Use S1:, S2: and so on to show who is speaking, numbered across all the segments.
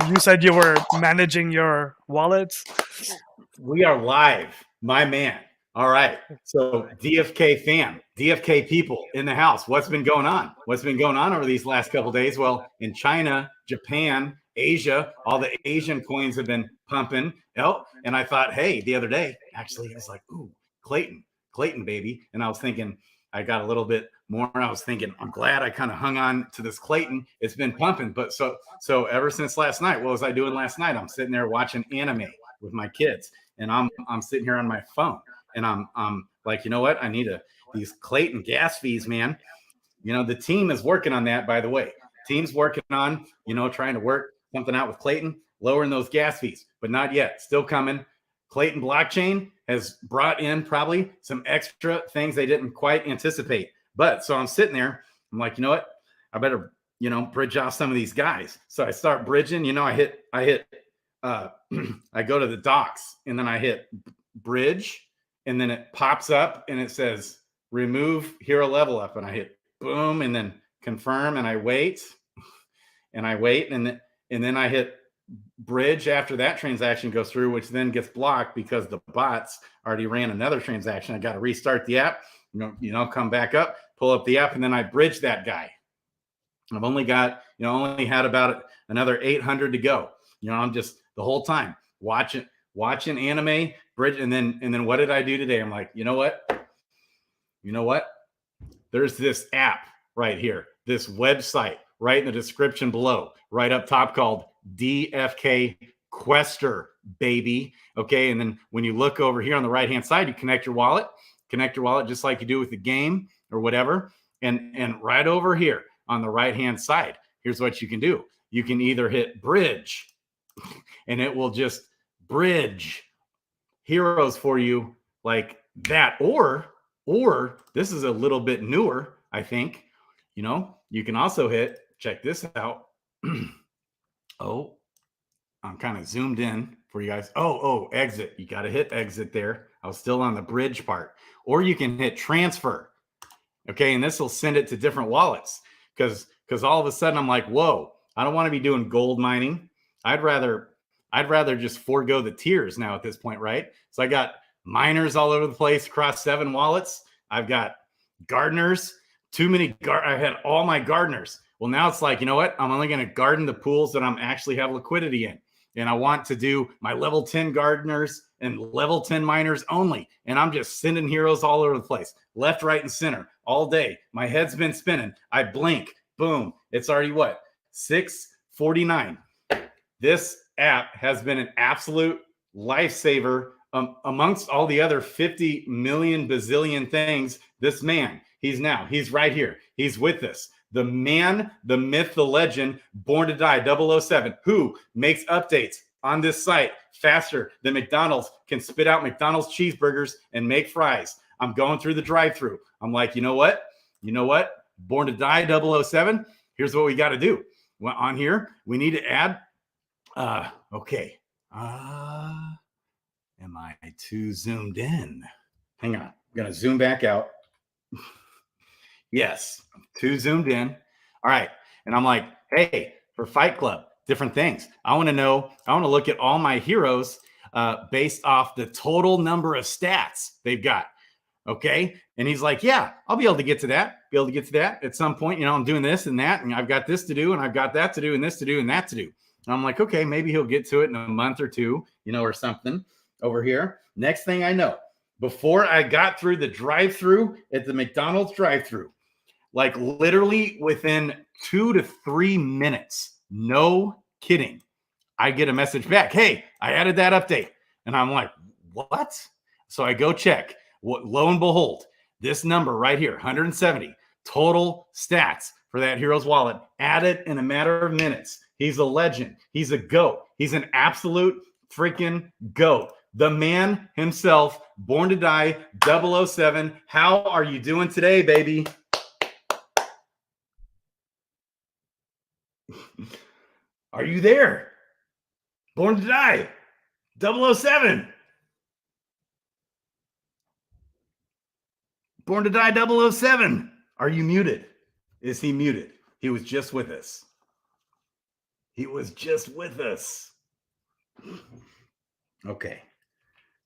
S1: you said you were managing your wallets.
S2: We are live, my man. All right. So DFK fam, DFK people in the house. What's been going on? What's been going on over these last couple of days? Well, in China, Japan, Asia, all the Asian coins have been pumping. Oh, and I thought, hey, the other day, actually, I was like, ooh, Clayton, baby. And I was thinking, I got a little bit more. And I was thinking, I'm glad I kind of hung on to this Clayton. It's been pumping. But so ever since last night, what was I doing last night? I'm sitting there watching anime with my kids, and I'm sitting here on my phone. And I'm like, you know what? I need these Clayton gas fees, man. You know, the team is working on that, by the way. Team's working on, trying to work something out with Clayton, lowering those gas fees, but not yet. Still coming. Clayton blockchain has brought in probably some extra things they didn't quite anticipate. But so I'm sitting there. I'm like, you know what? I better, bridge off some of these guys. So I start bridging. I go to the docs, and then I hit bridge. And then it pops up and it says remove hero level up, and I hit boom, and then confirm, and I wait, and then I hit bridge after that transaction goes through, which then gets blocked because the bots already ran another transaction. I got to restart the app, come back up, pull up the app, and then I bridge that guy. I've only got, only had about another 800 to go. I'm just the whole time watching anime, bridge, and then what did I do today? I'm like, you know what? There's this app right here, this website right in the description below, right up top, called DFK Quester, baby. Okay, and then when you look over here on the right hand side, you connect your wallet just like you do with the game or whatever, and right over here on the right hand side, here's what you can do. You can either hit bridge, and it will just bridge heroes for you like that, or this is a little bit newer, I think. You can also hit, check this out. Oh, I'm kind of zoomed in for you guys. Oh, exit. You got to hit exit there. I was still on the bridge part. Or you can hit transfer. Okay, and this will send it to different wallets, because all of a sudden I'm like, whoa, I don't want to be doing gold mining. I'd rather just forego the tiers now at this point, right? So I got miners all over the place across 7 wallets. I've got gardeners, I had all my gardeners. Well, now it's like, you know what? I'm only going to garden the pools that I'm actually have liquidity in. And I want to do my level 10 gardeners and level 10 miners only. And I'm just sending heroes all over the place, left, right, and center all day. My head's been spinning. I blink, boom. It's already what? 6:49. This app has been an absolute lifesaver amongst all the other 50 million bazillion things. This man, he's right here. He's with us. The man, the myth, the legend, Born2Die007, who makes updates on this site faster than McDonald's can spit out McDonald's cheeseburgers and make fries. I'm going through the drive-through. I'm like, you know what? Born2Die007, here's what we got to do. Well, on here, we need to add, okay. Am I too zoomed in? Hang on. I'm going to zoom back out. Yes, I'm too zoomed in. All right. And I'm like, hey, for Fight Club, different things. I want to look at all my heroes based off the total number of stats they've got. Okay. And he's like, yeah, I'll be able to get to that. At some point. I'm doing this and that, and I've got this to do, and I've got that to do, and this to do, and that to do. And I'm like, okay, maybe he'll get to it in a month or two, or something over here. Next thing I know, before I got through the drive-through at the McDonald's drive-through, like literally within 2 to 3 minutes, no kidding, I get a message back. Hey, I added that update. And I'm like, what? So I go check. Lo and behold, this number right here, 170 total stats for that hero's wallet, added in a matter of minutes. He's a legend. He's a GOAT. He's an absolute freaking GOAT. The man himself, Born2Die007. How are you doing today, baby? Are you there? Born2Die007. Born2Die007. Are you muted? Is he muted? He was just with us. He was just with us. Okay.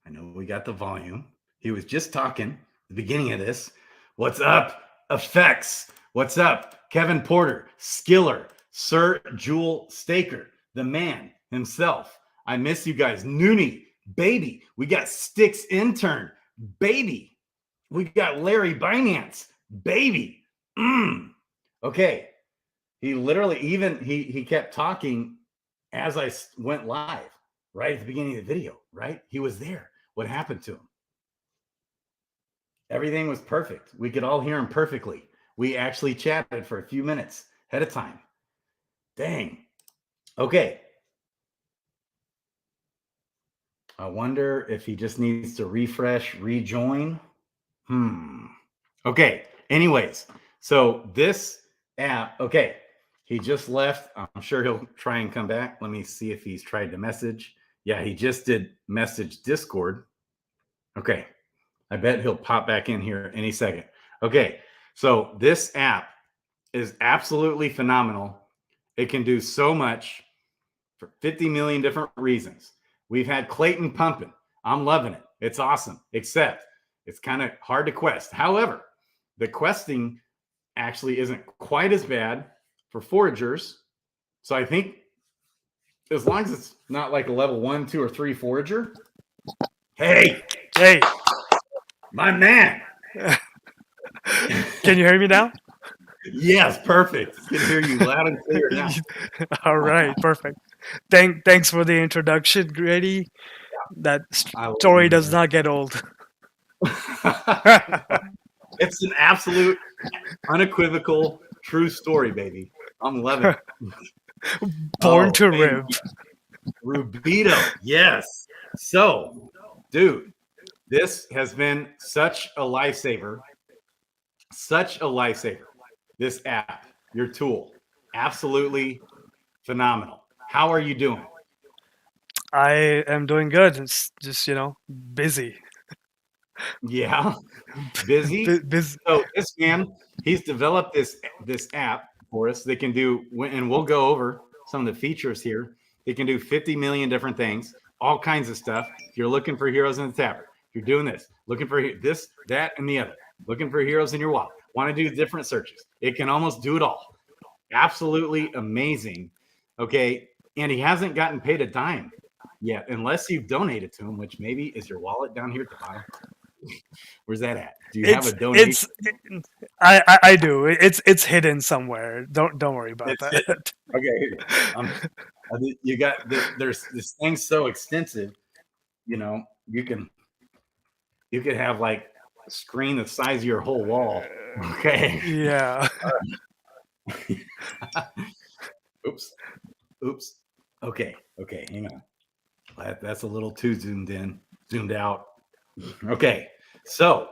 S2: I know we got the volume. He was just talking at the beginning of this. What's up, Effects? What's up, Kevin Porter, Skiller, Sir Jewel Staker, the man himself. I miss you guys. Noonie, baby. We got Sticks Intern, baby. We got Larry Binance, baby. Okay. He literally he kept talking as I went live right at the beginning of the video, right? He was there. What happened to him? Everything was perfect. We could all hear him perfectly. We actually chatted for a few minutes ahead of time. Dang. Okay. I wonder if he just needs to refresh, rejoin. Okay. Anyways, so this app, okay, he just left. I'm sure he'll try and come back. Let me see if he's tried to message. Yeah, he just did message Discord. Okay. I bet he'll pop back in here any second. Okay. So this app is absolutely phenomenal. It can do so much for 50 million different reasons. We've had Clayton pumping. I'm loving it. It's awesome, except it's kind of hard to quest. However, the questing actually isn't quite as bad for foragers. So I think as long as it's not like a level 1, 2, or 3 forager. Hey, my man.
S1: Can you hear me now?
S2: Yes, perfect. I can hear you loud and clear now.
S1: All right, perfect. Thanks for the introduction, Grady. That story does not get old.
S2: It's an absolute, unequivocal, true story, baby. I'm loving it.
S1: Born to rip.
S2: Rubito, yes. So, dude, this has been such a lifesaver. Such a lifesaver. This app, your tool, absolutely phenomenal. How are you doing?
S1: I am doing good. It's just, busy.
S2: Yeah, busy.
S1: Busy.
S2: So this man, he's developed this app for us. They can do, and we'll go over some of the features here. They can do 50 million different things, all kinds of stuff. If you're looking for heroes in the Tavern, if you're doing this, looking for this, that, and the other, looking for heroes in your wallet, want to do different searches, it can almost do it all. Absolutely amazing. Okay, and he hasn't gotten paid a dime yet, unless you've donated to him, which maybe is your wallet down here at the bottom. Where's that at? Do you have a donation?
S1: I do. It's hidden somewhere. Don't worry about that.
S2: Okay, you got there's this thing so extensive. You could have like a screen the size of your whole wall. Okay.
S1: Yeah.
S2: Oops. Okay. Hang on. That's a little too zoomed out. Okay. So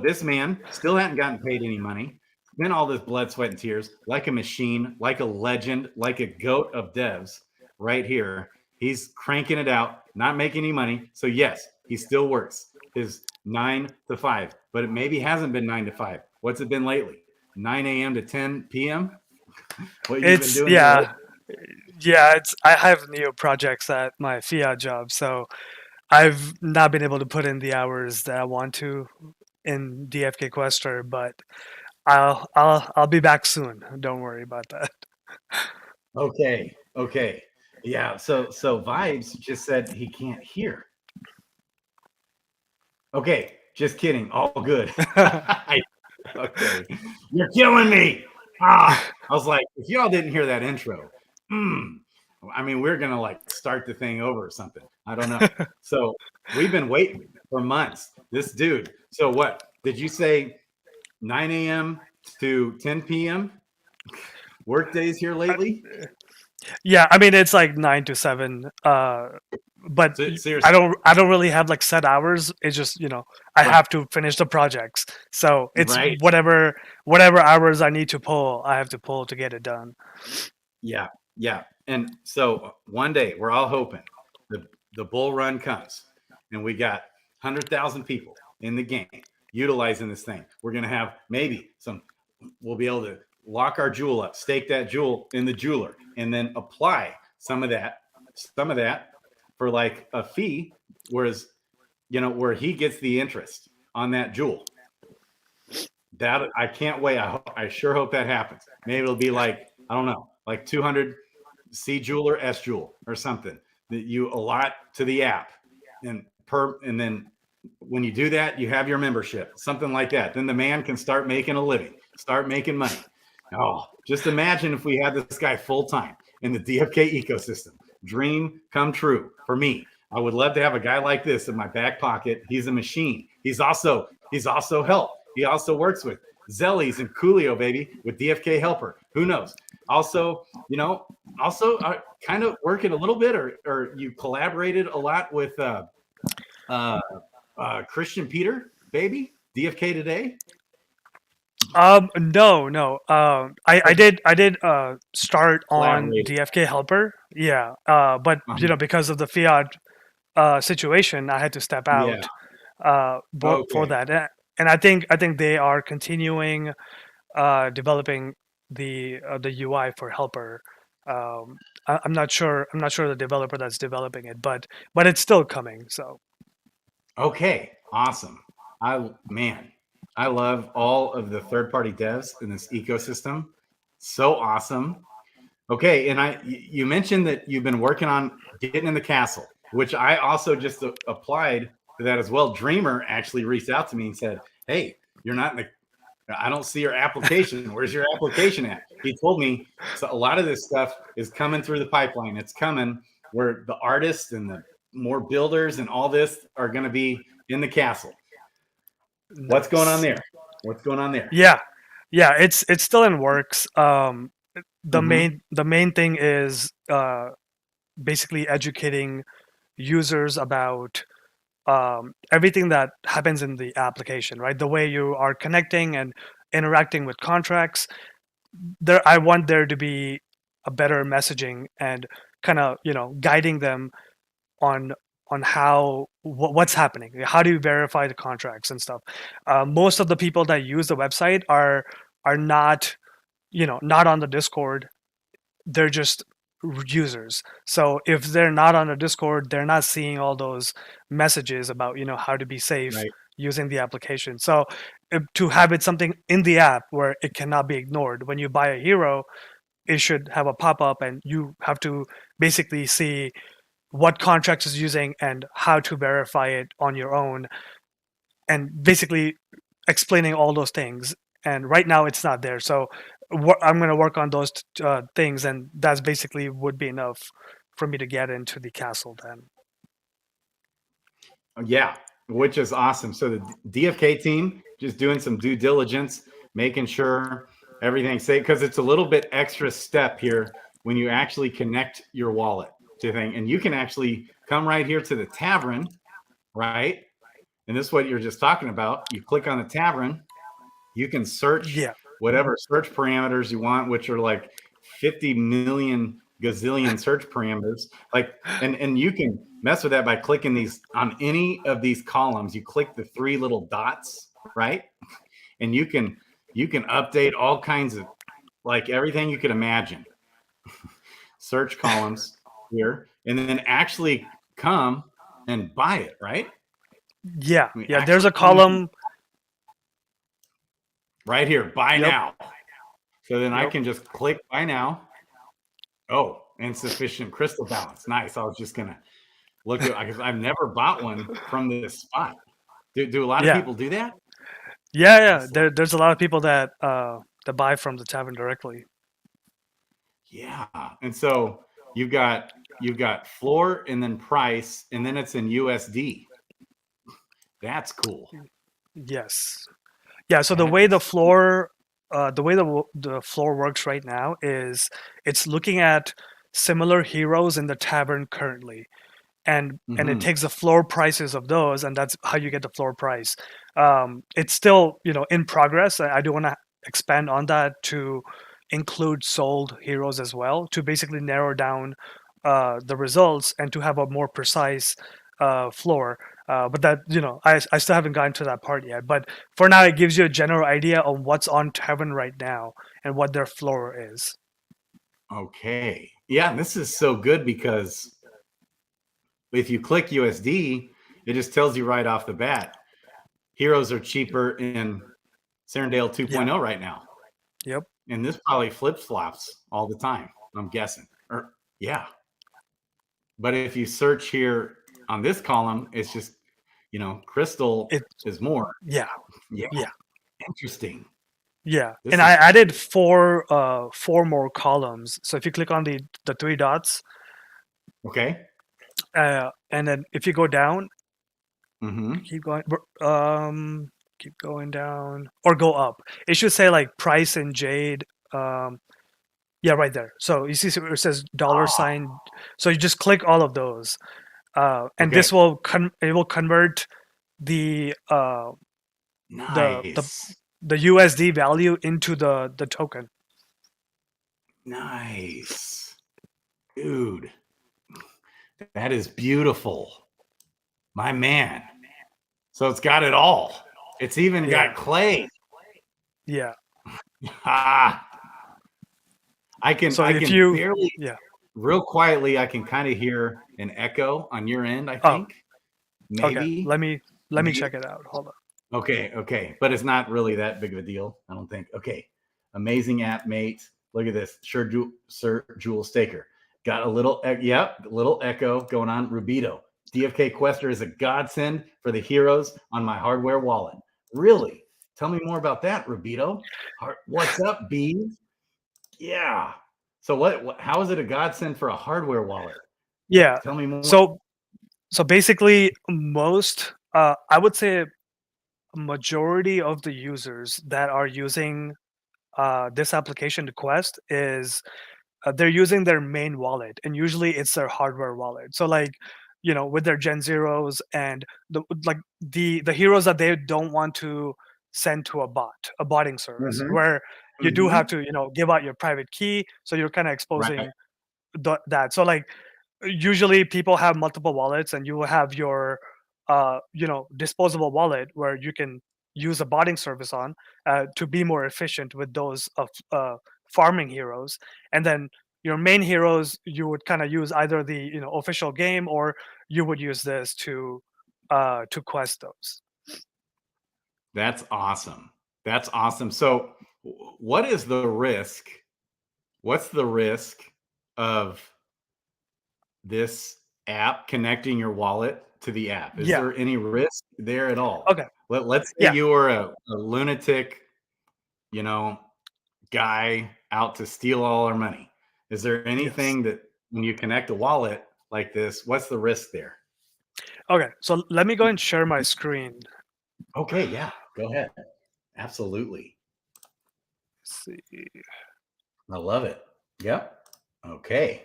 S2: this man still hadn't gotten paid any money. Spent all this blood, sweat, and tears, like a machine, like a legend, like a goat of devs right here. He's cranking it out, not making any money. So yes, he still works his 9 to 5, but it maybe hasn't been 9 to 5. What's it been lately? 9 a.m. to 10 p.m. What you've been doing?
S1: Yeah. I have new projects at my fiat job, so I've not been able to put in the hours that I want to in DFK Quester, but I'll be back soon. Don't worry about that.
S2: Okay. Yeah. So Vibes just said he can't hear. Okay, just kidding. All good. Okay, you're killing me. I was like, if y'all didn't hear that intro, I mean, we're gonna like start the thing over or something. I don't know. So we've been waiting for months. This dude. So what did you say? 9 a.m. to 10 p.m. work days here lately?
S1: Yeah, I mean it's like 9 to 7. But seriously, I don't really have like set hours. It's just I have to finish the projects. So it's whatever hours I need to pull, I have to pull to get it done.
S2: Yeah. And so one day we're all hoping the bull run comes, and we got 100,000 people in the game utilizing this thing. We're gonna have maybe we'll be able to lock our jewel up, stake that jewel in the jeweler, and then apply some of that for like a fee, whereas, where he gets the interest on that jewel. That I can't wait. I sure hope that happens. Maybe it'll be like, I don't know, like 200 C jeweler, S jewel or something that you allot to the app, and then when you do that, you have your membership, something like that. Then the man can start making a living, start making money. Oh, just imagine if we had this guy full time in the DFK ecosystem. Dream come true for me. I would love to have a guy like this in my back pocket. He's a machine. He's also help. He also works with Zellies and Coolio, baby, with DFK Helper. Who knows? Also, kind of working a little bit, or you collaborated a lot with Christian Peter, baby, DFK Today.
S1: No. I did start on DFK Helper. Yeah. But because of the fiat situation, I had to step out for that. And I think they are continuing developing the UI for Helper. I'm not sure the developer that's developing it, but it's still coming. So.
S2: Okay. Awesome. I love all of the third-party devs in this ecosystem. So awesome. Okay, and you mentioned that you've been working on getting in the castle, which I also just applied to that as well. Dreamer actually reached out to me and said, "Hey, you're not in the. I don't see your application. Where's your application at?" He told me, so a lot of this stuff is coming through the pipeline. It's coming where the artists and the more builders and all this are going to be in the castle. What's going on there?
S1: Yeah, it's still in works. The main thing is basically educating users about everything that happens in the application, right? The way you are connecting and interacting with contracts. I want there to be a better messaging and kind of guiding them on what's happening. How do you verify the contracts and stuff? Most of the people that use the website are not not on the Discord. They're just users. So if they're not on the Discord, they're not seeing all those messages about how to be safe using the application. So to have it something in the app where it cannot be ignored. When you buy a hero, it should have a pop-up and you have to basically see what contracts is using and how to verify it on your own, and basically explaining all those things. And right now it's not there. So I'm going to work on those things, and that's basically would be enough for me to get into the castle then.
S2: Yeah, which is awesome. So the DFK team just doing some due diligence, making sure everything's safe, because it's a little bit extra step here when you actually connect your wallet to thing. And you can actually come right here to the Tavern, right? And this is what you're just talking about. You click on the Tavern, you can search whatever search parameters you want, which are like 50 million gazillion search parameters. And you can mess with that by clicking these on any of these columns. You click the three little dots, right? And you can update all kinds of, like, everything you could imagine. Search columns here, and then actually come and buy it, right?
S1: Yeah, there's a column
S2: right here, buy now. So then I can just click buy now. Oh, insufficient crystal balance. Nice. I was just gonna look at, because I've never bought one from this spot. Do a lot of people do that?
S1: Yeah. There's a lot of people that buy from the Tavern directly.
S2: Yeah, and so you've got floor and then price, and then it's in USD. That's cool.
S1: Yes. Yeah. So the way the floor works right now is it's looking at similar heroes in the Tavern currently, and it takes the floor prices of those, and that's how you get the floor price. It's still in progress. I do want to expand on that to include sold heroes as well, to basically narrow down the results and to have a more precise floor. But that, I still haven't gotten to that part yet. But for now, it gives you a general idea of what's on Tavern right now and what their floor is.
S2: Okay. Yeah, this is so good because if you click USD, it just tells you right off the bat, heroes are cheaper in Serendale 2.0 right now.
S1: Yep.
S2: And this probably flip-flops all the time, I'm guessing. Yeah. But if you search here on this column, it's just, Crystal is more.
S1: Yeah.
S2: Interesting.
S1: Yeah. And I added four more columns. So if you click on the 3 dots.
S2: Okay.
S1: And then if you go down, keep going down or go up. It should say like price and Jade. Yeah, right there. So you see it says $sign. So you just click all of those, and this will convert the
S2: nice.
S1: the USD value into the token.
S2: Nice, dude. That is beautiful, my man. So it's got it all. It's even got clay.
S1: Yeah.
S2: I can barely, real quietly, I can kind of hear an echo on your end, I think. Maybe.
S1: Okay. Let me check it out. Hold on.
S2: Okay. But it's not really that big of a deal, I don't think. Okay. Amazing app, mate. Look at this. Sir Jewel Staker. Got a little, little echo going on. Rubito. DFK Quester is a godsend for the heroes on my hardware wallet. Really? Tell me more about that, Rubito. What's up, B? Yeah. So what? How is it a godsend for a hardware wallet?
S1: Yeah.
S2: Tell me more.
S1: So basically, most I would say a majority of the users that are using this application to Quest is they're using their main wallet, and usually it's their hardware wallet. So like, with their Gen Zeros and the heroes that they don't want to send to a botting service, where you do have to give out your private key, so you're kind of exposing that. So like, usually people have multiple wallets, and you will have your disposable wallet where you can use a botting service on to be more efficient with those farming heroes. And then your main heroes, you would kind of use either the official game, or you would use this to quest those.
S2: That's awesome. So what is the risk? What's the risk of this app connecting your wallet to the app? Is there any risk there at all?
S1: Okay.
S2: Let's say you are a lunatic, guy out to steal all our money. Is there anything that when you connect a wallet like this, what's the risk there?
S1: Okay, so let me go and share my screen.
S2: Okay, yeah, go ahead. Absolutely.
S1: Let's see.
S2: I love it. Yep. Okay.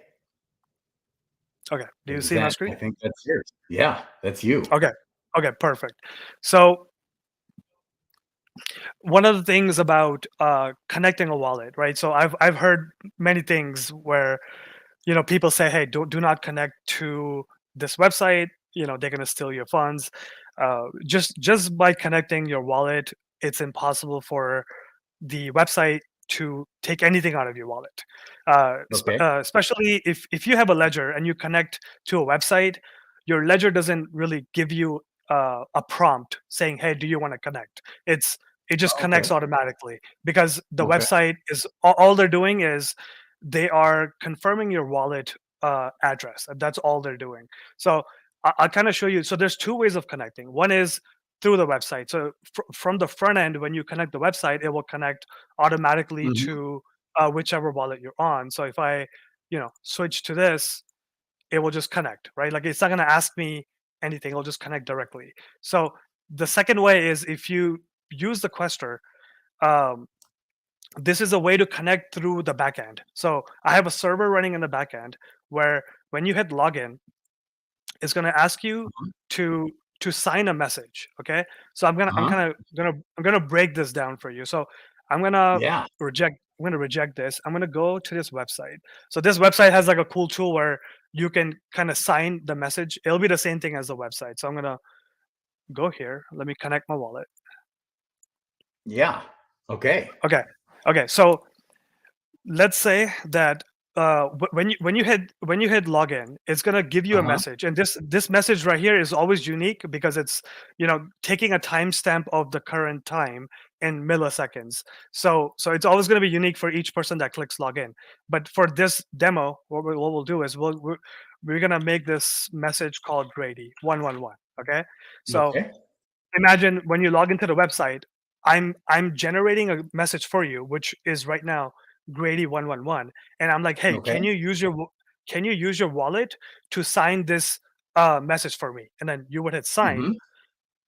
S1: Okay. Do you see my screen?
S2: I think that's yours. Yeah, that's you.
S1: Okay. Okay, perfect. So one of the things about connecting a wallet, right? So I've heard many things where people say, hey, do not connect to this website. They're going to steal your funds. Just by connecting your wallet, it's impossible for the website to take anything out of your wallet. Especially if you have a ledger and you connect to a website, your ledger doesn't really give you a prompt saying, hey, do you want to connect? It just connects automatically, because the website is all they're doing is they are confirming your wallet address. That's all they're doing. So I'll kind of show you. So there's two ways of connecting. One is through the website. So from the front end, when you connect the website, it will connect automatically to whichever wallet you're on. So if I, switch to this, it will just connect, right? Like, it's not going to ask me anything. It'll just connect directly. So the second way is if you use the Quester, this is a way to connect through the backend. So I have a server running in the backend where when you hit login, it's going to ask you to sign a message. Okay, so I'm gonna break this down for you. So I'm gonna reject this. I'm gonna go to this website. So this website has like a cool tool where you can kind of sign the message. It'll be the same thing as the website. So I'm gonna go here. Let me connect my wallet.
S2: Yeah. Okay.
S1: Okay. So let's say that when you hit login, it's gonna give you a
S2: Uh-huh.
S1: message, and this message right here is always unique because it's taking a timestamp of the current time in milliseconds. So it's always gonna be unique for each person that clicks login. But for this demo, what we'll do is we're gonna make this message called Grady 111. Okay, so
S2: Okay.
S1: imagine when you log into the website, I'm generating a message for you, which is right now Grady 111, and I'm like, hey,
S2: Okay.
S1: can you use your wallet to sign this message for me? And then you would hit sign,
S2: Mm-hmm.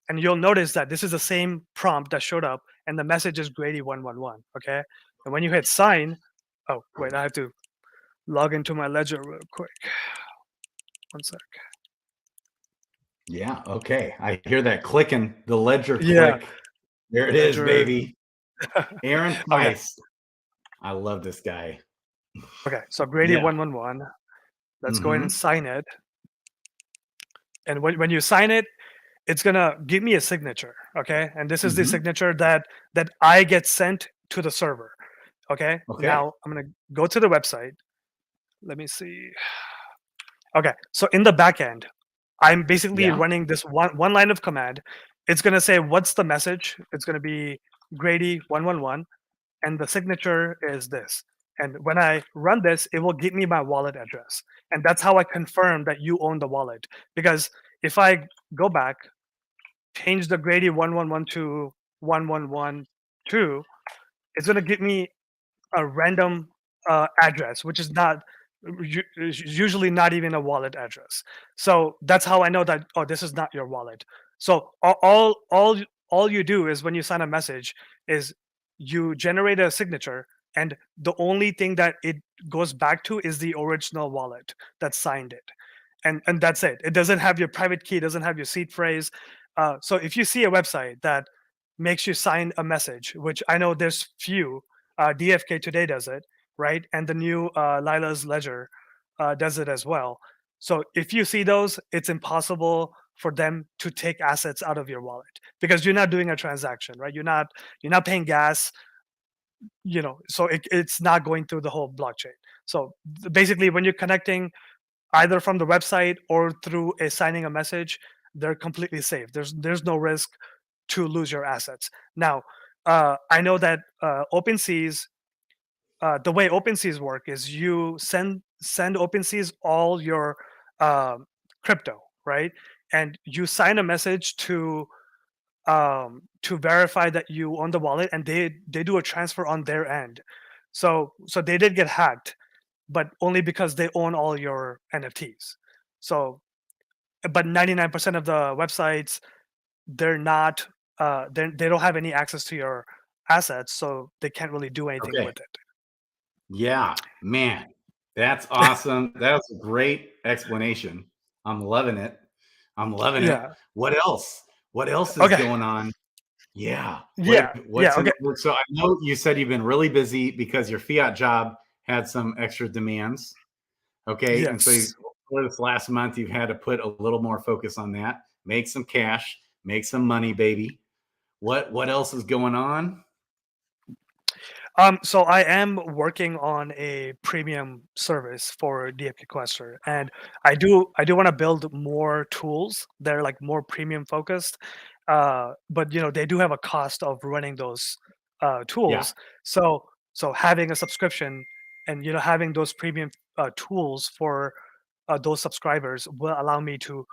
S1: and you'll notice that this is the same prompt that showed up, and the message is Grady 111. Okay, and when you hit sign, oh wait, I have to log into my ledger real quick. One sec.
S2: Yeah. Okay. I hear that clicking, the ledger
S1: Yeah,
S2: click. There it is,
S1: ledger.
S2: baby. Aaron
S1: Okay,
S2: Price. I love this guy.
S1: okay. So Grady
S2: Yeah.
S1: 111. Let's go ahead and
S2: Mm-hmm.
S1: sign it. And when you sign it, it's gonna give me a signature. Okay, and this is the
S2: Mm-hmm.
S1: signature that I get sent to the server. Okay,
S2: Okay.
S1: now I'm gonna go to the website. Let me see. Okay, so in the back end, I'm basically
S2: Yeah.
S1: running this one line of command. It's gonna say what's the message. It's gonna be Grady 111, and the signature is this. And when I run this, it will give me my wallet address, and that's how I confirm that you own the wallet. Because if I go back, change the Grady 1112 to 1112, it's gonna give me a random address, which is not usually not even a wallet address. So that's how I know that, oh, this is not your wallet. So all you do is when you sign a message is you generate a signature, and the only thing that it goes back to is the original wallet that signed it, and that's it. It doesn't have your private key, it doesn't have your seed phrase. So if you see a website that makes you sign a message, which I know there's few, DFK Today does it, right? And the new Lila's Ledger does it as well. So if you see those, it's impossible for them to take assets out of your wallet because you're not doing a transaction, right? You're not paying gas, so it's not going through the whole blockchain. So basically, when you're connecting either from the website or through a signing a message, they're completely safe. There's no risk to lose your assets. Now, I know that OpenSea's the way OpenSea's work is you send OpenSea's all your crypto, right? And you sign a message to verify that you own the wallet, and they do a transfer on their end. So they did get hacked, but only because they own all your NFTs. So, but 99% of the websites, they're not they don't have any access to your assets, so they can't really do anything
S2: Okay.
S1: with it.
S2: Yeah, man, that's awesome. That was a great explanation. I'm loving it. I'm loving it.
S1: Yeah.
S2: What else? What else is
S1: Okay.
S2: going on? Yeah.
S1: Yeah. Yeah.
S2: What's in
S1: Okay.
S2: the works? So I know you said you've been really busy because your fiat job had some extra demands. Okay. And so
S1: Yes.
S2: for this last month, you've had to put a little more focus on that, make some cash, make some money, baby. What else is going on?
S1: So I am working on a premium service for DFK Quester, and I do want to build more tools. They're like more premium focused, but they do have a cost of running those
S2: Yeah.
S1: tools. So having a subscription and having those premium tools for those subscribers will allow me to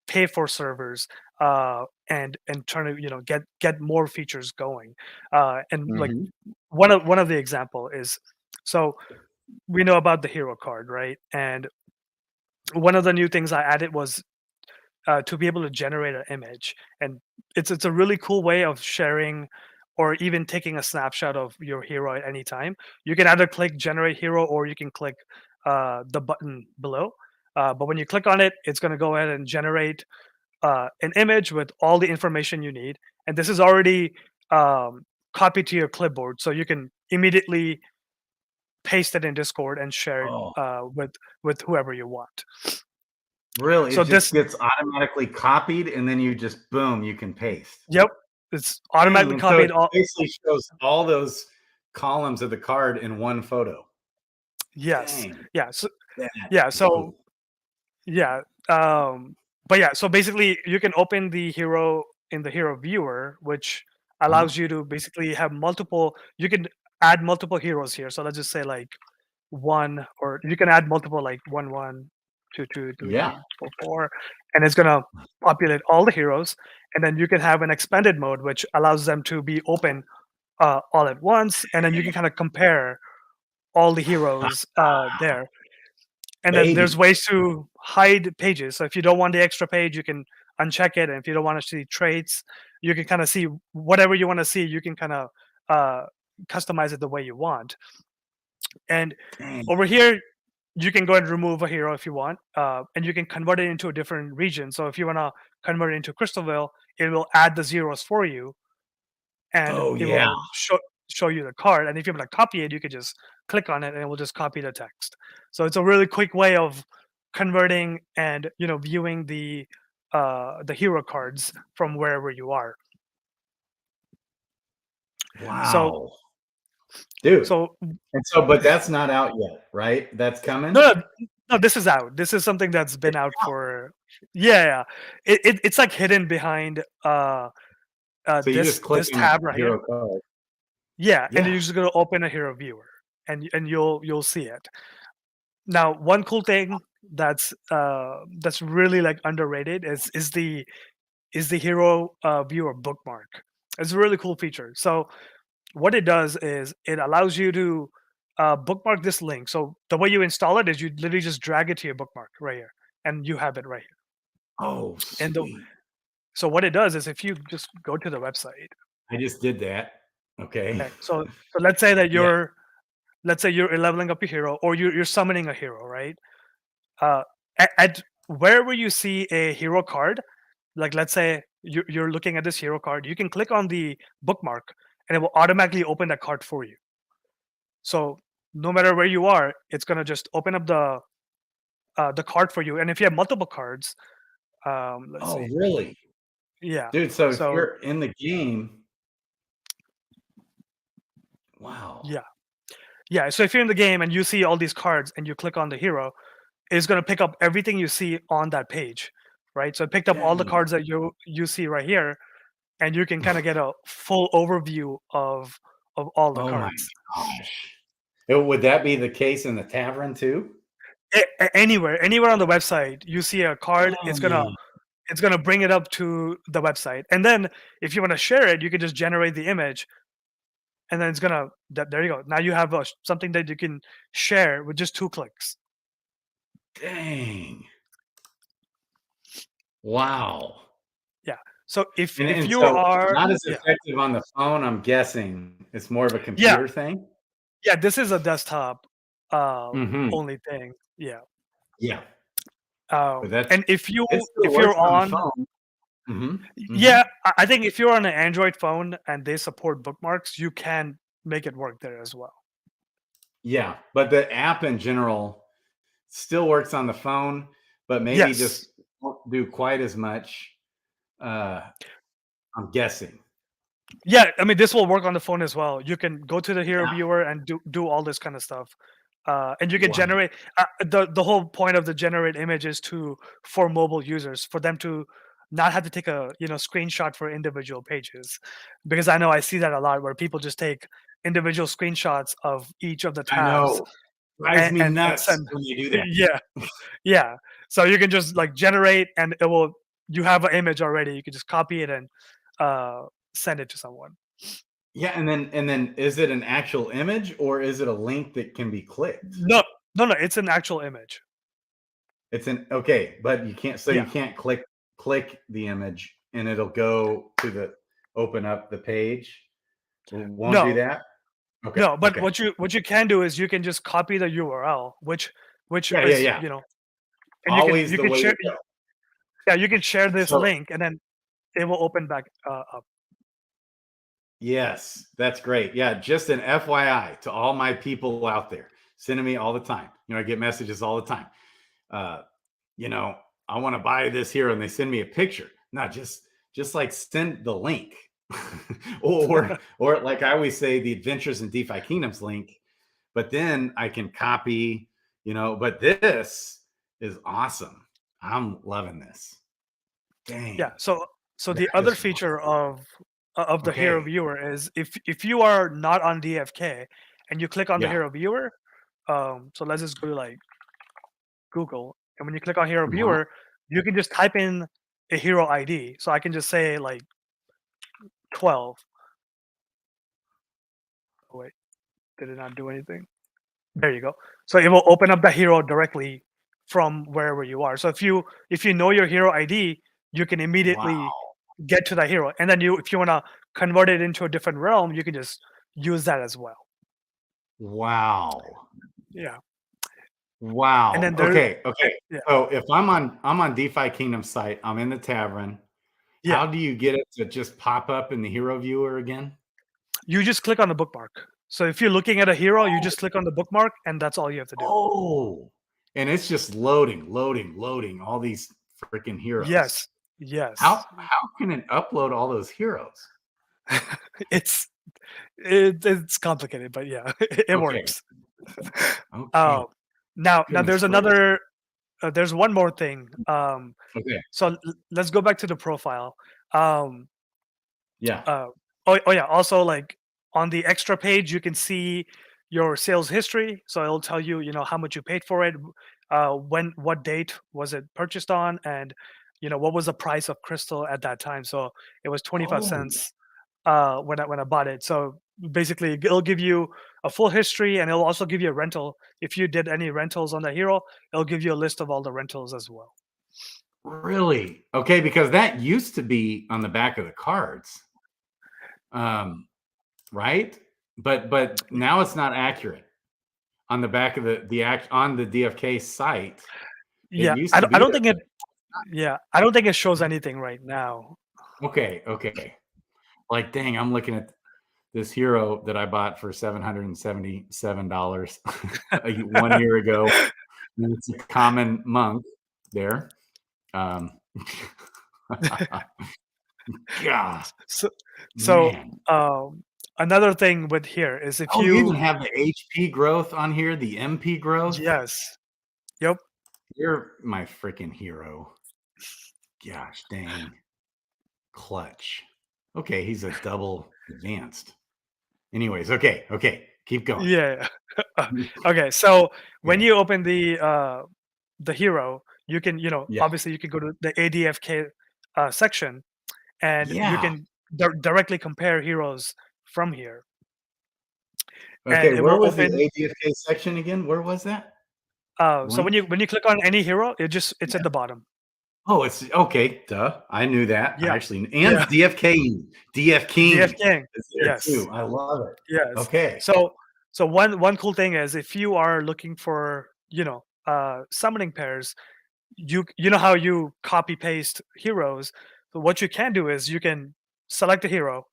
S1: pay for servers and trying to get more features going, and like
S2: Hmm.
S1: one of the example is, so we know about the hero card, right? And one of the new things I added was to be able to generate an image, and it's a really cool way of sharing or even taking a snapshot of your hero at any time. You can either click generate hero or you can click the button below. But when you click on it, it's going to go ahead and generate an image with all the information you need, and this is already copied to your clipboard, so you can immediately paste it in Discord and share it
S2: Oh,
S1: with whoever you want.
S2: Really?
S1: So
S2: It just
S1: this,
S2: gets automatically copied, and then you just boom, you can paste.
S1: yep, it's
S2: Dang,
S1: automatically
S2: and so it
S1: copied. All
S2: basically shows all those columns of the card in one photo.
S1: yes,
S2: Dang,
S1: yeah, so
S2: that's
S1: yeah, so
S2: cool.
S1: yeah, but yeah, so basically you can open the hero in the hero viewer, which
S2: Mhm.
S1: allows you to basically have multiple. You can add multiple heroes here. So let's just say like one, or you can add multiple like one, two, two,
S2: Yeah.
S1: three, four, and it's gonna populate all the heroes. And then you can have an expanded mode, which allows them to be open all at once, and then you can kind of compare all the heroes there. And then there's
S2: Baby.
S1: ways to hide pages. So if you don't want the extra page, you can uncheck it. And if you don't want to see traits, you can kind of see whatever you want to see. You can kind of uh, customize it the way you want. And
S2: Dang.
S1: over here, you can go and remove a hero if you want, and you can convert it into a different region. So if you want to convert it into Crystalvale, it will add the zeros for you, and
S2: Oh,
S1: it
S2: yeah.
S1: will show you the card. And if you want to copy it, you could just click on it, and it will just copy the text. So it's a really quick way of converting and viewing the hero cards from wherever you are. So
S2: Wow. Dude.
S1: so
S2: And so but that's not out yet, right? That's
S1: no,
S2: coming?
S1: no, no, this is out. This is something that's been out for, yeah, yeah. It's like hidden behind
S2: So you just click
S1: this
S2: on the
S1: tab right here.
S2: hero card.
S1: Yeah, and
S2: Yeah.
S1: you're just gonna open a hero viewer, and you'll see it. Now, one cool thing that's really like underrated is the hero viewer bookmark. It's a really cool feature. So what it does is it allows you to bookmark this link. So the way you install it is you literally just drag it to your bookmark right here, and you have it right
S2: Oh,
S1: here.
S2: sweet.
S1: So what it does is if you just go to the website.
S2: I just did that. Okay.
S1: Okay, so let's say that
S2: Yeah.
S1: you're leveling up your hero, or you're summoning a hero, right? Uh, at wherever you see a hero card, like let's say you're looking at this hero card, you can click on the bookmark, and it will automatically open that card for you. So no matter where you are, it's gonna just open up the card for you. And if you have multiple cards, let's
S2: Oh,
S1: see,
S2: really?
S1: yeah.
S2: Dude, so if
S1: So
S2: you're in the game, wow.
S1: yeah, yeah. So if you're in the game and you see all these cards and you click on the hero, it's gonna pick up everything you see on that page, right? So it picked up all the
S2: Dang.
S1: cards that you see right here, and you can kind of get a full overview of all the
S2: Oh my
S1: cards.
S2: gosh. Would that be the case in the tavern too?
S1: Anywhere on the website, you see a card,
S2: Dang.
S1: it's gonna bring it up to the website, and then if you want to share it, you can just generate the image, and then it's gonna there you go. Now you have something that you can share with just 2 clicks.
S2: Dang. Wow.
S1: Yeah. So if
S2: And
S1: you
S2: so
S1: are,
S2: not as
S1: yeah,
S2: effective on the phone, I'm guessing. It's more of a
S1: yeah,
S2: computer thing?
S1: yeah, this is a desktop
S2: Mhm.
S1: only thing. Yeah.
S2: Yeah. But
S1: And
S2: it still
S1: if
S2: works
S1: you're
S2: on the
S1: on,
S2: phone. Mhm.
S1: yeah,
S2: Mhm.
S1: I think if you're on an Android phone and they support bookmarks, you can make it work there as well.
S2: Yeah, but the app in general still works on the phone, but maybe
S1: Yes.
S2: just won't do quite as much, uh, I'm guessing.
S1: Yeah, I mean, this will work on the phone as well. You can go to the hero
S2: Yeah.
S1: viewer and do all this kind of stuff, and you can
S2: Wow.
S1: generate. The whole point of the generate image is for mobile users, for them to not have to take a screenshot for individual pages, because I know I see that a lot where people just take individual screenshots of each of the
S2: I
S1: tabs
S2: know. Drives me
S1: and
S2: nuts
S1: send.
S2: when they do that.
S1: Yeah, yeah. So you can just like generate, and it will. You have an image already. You can just copy it and uh, send it to someone.
S2: Yeah, and then is it an actual image or is it a link that can be clicked?
S1: No, no, no, it's an actual image.
S2: It's an okay, but you
S1: Yeah.
S2: can't click the image and it'll go to the open up the page. Won't do
S1: No,
S2: that? Okay,
S1: no, but
S2: okay.
S1: what you can do is you can just copy the URL, which
S2: Yeah, yeah,
S1: is,
S2: yeah.
S1: and you can
S2: Always
S1: you
S2: the
S1: can
S2: way to
S1: share,
S2: go.
S1: yeah, you can share this
S2: So
S1: link, and then it will open back up.
S2: yes, that's great. Yeah, just an FYI to all my people out there, sending me all the time. I get messages all the time. Uh, you know, I want to buy this hero, and they send me a picture. Not just like send the link. or like I always say, the Adventures in DeFi Kingdoms link, but then I can copy, but this is awesome. I'm loving this. Dang.
S1: Yeah. So the other feature of the hero viewer is if you are not on DFK and you click on the hero viewer, so let's just go to like Google, and when you click on hero viewer, you can just type in a hero ID. So I can just say like 12. Oh, wait, did it not do anything? There you go. So it will open up the hero directly from wherever you are. So if you know your hero ID, you can immediately get to that hero. And then if you want to convert it into a different realm, you can just use that as well.
S2: Wow.
S1: Yeah.
S2: Wow.
S1: And then
S2: okay.
S1: Yeah.
S2: So if I'm on DeFi Kingdom site, I'm in the Tavern.
S1: Yeah.
S2: How do you get it to just pop up in the hero viewer again?
S1: You just click on the bookmark. So if you're looking at a hero, you just click on the bookmark, and that's all you have to do.
S2: Oh, and it's just loading all these freaking heroes.
S1: Yes.
S2: How can it upload all those heroes?
S1: It's complicated, but yeah, it works.
S2: Okay.
S1: Now there's another. There's one more thing.
S2: Okay.
S1: So let's go back to the profile.
S2: Yeah.
S1: Oh yeah. Also, like on the extra page, you can see your sales history. So it'll tell you, how much you paid for it, what date was it purchased on, and what was the price of crystal at that time. So it was 25 cents when I bought it. So basically, it'll give you a full history, and it'll also give you a rental. If you did any rentals on the hero, it'll give you a list of all the rentals as well.
S2: Really? Okay, because that used to be on the back of the cards. Right? But now it's not accurate on the back of on the DFK site.
S1: Yeah, I don't think it. Yeah, I don't think it shows anything right now.
S2: Okay. Like, dang, I'm looking at this hero that I bought for $777 1 year ago. And it's a common monk there. Yeah.
S1: So another thing with here is if you
S2: even have the HP growth on here, the MP growth.
S1: Yes. Yep.
S2: You're my freaking hero. Gosh dang. Clutch. Okay, he's a double advanced. Anyways, okay. Keep going.
S1: Yeah. Okay, so when you open the hero, you can, obviously you can go to the ADFK section, and you can directly compare heroes from here.
S2: Okay, where was the ADFK section again? Where was that?
S1: So when you click on any hero, it's at the bottom.
S2: Oh, it's okay. Duh. I knew that.
S1: Yeah.
S2: Actually, and DFK King.
S1: Yes.
S2: Too. I love it.
S1: Yes.
S2: Okay.
S1: So one cool thing is if you are looking for, summoning pairs, you know how you copy paste heroes. So what you can do is you can select a hero,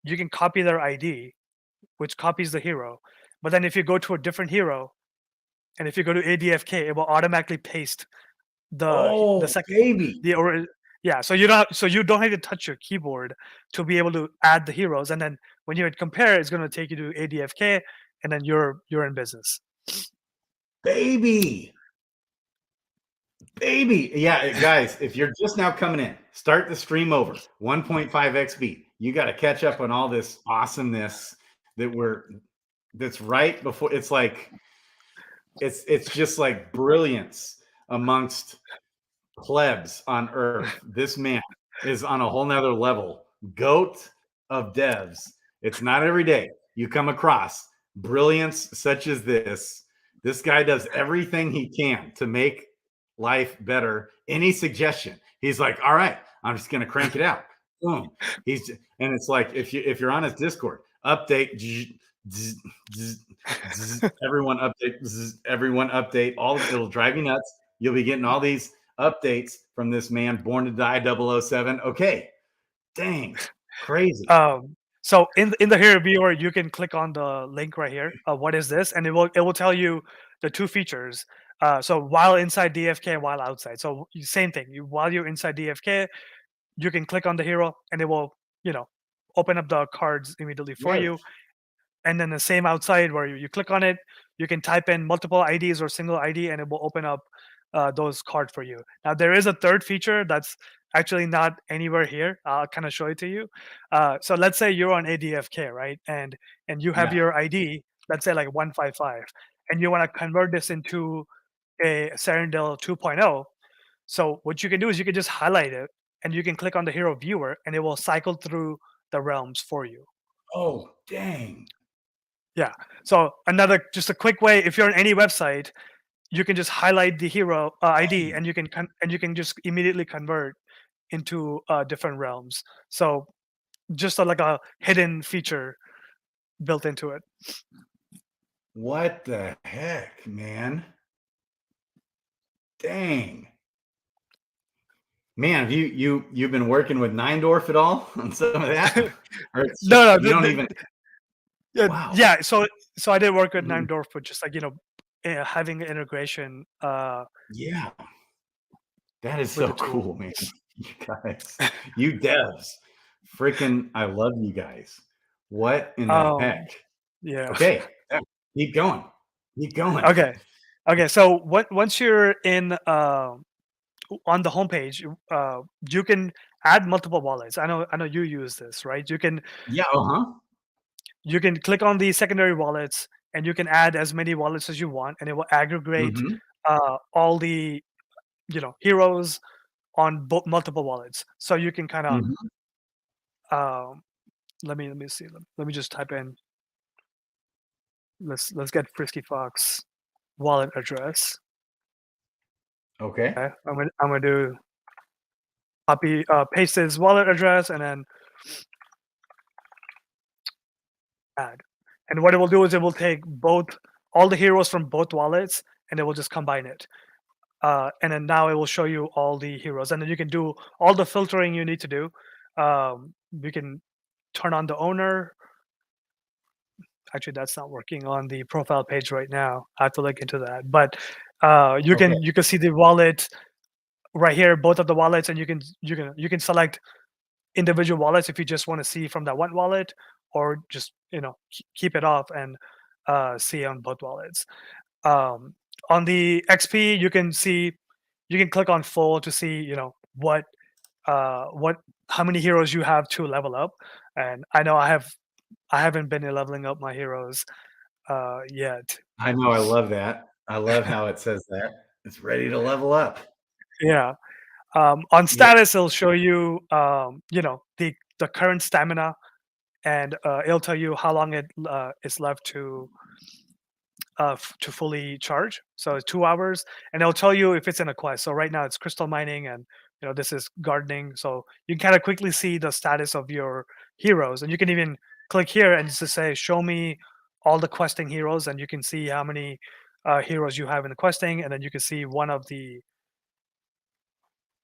S1: you can copy their ID, which copies the hero. But then if you go to a different hero, and if you go to ADFK, it will automatically paste the second
S2: baby.
S1: so you don't have to touch your keyboard to be able to add the heroes, and then when you hit compare, it's going to take you to ADFK, and then you're in business.
S2: Baby. Yeah, guys, if you're just now coming in, start the stream over 1.5x speed. You got to catch up on all this awesomeness that's right before. It's like it's just like brilliance amongst plebs on earth. This man is on a whole nother level. Goat of devs. It's not every day you come across brilliance such as this. This guy does everything he can to make life better. Any suggestion, he's like, all right, I'm just gonna crank it out. Boom. And it's like if you're on his Discord, update, everyone update, it'll drive you nuts. You'll be getting all these updates from this man, Born2Die007. Okay, dang, crazy.
S1: So in the hero viewer, you can click on the link right here. What is this? And it will tell you the two features. So while inside DFK, while outside. So same thing. While you're inside DFK, you can click on the hero and it will, open up the cards immediately for
S2: Right.
S1: you. And then the same outside where you click on it, you can type in multiple IDs or single ID and it will open up those cards for you. Now there is a third feature that's actually not anywhere here. I'll kind of show it to you. So let's say you're on ADFK, right? And you have
S2: Yeah.
S1: your ID, let's say like 155, and you want to convert this into a Serendil 2.0. So what you can do is you can just highlight it and you can click on the hero viewer and it will cycle through the realms for you.
S2: Oh, dang.
S1: Yeah. So just a quick way, if you're on any website, you can just highlight the hero ID
S2: Dang.
S1: and you can just immediately convert into different realms. So just like a hidden feature built into it.
S2: What the heck, man? Dang. Man, have you've been working with Neindorf at all on some of that? Or it's just
S1: No,
S2: you don't even wow.
S1: yeah. So I did work with
S2: Mhm.
S1: Nine Dwarf, but just like having integration
S2: Yeah. That is
S1: with
S2: so
S1: the tool.
S2: cool, man. You guys, you devs, freaking, I love you guys. What in the
S1: Um,
S2: heck?
S1: yeah.
S2: Okay, yeah, keep going. Keep going.
S1: Okay. Okay. So once you're in on the homepage, you can add multiple wallets. I know you use this, right?
S2: Yeah, uh-huh.
S1: You can click on the secondary wallets and you can add as many wallets as you want, and it will aggregate
S2: Mhm,
S1: all the heroes on multiple wallets. So you can kind of
S2: mhm.
S1: um, let me see. Let me just type in. Let's get Frisky Fox wallet address.
S2: Okay.
S1: Okay, I'm gonna do copy paste his wallet address and then add. And what it will do is it will take all the heroes from both wallets and it will just combine it. And then now it will show you all the heroes, and then you can do all the filtering you need to do. We can turn on the owner. Actually, that's not working on the profile page right now. I have to look into that. But
S2: Okay.
S1: you can see the wallet right here, both of the wallets, and you can select individual wallets if you just want to see from that one wallet, or just keep it off and see on both wallets. Um, on the XP, you can click on full to see what how many heroes you have to level up. And I know I haven't been leveling up my heroes yet.
S2: I know, I love that. I love how it says that. It's ready to level up.
S1: Yeah. On
S2: Yeah.
S1: status, it'll show you the current stamina, and it'll tell you how long it is left to fully charge. So it's 2 hours, and it'll tell you if it's in a quest. So right now it's crystal mining, and this is gardening. So you can kind of quickly see the status of your heroes, and you can even click here and just say, "Show me all the questing heroes," and you can see how many heroes you have in the questing, and then you can see one of the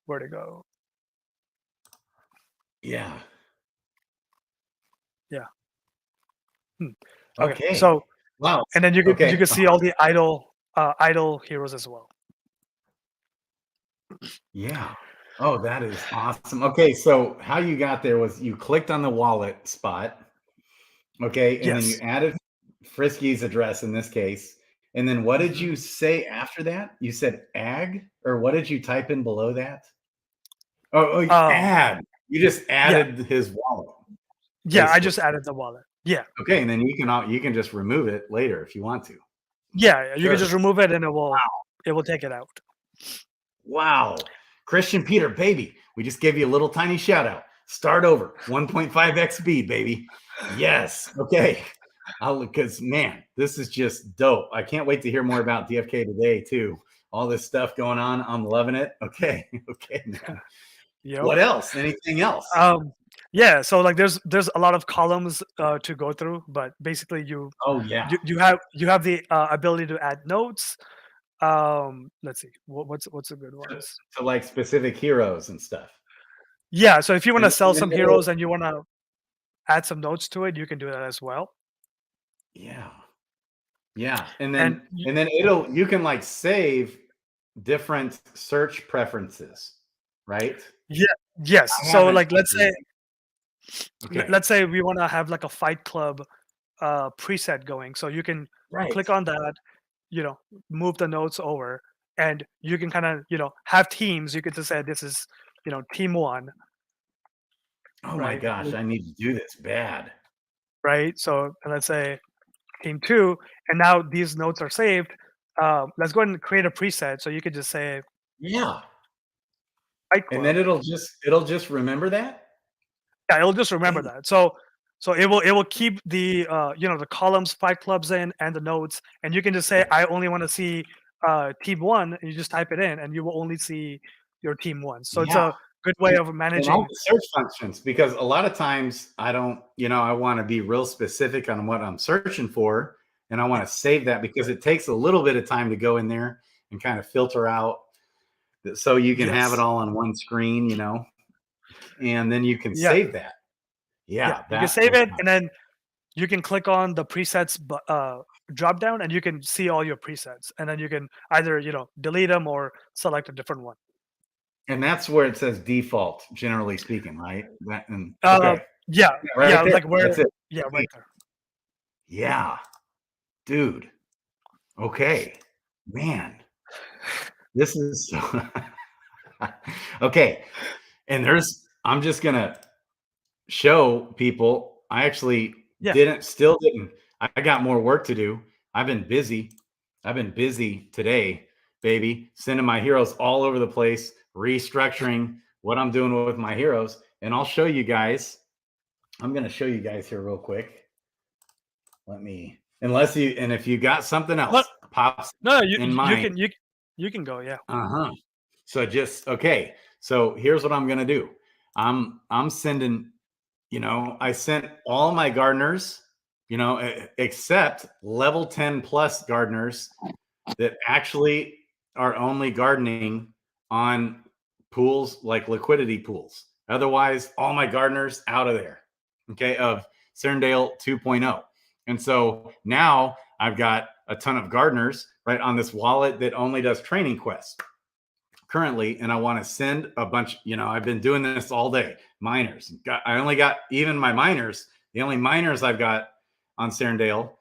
S1: where to go.
S2: Yeah.
S1: Yeah. Hmm. Okay.
S2: Okay.
S1: So
S2: Wow.
S1: and then you
S2: Okay.
S1: can see all the idle heroes as well.
S2: Yeah. Oh, that is awesome. Okay, so how you got there was you clicked on the wallet spot, okay, and then you
S1: Yes.
S2: added Frisky's address in this case. And then what did
S1: Mhm.
S2: you say after that? You said ag, or what did you type in below that?
S1: Um.
S2: Add. You just
S1: Yeah.
S2: added his wallet,
S1: Yeah. I
S2: basically.
S1: just added the wallet. Yeah.
S2: Okay, and then you can just remove it later if you want to.
S1: Yeah, you can
S2: Sure.
S1: just remove it and it will take it out.
S2: Wow. Christian Peter, baby. We just gave you a little tiny shout out. Start over. 1.5x speed, baby. Yes. Okay. Because man, this is just dope. I can't wait to hear more about DFK today, too. All this stuff going on. I'm loving it. Okay. Okay, man.
S1: Yep.
S2: What else? Anything else?
S1: Yeah, so like there's a lot of columns to go through, but basically
S2: Oh, yeah.
S1: you have the ability to add notes. Let's see. What's a good
S2: To,
S1: ones?
S2: to like specific heroes and stuff.
S1: Yeah, so if you want to sell
S2: And then
S1: some heroes
S2: it'll,
S1: and you want to add some notes to it, you can do that as well.
S2: yeah. Yeah, and then you can like save different search preferences, right?
S1: Yeah. Yes. So like let's say we want to have like a Fight Club preset going, so you can click on that, move the notes over, and you can kind of have teams. You can just say this is team 1.
S2: Oh my gosh, I need to do this bad.
S1: Right. So let's say team 2, and now these notes are saved. Let's go ahead and create a preset. So you could just say Fight Club.
S2: And then it'll just remember that.
S1: Yeah, it'll just remember that. So it will keep the the columns Fight Clubs in and the notes, and you can just say I only want to see team 1, and you just type it in, and you will only see your team 1. So it's a good way of managing
S2: all the search functions, because a lot of times I don't, I want to be real specific on what I'm searching for, and I want to save that because it takes a little bit of time to go in there and kind of filter out so you can have it all on one screen, and then you can save that. Yeah,
S1: you can save it, and then you can click on the presets drop down, and you can see all your presets, and then you can either delete them or select a different one.
S2: And that's where it says default, generally speaking, right?
S1: Yeah,
S2: right
S1: like where,
S2: that's it.
S1: Right there.
S2: Yeah, dude. Okay, man, this is so okay. And I'm just gonna show people. I actually didn't. I got more work to do. I've been busy today, baby, sending my heroes all over the place, restructuring what I'm doing with my heroes. And I'll show you guys. I'm going to show you guys here real quick. If you got something else pops in mind.
S1: You can go, yeah.
S2: So so here's what I'm going to do. I'm sending, I sent all my gardeners, except level 10 plus gardeners that actually are only gardening on pools like liquidity pools. Otherwise, all my gardeners out of there, of Serendale 2.0. And so now I've got a ton of gardeners right on this wallet that only does training quests currently, and I want to send a bunch. I've been doing this all day. Miners, I only got, even my miners, the only miners I've got on Serendale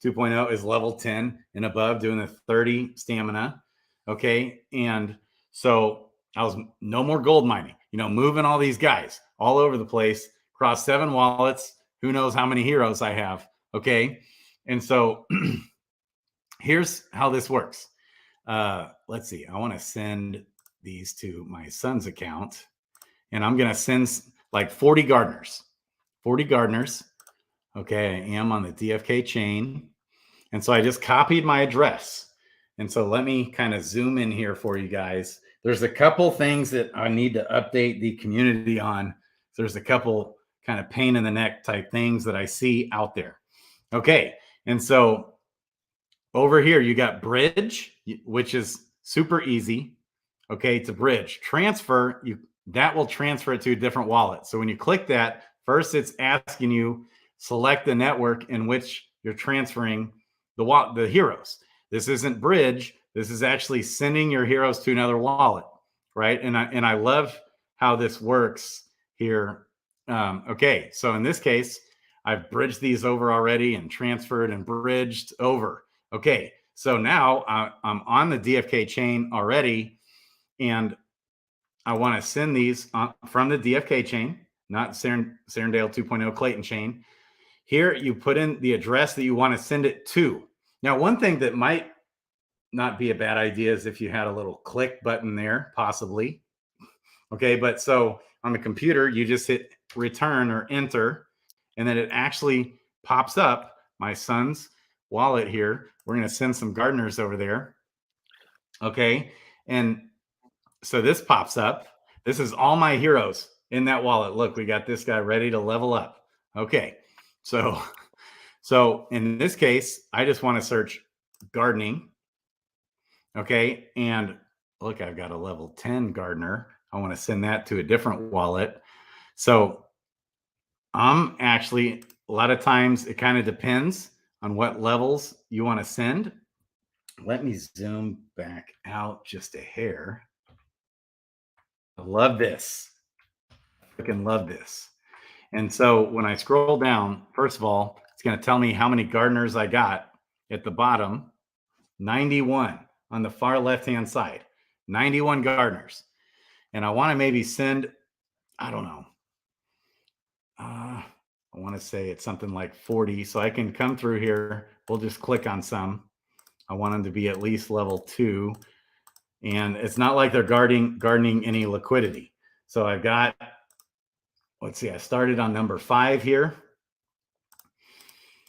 S2: 2.0 is level 10 and above, doing the 30 stamina. And so I was no more gold mining, moving all these guys all over the place across 7 wallets. Who knows how many heroes I have. And so here's how this works. Let's see. I want to send these to my son's account, and I'm going to send like 40 gardeners. I am on the DFK chain. And so I just copied my address. And so let me kind of zoom in here for you guys. There's a couple things that I need to update the community on. There's a couple kind of pain in the neck type things that I see out there. And so over here, you got bridge, which is super easy. To bridge. Transfer, that will transfer it to a different wallet. So when you click that, first it's asking you select the network in which you're transferring the heroes. This isn't bridge. This is actually sending your heroes to another wallet, right? And I love how this works here. So in this case, I've bridged these over already and transferred and bridged over. So now I'm on the DFK chain already, and I want to send these from the DFK chain, not Serendale 2.0 Clayton chain. Here, you put in the address that you want to send it to. Now, one thing that might not be a bad idea is if you had a little click button there, possibly. But so on the computer, you just hit return or enter, and then it actually pops up my son's wallet here. We're going to send some gardeners over there. And so this pops up. This is all my heroes in that wallet. Look, we got this guy ready to level up. So in this case, I just want to search gardening. And look, I've got a level 10 gardener. I want to send that to a different wallet. So I'm actually, a lot of times it kind of depends on what levels you want to send. Let me zoom back out just a hair. I love this. I freaking love this. And so when I scroll down, first of all, it's going to tell me how many gardeners I got at the bottom. 91 on the far left-hand side. 91 gardeners. And I want to maybe send, I don't know. I want to say it's something like 40. So I can come through here. We'll just click on some. I want them to be at least level 2. And it's not like they're gardening any liquidity. So I've got, let's see, I started on number 5 here.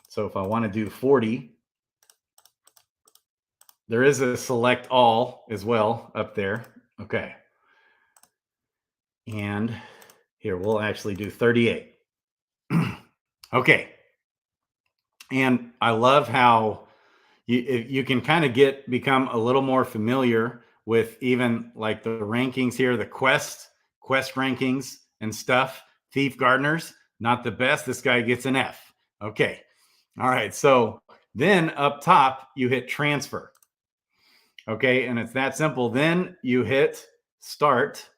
S2: So if I want to do 40, there is a select all as well up there. Okay. And here, we'll actually do 38. Okay. And I love how you can kind of become a little more familiar with even like the rankings here, the quest rankings and stuff. Thief Gardeners, not the best. This guy gets an F. Okay. All right. So then up top, you hit transfer. Okay. And it's that simple. Then you hit start.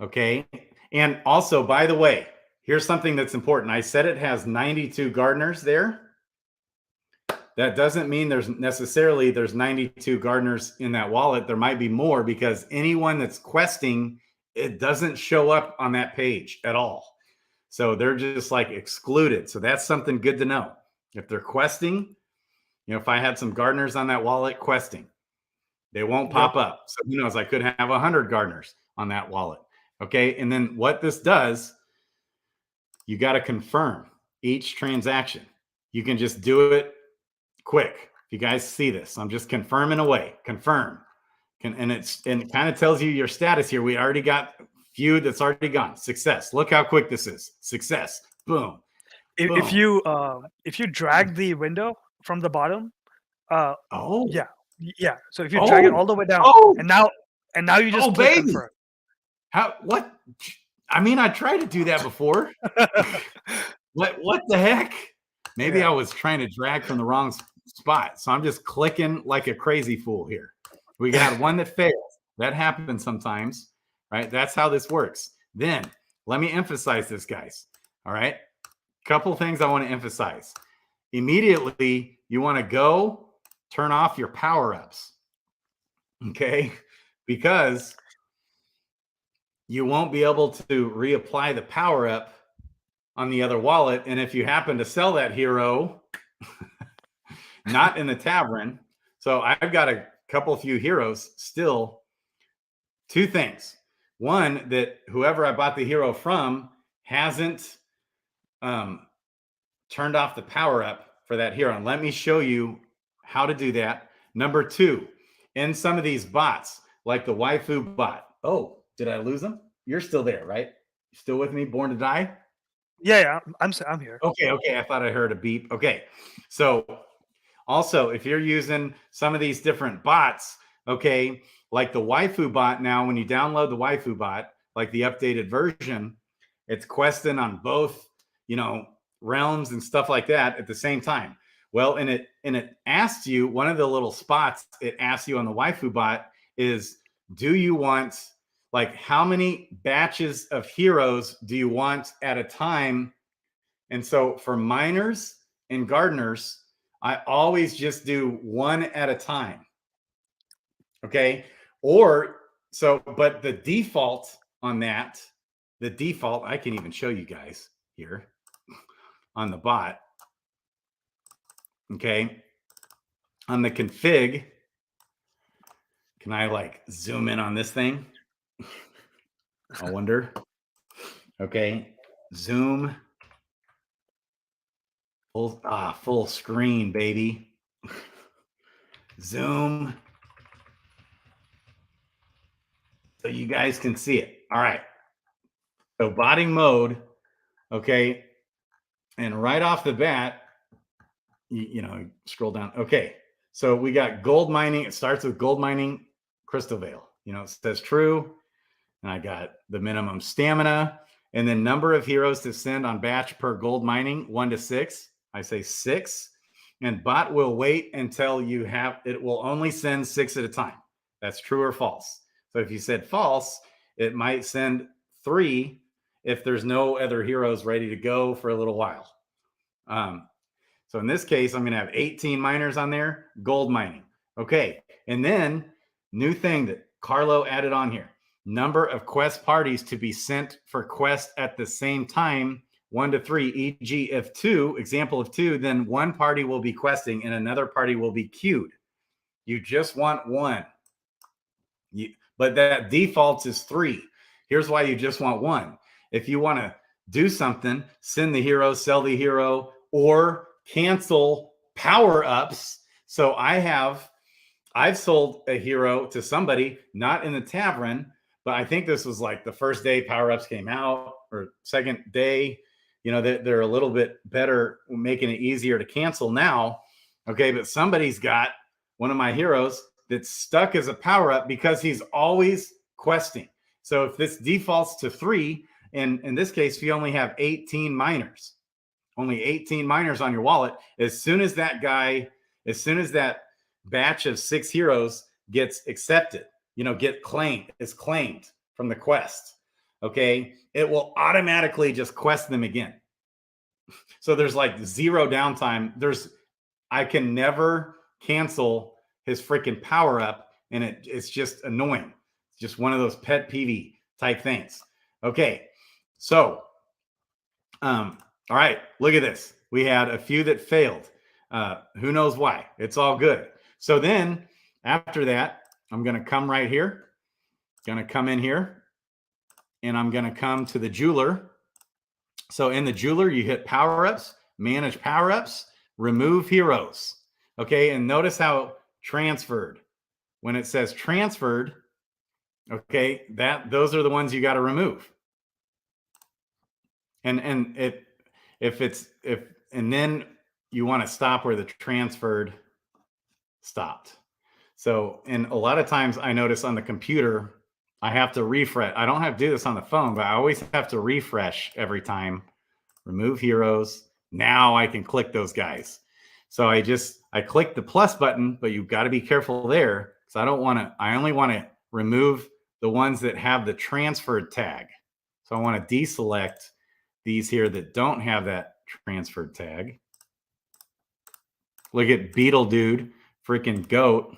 S2: Okay. And also, by the way, here's something that's important. I said it has 92 gardeners there. That doesn't mean there's 92 gardeners in that wallet. There might be more because anyone that's questing, it doesn't show up on that page at all. So they're just like excluded. So that's something good to know. If they're questing, if I had some gardeners on that wallet questing, they won't pop up. So who knows? I could have 100 gardeners on that wallet. Okay. And then what this does, you got to confirm each transaction. You can just do it quick. If you guys see this, I'm just confirming away. Confirm. And it kind of tells you your status here. We already got a few that's already gone. Success. Look how quick this is. Success. Boom.
S1: If you drag the window from the bottom, yeah. So if you drag it all the way down, and now you just click confirm.
S2: What? I mean, I tried to do that before. What the heck? Maybe I was trying to drag from the wrong spot. So I'm just clicking like a crazy fool here. We got one that fails. That happens sometimes, right? That's how this works. Then let me emphasize this, guys. All right. Couple things I want to emphasize. Immediately, you want to go turn off your power-ups. Okay. Because you won't be able to reapply the power-up on the other wallet. And if you happen to sell that hero, not in the Tavern. So I've got a few heroes still. Two things. One, that whoever I bought the hero from hasn't turned off the power up for that hero. And let me show you how to do that. Number 2, in some of these bots, like the waifu bot. Oh, did I lose them? You're still there, right? Still with me, Born to Die?
S1: Yeah, I'm here.
S2: Okay. I thought I heard a beep. Okay. So also, if you're using some of these different bots, okay, like the waifu bot now, when you download the waifu bot, like the updated version, it's questing on both, realms and stuff like that at the same time. Well, and it asks you, one of the little spots it asks you on the waifu bot is, do you want, like, how many batches of heroes do you want at a time? And so for miners and gardeners, I always just do one at a time. Okay. But the default on that, I can even show you guys here on the bot. Okay. On the config, can I like zoom in on this thing? I wonder. Okay. Zoom. Full screen, baby. Zoom. So you guys can see it. All right. So botting mode. Okay. And right off the bat, you scroll down. Okay. So we got gold mining. It starts with gold mining, Crystalvale. It says true. And I got the minimum stamina and then number of heroes to send on batch per gold mining, 1 to 6. I say 6. and bot will wait until you have, it will only send 6 at a time. That's true or false. So if you said false, it might send 3 if there's no other heroes ready to go for a little while. So in this case, I'm going to have 18 miners on there, gold mining. Okay. And then new thing that Carlo added on here, number of quest parties to be sent for quest at the same time, 1 to 3, e.g. if 2, example of 2, then one party will be questing and another party will be queued. You just want 1. But that defaults is 3. Here's why you just want 1. If you want to do something, send the hero, sell the hero, or cancel power-ups. So I've sold a hero to somebody, not in the Tavern, but I think this was like the first day power-ups came out or second day. You know, they're a little bit better, making it easier to cancel now. Okay, but somebody's got one of my heroes that's stuck as a power-up because he's always questing. So if this defaults to 3, and in this case, if you only have 18 miners, only 18 miners on your wallet, as soon as that batch of 6 heroes gets accepted, is claimed from the quest, okay, it will automatically just quest them again. So there's like 0 downtime. I can never cancel his freaking power up, and it's just annoying. It's just one of those pet peeve type things. Okay, so all right, look at this. We had a few that failed. Who knows why? It's all good. So then after that, I'm going to come right here, going to come in here, and I'm going to come to the jeweler. So in the jeweler, you hit power-ups, manage power-ups, remove heroes. Okay, and notice how transferred. When it says transferred, okay, those are the ones you got to remove. And then you want to stop where the transferred stopped. So, and a lot of times I notice on the computer, I have to refresh. I don't have to do this on the phone, but I always have to refresh every time. Remove heroes. Now I can click those guys. So I click the plus button, but you've got to be careful there, because I only want to remove the ones that have the transferred tag. So I want to deselect these here that don't have that transferred tag. Look at Beetle Dude, freaking goat.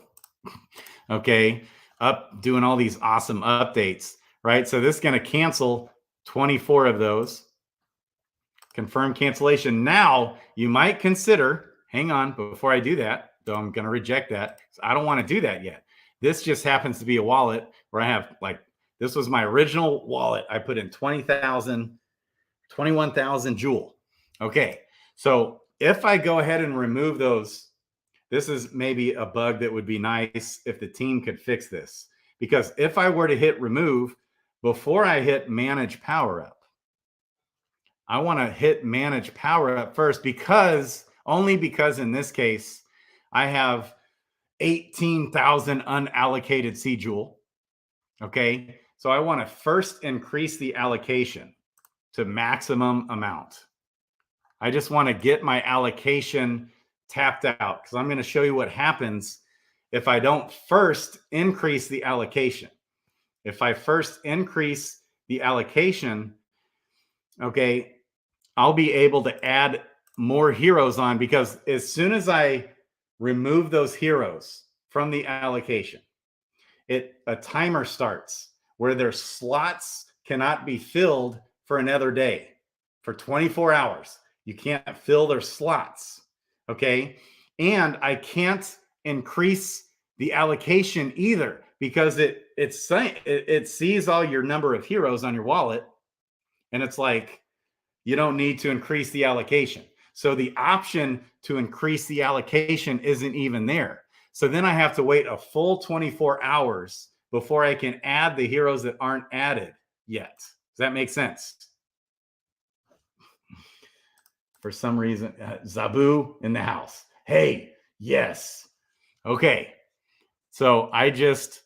S2: Okay, up doing all these awesome updates, right? So this is going to cancel 24 of those. Confirm cancellation. Now you might consider, hang on, before I do that, though I'm going to reject that. I don't want to do that yet. This just happens to be a wallet where I have, like, this was my original wallet. I put in 21,000 Joule. Okay, so if I go ahead and remove those, this is maybe a bug that would be nice if the team could fix this. Because if I were to hit remove, before I hit manage power up, I want to hit manage power up first, only because in this case, I have 18,000 unallocated C Joule. Okay, so I want to first increase the allocation to maximum amount. I just want to get my allocation tapped out, because I'm going to show you what happens if I don't first increase the allocation. If I first increase the allocation, okay, I'll be able to add more heroes on, because as soon as I remove those heroes from the allocation, a timer starts where their slots cannot be filled for another day. For 24 hours, you can't fill their slots. Okay. And I can't increase the allocation either, because it sees all your number of heroes on your wallet, and it's like, you don't need to increase the allocation. So the option to increase the allocation isn't even there. So then I have to wait a full 24 hours before I can add the heroes that aren't added yet. Does that make sense? For some reason, Zabu in the house. Hey, yes. Okay. So I just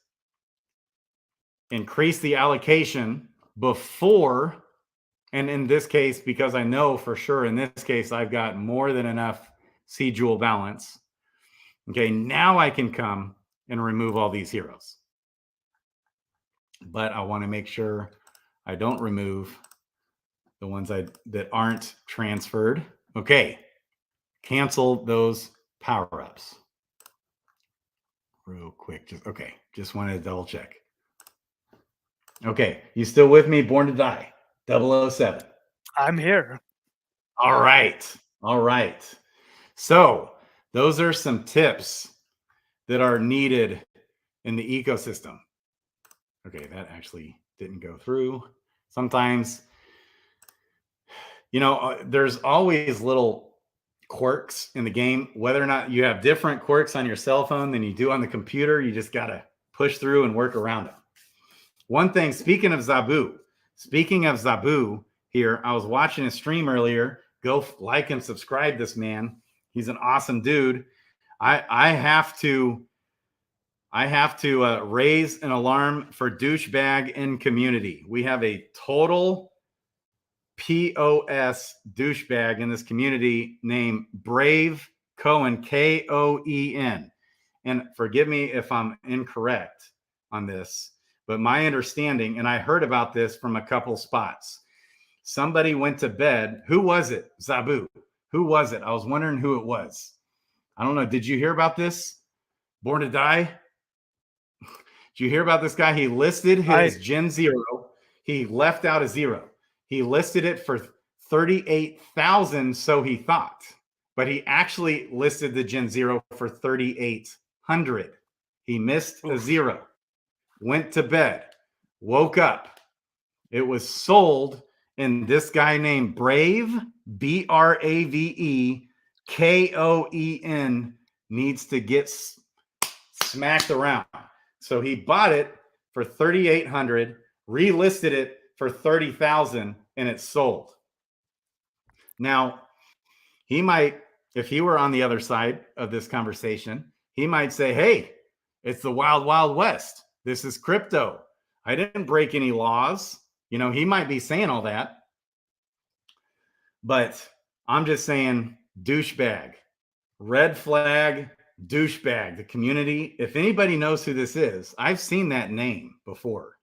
S2: increase the allocation before, and in this case, because I know for sure in this case, I've got more than enough seed jewel balance. Okay, now I can come and remove all these heroes. But I want to make sure I don't remove the ones that aren't transferred. Okay, cancel those power-ups. Real quick, just wanted to double check. Okay, you still with me? Born2Die007.
S1: I'm here.
S2: All right. So those are some tips that are needed in the ecosystem. Okay, that actually didn't go through. Sometimes, there's always little quirks in the game. Whether or not you have different quirks on your cell phone than you do on the computer, you just got to push through and work around it. One thing, speaking of Zabu here, I was watching a stream earlier. Go like and subscribe this man. He's an awesome dude. I have to raise an alarm for douchebag in community. We have a total POS douchebag in this community named Brave Cohen, Koen. And forgive me if I'm incorrect on this, but my understanding, and I heard about this from a couple spots. Somebody went to bed. Who was it? Zabu. Who was it? I was wondering who it was. I don't know. Did you hear about this? Born2Die? Did you hear about this guy? He listed his Gen 0. He left out a 0. He listed it for 38,000, so he thought. But he actually listed the Gen 0 for 3,800. He missed a 0. Went to bed. Woke up. It was sold, and this guy named Brave, BRAVE, KOEN, needs to get smacked around. So he bought it for 3,800, relisted it for 30,000, and it's sold. Now, he might, if he were on the other side of this conversation, he might say, hey, it's the wild, wild west. This is crypto. I didn't break any laws. He might be saying all that. But I'm just saying, douchebag, red flag, douchebag, the community. If anybody knows who this is, I've seen that name before.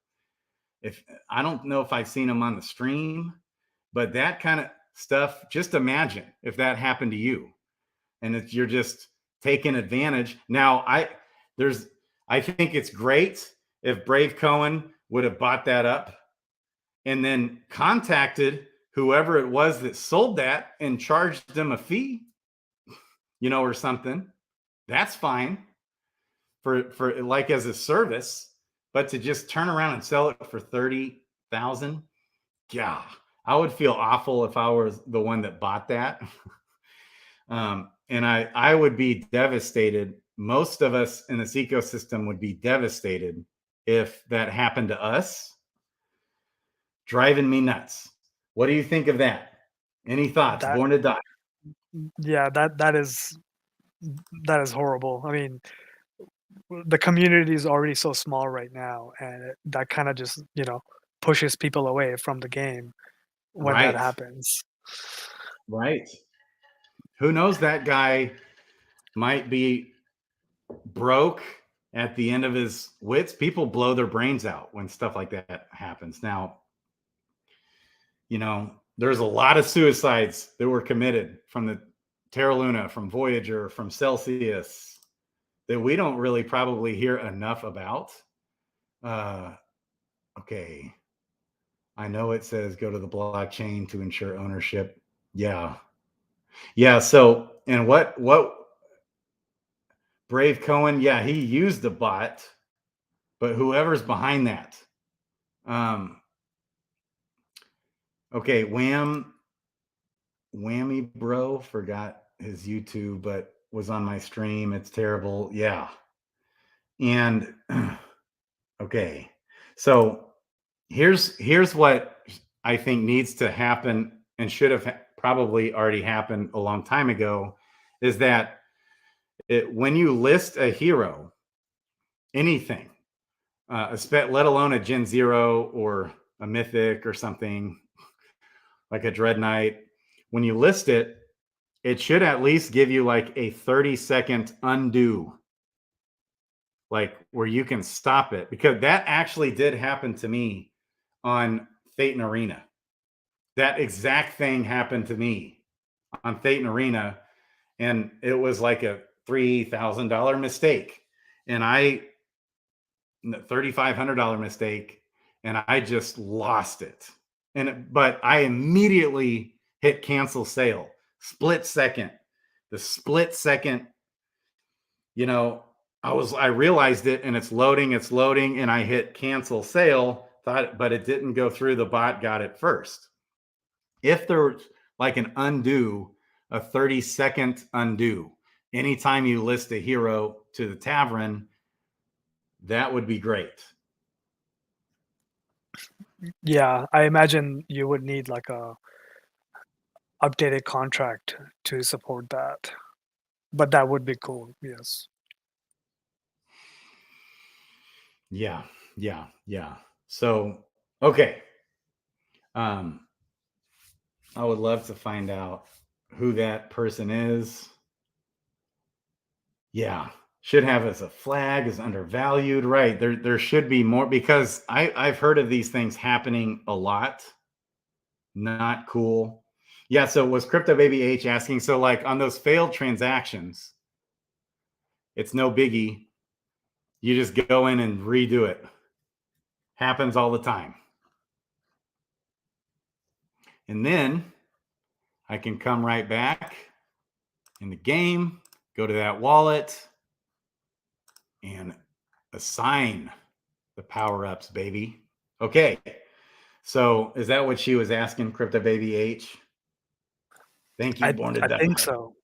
S2: I don't know if I've seen him on the stream, but that kind of stuff, just imagine if that happened to you and if you're just taking advantage. Now, I think it's great if Brave Cohen would have bought that up and then contacted whoever it was that sold that and charged them a fee, or something. That's fine for like as a service, but to just turn around and sell it for 30,000, yeah, I would feel awful if I was the one that bought that. And I would be devastated. Most of us in this ecosystem would be devastated if that happened to us. Driving me nuts. What do you think of that? Any thoughts? Born2Die.
S1: Yeah, that is horrible. I mean, the community is already so small right now, and that kind of just pushes people away from the game when that happens.
S2: Right. Who knows? That guy might be broke at the end of his wits. People blow their brains out when stuff like that happens. Now, there's a lot of suicides that were committed from the Terra Luna, from Voyager, from Celsius that we don't really probably hear enough about. Okay. I know it says go to the blockchain to ensure ownership. Yeah. So, and what Brave Cohen, yeah, he used the bot, but whoever's behind that. Okay, Whammy Bro forgot his YouTube, but was on my stream. It's terrible. Yeah. And okay. So here's what I think needs to happen and should have probably already happened a long time ago, is that when you list a hero, anything, let alone a Gen 0 or a Mythic or something like a Dread Knight, when you list it, it should at least give you like a 30-second undo, like where you can stop it, because that actually did happen to me on Phaeton Arena. That exact thing happened to me on Phaeton Arena, and it was like a $3,000 mistake, and $3,500 mistake, and I just lost it. But I immediately hit cancel sale, split second. The split second, I realized it, and it's loading, and I hit cancel sale, but it didn't go through. The bot got it first. If there's like an undo, a 30-second undo, anytime you list a hero to the Tavern, that would be great.
S1: Yeah, I imagine you would need like a updated contract to support that, but that would be cool. Yes.
S2: Yeah. So, okay. I would love to find out who that person is. Yeah. Should have as a flag, is undervalued. Right. There should be more, because I've heard of these things happening a lot. Not cool. Yeah. So was Crypto Baby H asking, so like on those failed transactions, it's no biggie. You just go in and redo it. Happens all the time. And then I can come right back in the game, go to that wallet, and assign the power-ups, baby. Okay. So is that what she was asking, Crypto Baby H? Thank you, Born2Die007.
S1: I think so.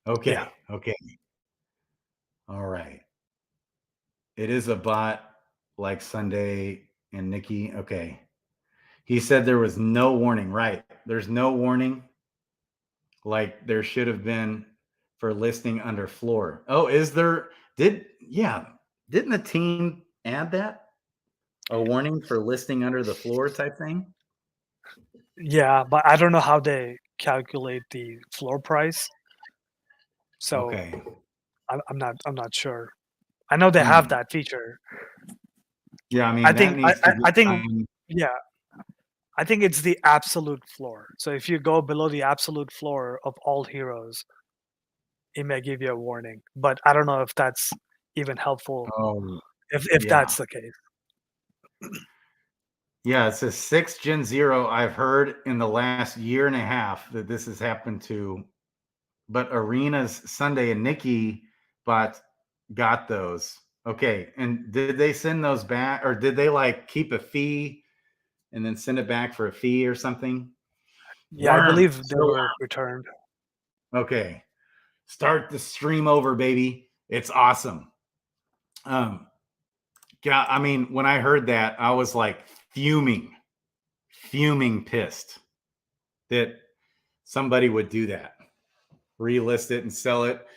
S2: Okay.
S1: Yeah.
S2: Okay. All right. It is a bot like Sunday and Nikki. Okay. He said there was no warning. Right. There's no warning. Like there should have been for listing under floor. Oh, is there? Didn't the team add that? A warning for listing under the floor type thing?
S1: Yeah, but I don't know how they calculate the floor price. So
S2: Okay.
S1: I'm not sure. I know they have that feature.
S2: Yeah, I mean,
S1: I think I think
S2: fine.
S1: yeah, I think it's the absolute floor. So if you go below the absolute floor of all heroes, it may give you a warning. But I don't know if that's even helpful.
S2: Oh,
S1: If
S2: yeah.
S1: that's the case.
S2: Yeah, it says 6 Gen 0. I've heard in the last year and a half that this has happened to, but Arena's Sunday and Nikki got those. Okay. And did they send those back, or did they like keep a fee and then send it back for a fee or something?
S1: Yeah, I believe they were returned.
S2: Okay. Start the stream over, baby. It's awesome. Yeah, I mean, when I heard that, I was like fuming pissed that somebody would do that. Relist it and sell it.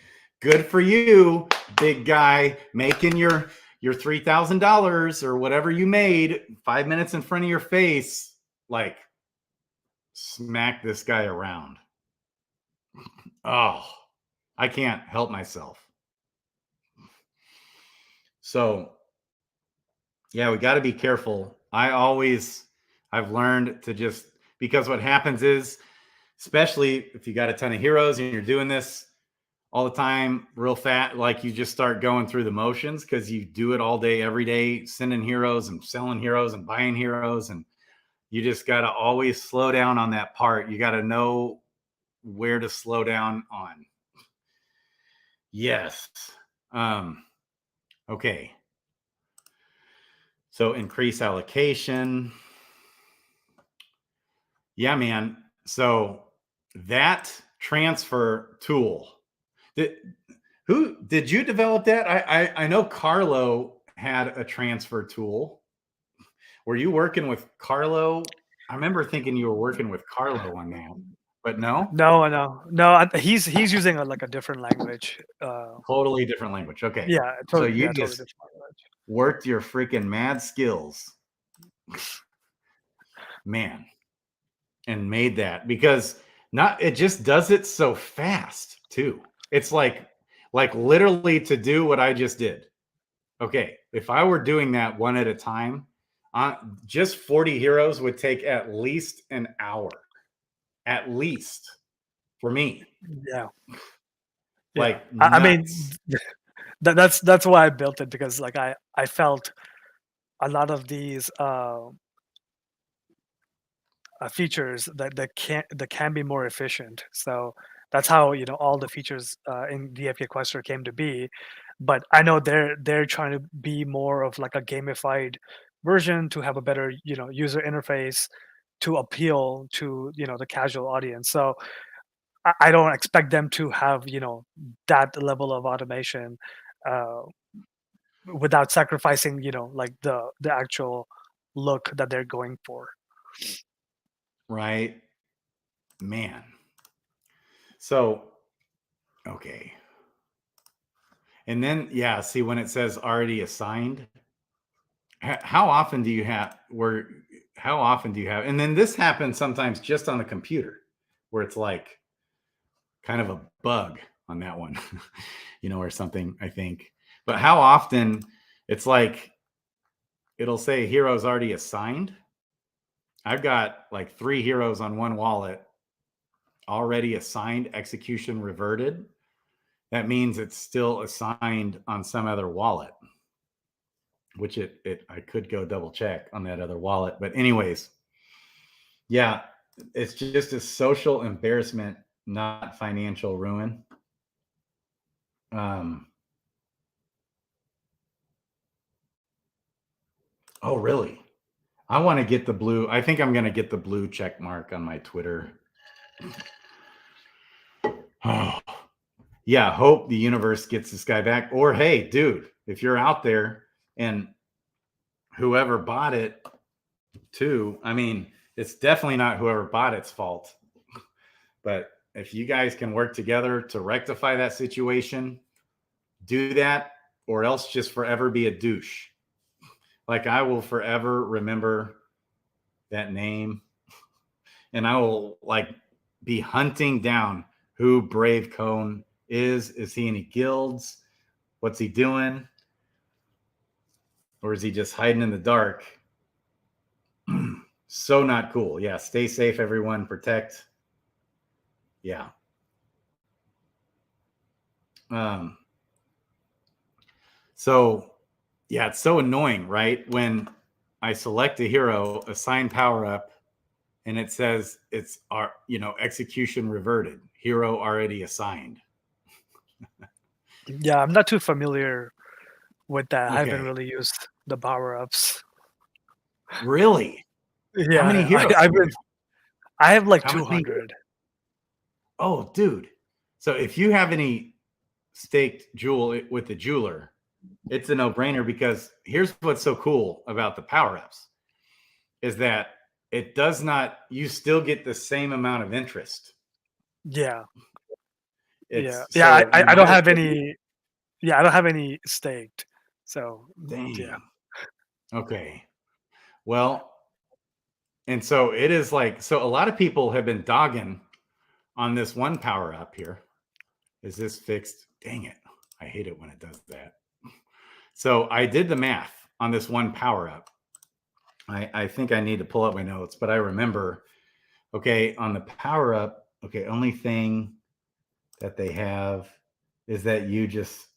S2: Good for you, big guy, making your $3,000 or whatever you made 5 minutes in front of your face. Like, smack this guy around. Oh, I can't help myself. So, yeah, we got to be careful. I've learned to just, because what happens is, especially if you got a ton of heroes and you're doing this all the time, real fat, like you just start going through the motions because you do it all day, every day, sending heroes and selling heroes and buying heroes. And you just got to always slow down on that part. You got to know where to slow down on. Yes. Okay. So increase allocation. Yeah, man. So that transfer tool, who did you develop that? I know Carlo had a transfer tool. Were you working with Carlo? I remember thinking you were working with Carlo on that, but no.
S1: No. He's using like a different language.
S2: Totally different language. Okay.
S1: Yeah,
S2: So
S1: totally.
S2: you
S1: Yeah, totally
S2: just
S1: different language.
S2: worked your freaking mad skills, man, and made that, because It just does it so fast too. It's like literally to do what I just did. Okay, if I were doing that one at a time, just 40 heroes would take at least an hour, at least for me.
S1: Yeah.
S2: Like,
S1: I mean, that's why I built it, because like I felt a lot of these features that can be more efficient. So that's how, you know, all the features in DFK Quester came to be. But I know they're trying to be more of like a gamified version to have a better, you know, user interface to appeal to, you know, the casual audience. So I don't expect them to have, you know, that level of automation uh, without sacrificing, you know, like the actual look that they're going for.
S2: right, man. So, okay. And then, yeah, see when it says already assigned, how often do you have and then this happens sometimes just on the computer where it's like kind of a bug on that one, you know, or something, I think. But how often it's like it'll say heroes already assigned. I've got like 3 heroes on one wallet already assigned, execution reverted. That means it's still assigned on some other wallet, which I could go double check on that other wallet. But anyways, yeah, it's just a social embarrassment, not financial ruin. Oh, really? I want to get the blue. I think I'm going to get the blue check mark on my Twitter. Oh, yeah. Hope the universe gets this guy back. Or, hey, dude, if you're out there and whoever bought it too, I mean, it's definitely not whoever bought it's fault. But if you guys can work together to rectify that situation, do that, or else just forever be a douche. Like, I will forever remember that name, and I will like be hunting down who Brave Cone is. Is he in any guilds? What's he doing? Or is he just hiding in the dark? So not cool. Yeah, stay safe, everyone. Protect. Yeah. So, yeah, it's so annoying, right? When I select a hero, assign power up, and it says it's our, you know, execution reverted, hero already assigned.
S1: Yeah, I'm not too familiar with that. I haven't
S2: Okay.
S1: really used the power ups.
S2: Really? How many
S1: Yeah,
S2: heroes?
S1: I have like
S2: How many?
S1: 200.
S2: Oh, dude. So if you have any staked jewel with the jeweler, it's a no-brainer, because here's what's so cool about the power-ups is that it does not, you still get the same amount of interest.
S1: Yeah.
S2: It's
S1: Yeah.
S2: so
S1: I don't have any. Yeah, I don't have any staked. So yeah.
S2: dang. Okay. Well, and so it is like, so a lot of people have been dogging on this one power up here. Is this fixed? Dang it. I hate it when it does that. So I did the math on this one power up. I think I need to pull up my notes, but I remember, okay, on the power up, okay, only thing that they have is that you just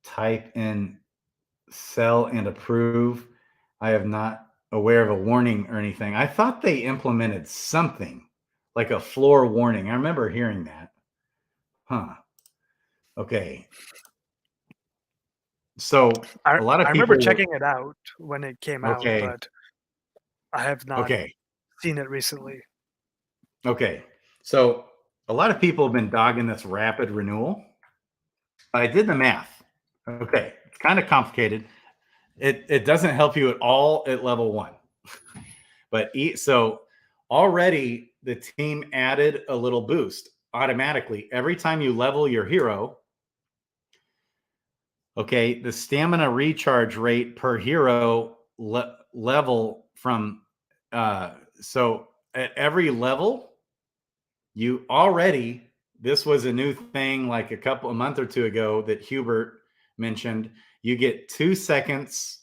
S2: type in sell and approve. I am not aware of a warning or anything. I thought they implemented something like a floor warning. I remember hearing that. Huh. Okay. So a lot of
S1: I remember
S2: people were,
S1: checking it out when it came out,
S2: okay.
S1: but I have not
S2: Okay.
S1: seen it recently.
S2: Okay. So a lot of people have been dogging this rapid renewal. I did the math. Okay. It's kind of complicated. It doesn't help you at all at level 1. But so already the team added a little boost automatically. Every time you level your hero, okay, the stamina recharge rate per hero level from, so at every level, you already, this was a new thing like a month or two ago that Hubert mentioned. You get 2 seconds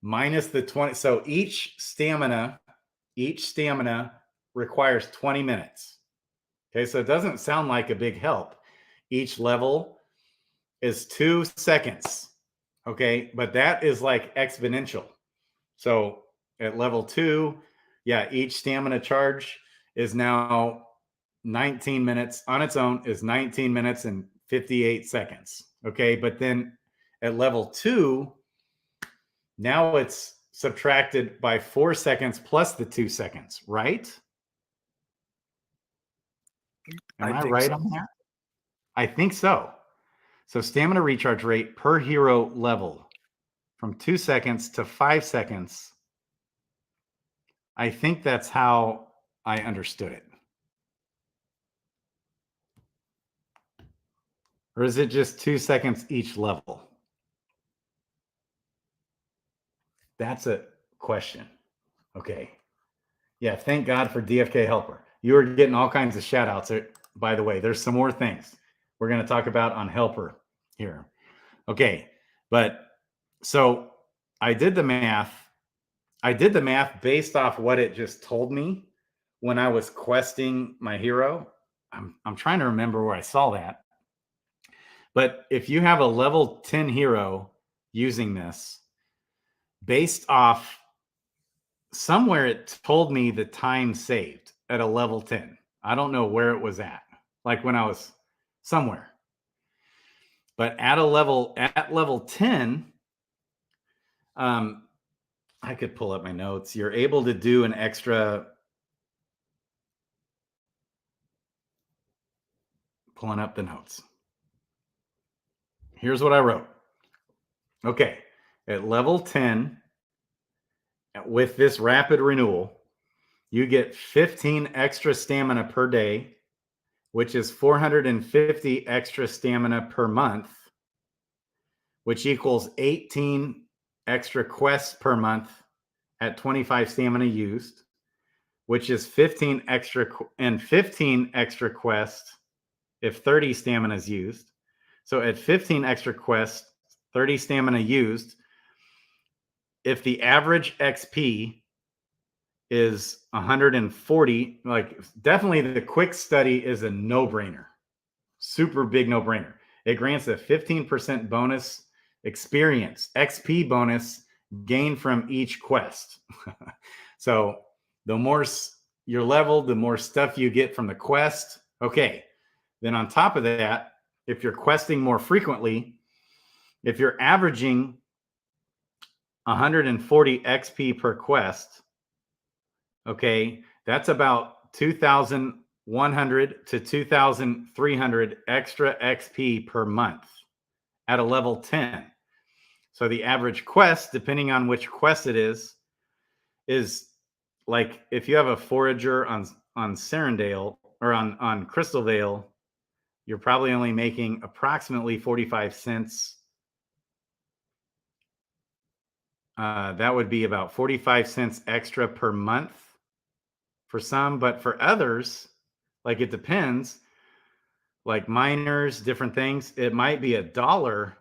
S2: minus the 20. So each stamina requires 20 minutes. Okay, so it doesn't sound like a big help. Each level is 2 seconds. Okay, but that is like exponential. So at level 2, yeah, each stamina charge is now 19 minutes on its own, is 19 minutes and 58 seconds. Okay, but then at level 2, now it's subtracted by 4 seconds plus the 2 seconds, right? Am I right on that? I think so. So stamina recharge rate per hero level from 2 seconds to 5 seconds. I think that's how I understood it. Or is it just 2 seconds each level? That's a question. Okay. Yeah, thank God for DFK Helper. You are getting all kinds of shout outs. By the way, there's some more things we're going to talk about on Helper here. Okay. But so I did the math. I did the math based off what it just told me when I was questing my hero. I'm trying to remember where I saw that. But if you have a level 10 hero using this, based off somewhere, it told me the time saved at a level 10. I don't know where it was at, like when I was somewhere. But at level 10, I could pull up my notes. You're able to do an extra. Pulling up the notes. Here's what I wrote. Okay, at level 10, with this rapid renewal, you get 15 extra stamina per day, which is 450 extra stamina per month, which equals 18 extra quests per month at 25 stamina used, which is 15 extra quests if 30 stamina is used. So at 15 extra quests, 30 stamina used, if the average XP is 140, like definitely the quick study is a no-brainer. Super big no-brainer. It grants a 15% bonus experience, XP bonus gained from each quest. So the more you're leveled, the more stuff you get from the quest. Okay. Then on top of that, if you're questing more frequently, if you're averaging 140 XP per quest, okay, that's about 2,100 to 2,300 extra XP per month at a level 10. So the average quest, depending on which quest it is like if you have a forager on Serendale or on Crystalvale, you're probably only making approximately 45 cents. That would be about 45 cents extra per month for some, but for others, like it depends, like miners, different things, it might be $1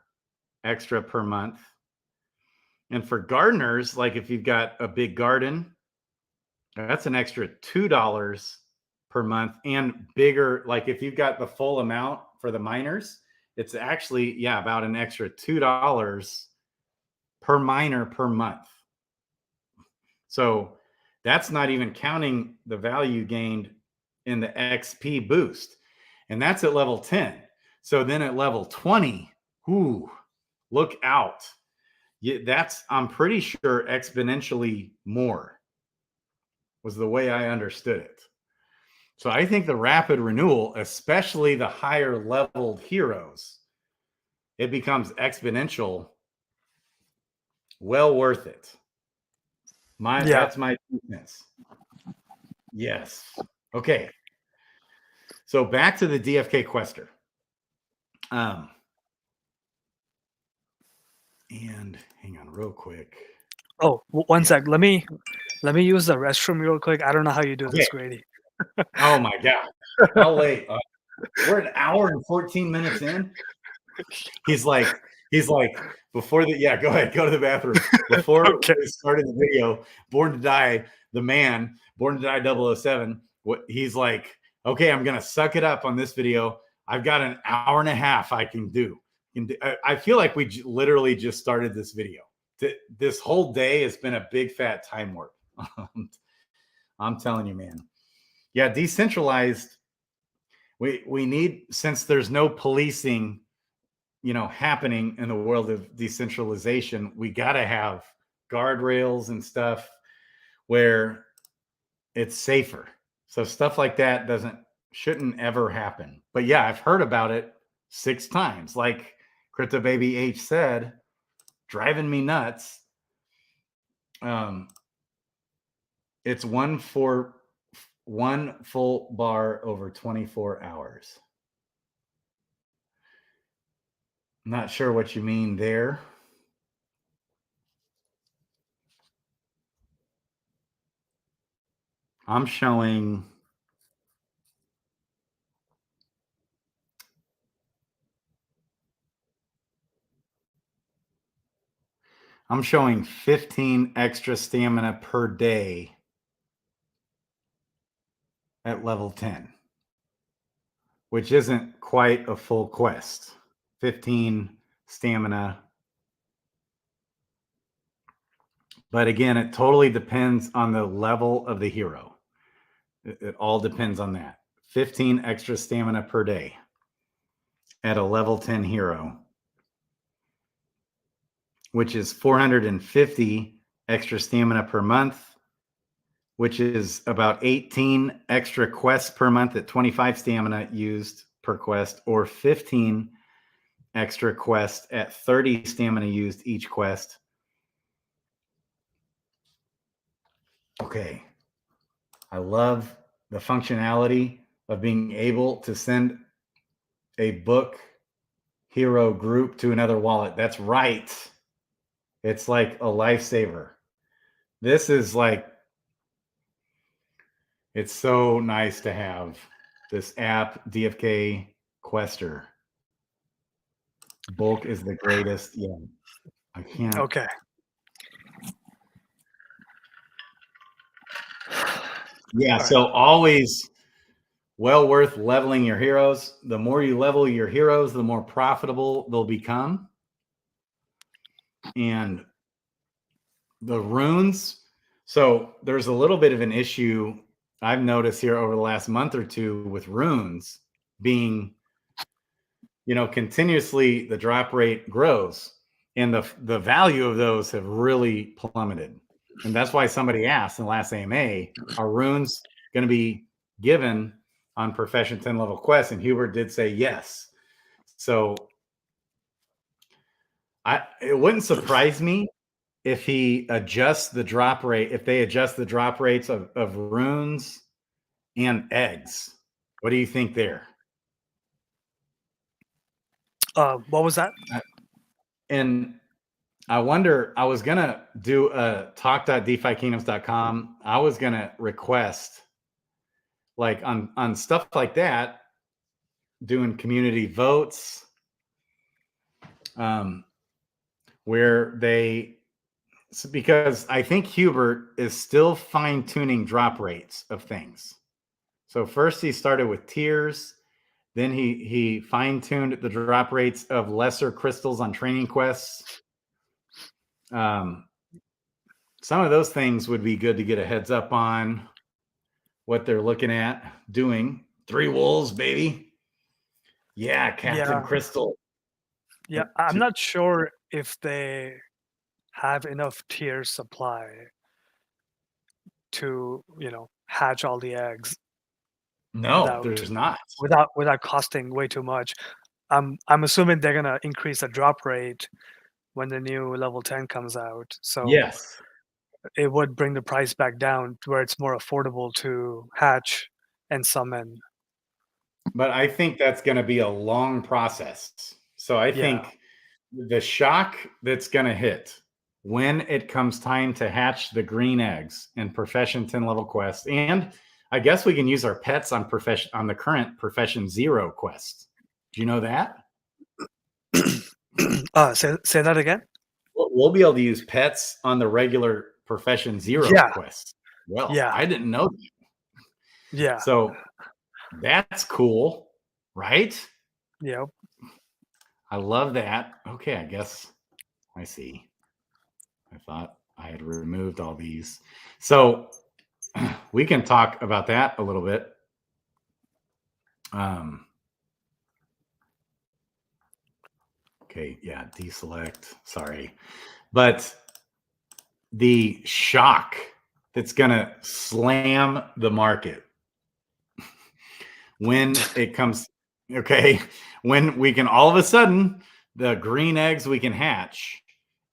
S2: extra per month. And for gardeners, like if you've got a big garden, that's an extra $2 per month, and bigger, like if you've got the full amount for the miners, it's actually, yeah, about an extra $2 per miner per month. So that's not even counting the value gained in the XP boost. And that's at level 10. So then at level 20, ooh, look out. That's, I'm pretty sure, exponentially more was the way I understood it. So I think the rapid renewal, especially the higher leveled heroes, it becomes exponential. Well worth it. That's my 2 cents. Yes. Okay. So back to the DFK Quester. And hang on real quick.
S1: Oh, one sec. Let me use the restroom real quick. I don't know how you do this, Grady.
S2: Oh my God. How late? We're an hour and 14 minutes in. He's like, before the, yeah, go ahead, go to the bathroom. Before we started the video, Born to Die, the man, Born2Die007, he's like, okay, I'm going to suck it up on this video. I've got an hour and a half I can do. I feel like we literally just started this video. This whole day has been a big fat time warp. I'm telling you, man. Yeah, decentralized. We need, since there's no policing, happening in the world of decentralization, we got to have guardrails and stuff where it's safer. So stuff like that shouldn't ever happen. But yeah, I've heard about it 6 times. Like Crypto Baby H said, driving me nuts. It's one full bar over 24 hours. I'm not sure what you mean there. I'm showing I'm showing 15 extra stamina per day at level 10, which isn't quite a full quest. 15 stamina. But again, it totally depends on the level of the hero. It all depends on that. 15 extra stamina per day at a level 10 hero, which is 450 extra stamina per month, which is about 18 extra quests per month at 25 stamina used per quest, or 15 extra quests at 30 stamina used each quest. Okay. I love the functionality of being able to send a book hero group to another wallet. That's right. It's like a lifesaver. This is like, it's so nice to have this app, DFK Quester. Bulk is the greatest. Yeah, I can't.
S1: Okay.
S2: Yeah, so always well worth leveling your heroes. The more you level your heroes, the more profitable they'll become. And the runes, so there's a little bit of an issue I've noticed here over the last month or two with runes being, continuously the drop rate grows and the value of those have really plummeted. And that's why somebody asked in the last AMA, are runes going to be given on Profession 10 level quests? And Hubert did say yes. So it wouldn't surprise me if he adjusts the drop rate, if they adjust the drop rates of runes and eggs. What do you think there?
S1: What was that?
S2: And I wonder, I was going to do a talk.defykingdoms.com. I was going to request, like on stuff like that, doing community votes, where because I think Hubert is still fine tuning drop rates of things. So first he started with tiers. Then he fine tuned the drop rates of lesser crystals on training quests. Some of those things would be good to get a heads up on what they're looking at doing. 3 wolves, baby. Yeah, Captain Crystal.
S1: Yeah, I'm not sure if they have enough tier supply to, hatch all the eggs.
S2: No, there's not.
S1: Without costing way too much. I'm assuming they're gonna increase the drop rate when the new level 10 comes out. So
S2: yes,
S1: it would bring the price back down to where it's more affordable to hatch and summon.
S2: But I think that's going to be a long process. So I think the shock that's going to hit when it comes time to hatch the green eggs in Profession 10 level quests, and I guess we can use our pets on the current Profession 0 quest. Do you know that?
S1: Say that again.
S2: We'll be able to use pets on the regular Profession 0 quest. Well, I didn't know that.
S1: Yeah.
S2: So that's cool, right?
S1: Yep.
S2: I love that. Okay, I guess I see. I thought I had removed all these. So we can talk about that a little bit. Okay, yeah, deselect. Sorry. But the shock that's going to slam the market when it comes, okay, when we can all of a sudden, the green eggs we can hatch.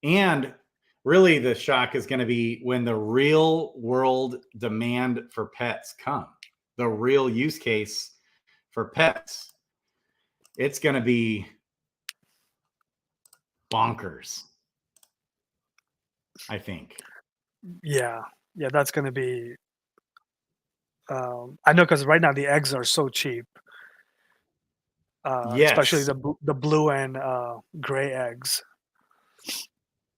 S2: And really the shock is going to be when the real world demand for pets come, the real use case for pets. It's going to be bonkers, I think.
S1: Yeah, that's going to be. I know because right now the eggs are so cheap. Especially
S2: Yes.
S1: the blue and gray eggs.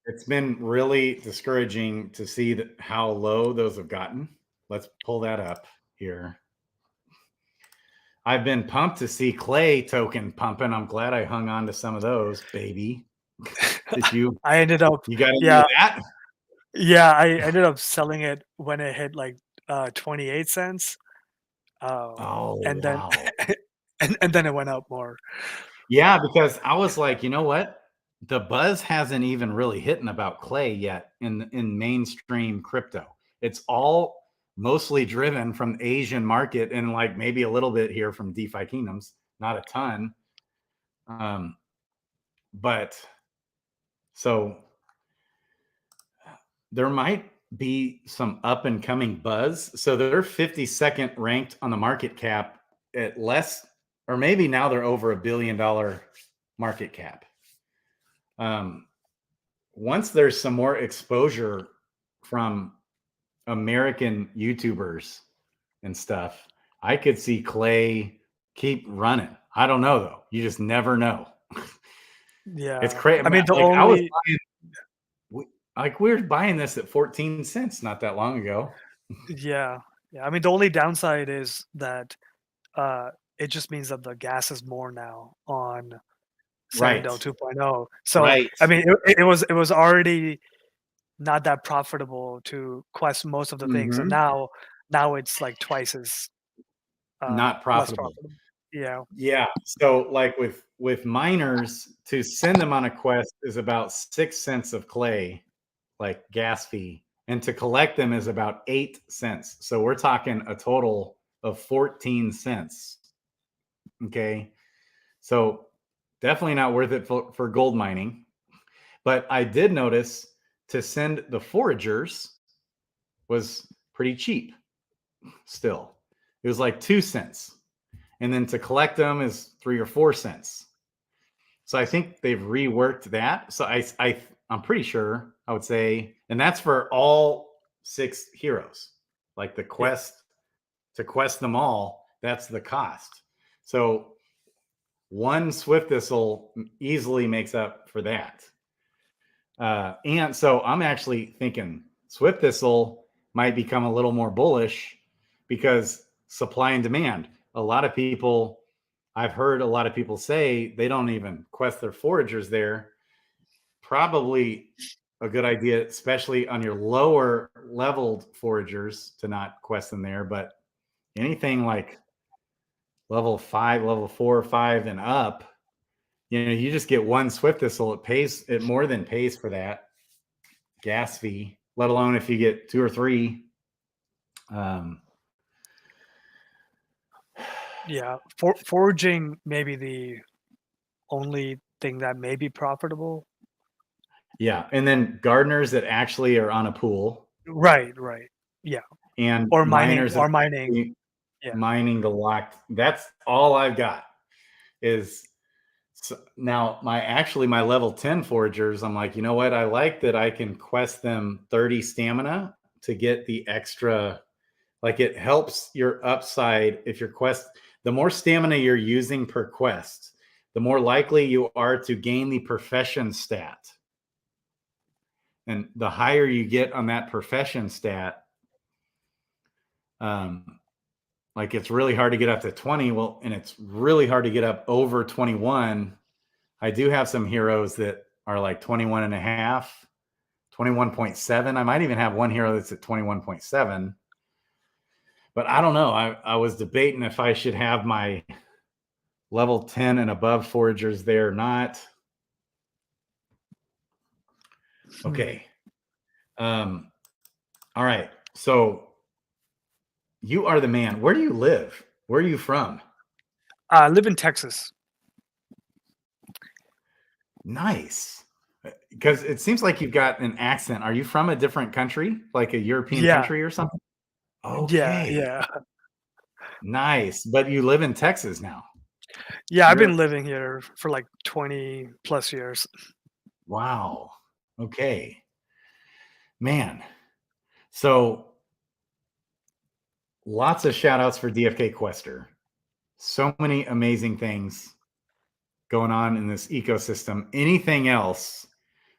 S2: It's been really discouraging to see how low those have gotten. Let's pull that up here. I've been pumped to see Clay token pumping. I'm glad I hung on to some of those, baby. Did you?
S1: I ended up.
S2: You got into that?
S1: Yeah, I ended up selling it when it hit like 28 cents. And
S2: wow.
S1: then and then it went up more.
S2: Yeah, because I was like, you know what? The buzz hasn't even really hit about Clay yet in mainstream crypto. It's all mostly driven from the Asian market and like maybe a little bit here from DeFi Kingdoms, not a ton. But so there might be some up and coming buzz. So they're 52nd ranked on the market cap at less, or maybe now they're over $1 billion market cap. Once there's some more exposure from American YouTubers and stuff, I could see Clay keep running. I don't know though. You just never know.
S1: Yeah,
S2: it's crazy.
S1: I mean,
S2: we were buying this at 14 cents not that long ago.
S1: Yeah. I mean, the only downside is that it just means that the gas is more now on Sandel 2.0. So I mean, it was already not that profitable to quest most of the things, and now it's like twice as
S2: not profitable.
S1: Yeah.
S2: So like with miners, to send them on a quest is about 6 cents of Clay, like gas fee, and to collect them is about 8 cents. So we're talking a total of 14 cents. Okay, so definitely not worth it for gold mining. But I did notice to send the foragers was pretty cheap still. It was like 2 cents. And then to collect them is 3 or 4 cents. So I think they've reworked that. So I'm pretty sure I would say, and that's for all 6 heroes. Like the quest, to quest them all, that's the cost. So one Swift Thistle easily makes up for that. And so I'm actually thinking Swift Thistle might become a little more bullish because supply and demand. I've heard a lot of people say they don't even quest their foragers there. Probably a good idea, especially on your lower leveled foragers, to not quest them there. But anything like level 5, level 4 or 5 and up, you just get one Swift Thistle. It more than pays for that gas fee, let alone if you get 2 or 3.
S1: Foraging may be the only thing that may be profitable.
S2: Yeah, and then gardeners that actually are on a pool.
S1: Right. Yeah.
S2: And
S1: or
S2: miners
S1: mining. Yeah.
S2: Mining the locked. That's all I've got is now my level 10 foragers. I'm like, you know what? I like that I can quest them 30 stamina to get the extra Like it helps your upside if your quest, the more stamina you're using per quest, the more likely you are to gain the profession stat. And the higher you get on that profession stat, like it's really hard to get up to 20. Well, and it's really hard to get up over 21. I do have some heroes that are like 21 and a half, 21.7. I might even have one hero that's at 21.7. But I don't know. I was debating if I should have my level 10 and above foragers there or not. Okay. All right. So you are the man. Where do you live? Where are you from?
S1: I live in Texas.
S2: Nice. Because it seems like you've got an accent. Are you from a different country, like a European
S1: Yeah.
S2: country or something? Okay.
S1: Yeah.
S2: Nice. But you live in Texas now.
S1: Yeah, I've been living here for like 20 plus years.
S2: Wow. Okay. Man. So lots of shout outs for DFK Quester. So many amazing things going on in this ecosystem. Anything else?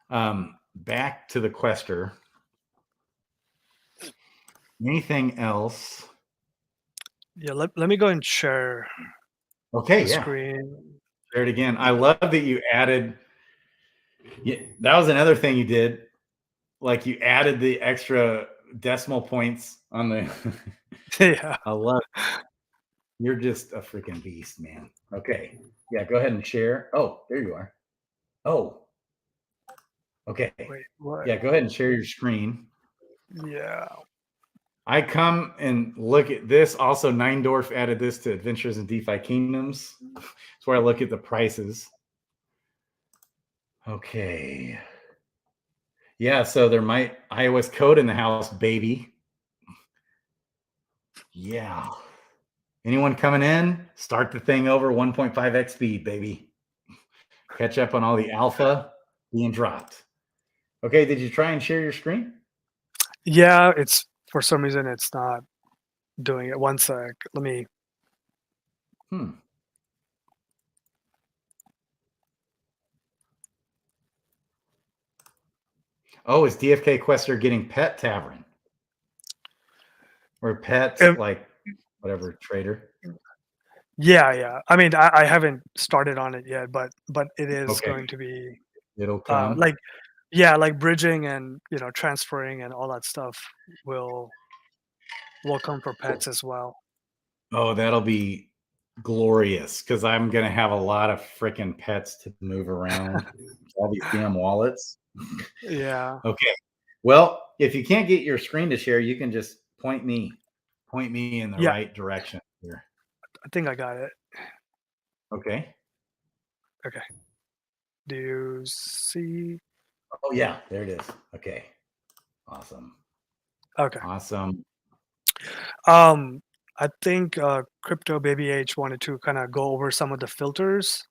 S2: Back to the Quester. Anything else?
S1: Yeah, let me go and share
S2: the
S1: screen.
S2: Share it again. I love that you added. Yeah, that was another thing you did. Like you added the extra decimal points on the.
S1: Yeah.
S2: I love it. You're just a freaking beast, man. Okay. Yeah, go ahead and share. Oh, there you are. Oh. Okay.
S1: Wait, what?
S2: Yeah, go ahead and share your screen.
S1: Yeah.
S2: I come and look at this. Also, Neindorf added this to Adventures in DeFi Kingdoms. It's where I look at the prices. Okay. Yeah, so there might iOS code in the house, baby. Yeah. Anyone coming in? Start the thing over 1.5x speed, baby. Catch up on all the alpha being dropped. Okay, did you try and share your screen?
S1: Yeah, it's for some reason it's not doing it. One sec. Let me.
S2: Oh, is DFK Quester getting pet Tavern? Or pet, like whatever trader?
S1: Yeah. I mean, I haven't started on it yet, but it is
S2: Okay.
S1: going to be
S2: It'll come.
S1: like, yeah, like bridging and transferring and all that stuff will come for pets as well.
S2: Oh, that'll be glorious because I'm gonna have a lot of freaking pets to move around. All these damn wallets.
S1: Yeah.
S2: Okay. Well, if you can't get your screen to share, you can just point me in the right direction here.
S1: I think I got it.
S2: Okay.
S1: Okay. Do you see?
S2: Oh yeah, there it is. Okay. Awesome.
S1: Okay.
S2: Awesome.
S1: I think Crypto Baby H wanted to kind of go over some of the filters.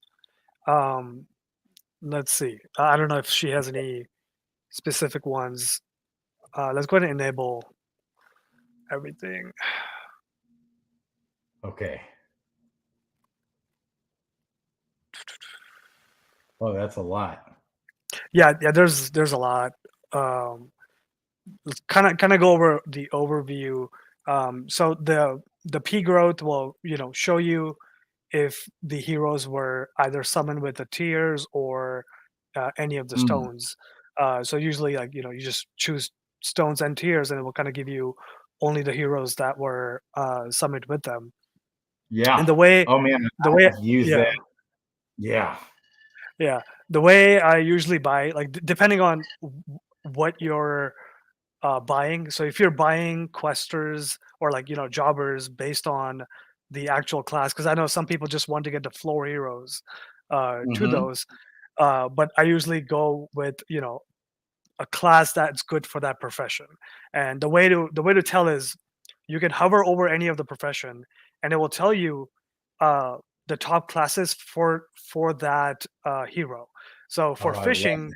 S1: Let's see. I don't know if she has any specific ones. Let's go ahead and enable everything.
S2: Okay. Oh, that's a lot.
S1: Yeah. There's a lot. Let's kind of go over the overview. So the P growth will show you if the heroes were either summoned with the tiers or any of the stones. So usually, like you just choose stones and tiers, and it will kind of give you only the heroes that were summoned with them.
S2: Yeah.
S1: And the way,
S2: oh man, I've used
S1: yeah,
S2: that. Yeah.
S1: yeah, the way I usually buy, like depending on what you're buying. So if you're buying questers or like jobbers based on the actual class, because I know some people just want to get the floor heroes to those, but I usually go with a class that's good for that profession. And the way to tell is you can hover over any of the profession, and it will tell you the top classes for that hero. So for
S2: Oh, I love
S1: fishing,
S2: it.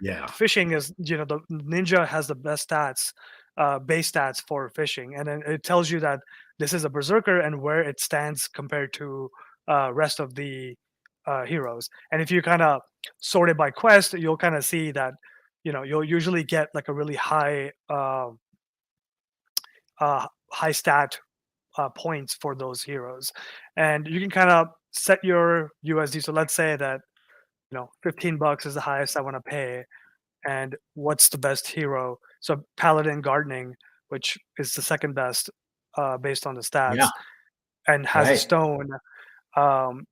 S2: Yeah.
S1: fishing is the ninja has the best stats base stats for fishing, and then it tells you that this is a berserker and where it stands compared to rest of the heroes. And if you kind of sort it by quest, you'll kind of see that you'll usually get like a really high stat points for those heroes, and you can kind of set your USD. So let's say that $15 is the highest I want to pay, and what's the best hero? So Paladin Gardening, which is the second best based on the
S2: Yeah.
S1: stats, and has a
S2: Right.
S1: stone.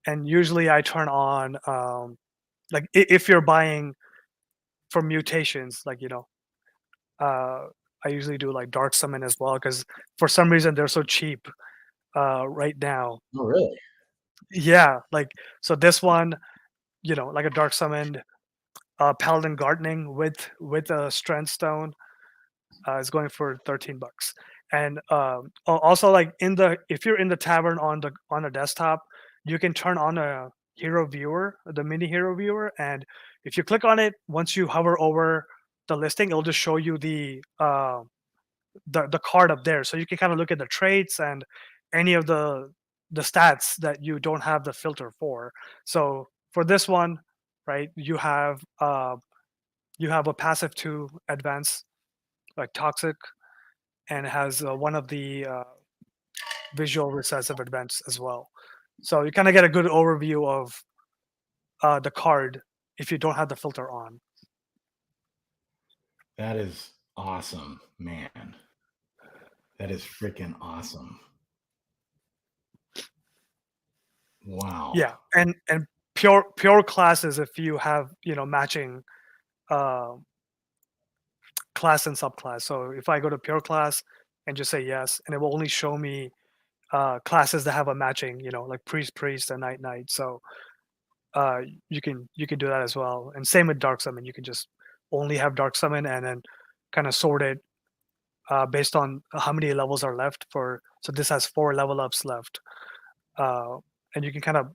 S1: And usually I turn on like if you're buying for mutations, like I usually do like Dark Summon as well because for some reason they're so cheap right now.
S2: Oh, really?
S1: Yeah, like so this one, like a Dark Summoned Paladin Gardening with a Strength Stone is going for $13. And also, like if you're in the tavern on the desktop, you can turn on a hero viewer, the mini hero viewer, and if you click on it, once you hover over the listing, it'll just show you the card up there, so you can kind of look at the traits and any of the stats that you don't have the filter for. So for this one, right, you have a passive 2 advance like toxic, and it has one of the visual recessive events as well. So you kind of get a good overview of the card if you don't have the filter on.
S2: That is awesome, man. That is freaking awesome. Wow.
S1: Yeah, and pure classes, if you have matching uh, class and subclass. So if I go to pure class and just say yes, and it will only show me classes that have a matching, like priest and knight. So you can do that as well. And same with dark summon. You can just only have dark summon and then kind of sort it based on how many levels are left for. So this has 4 level ups left, and you can kind of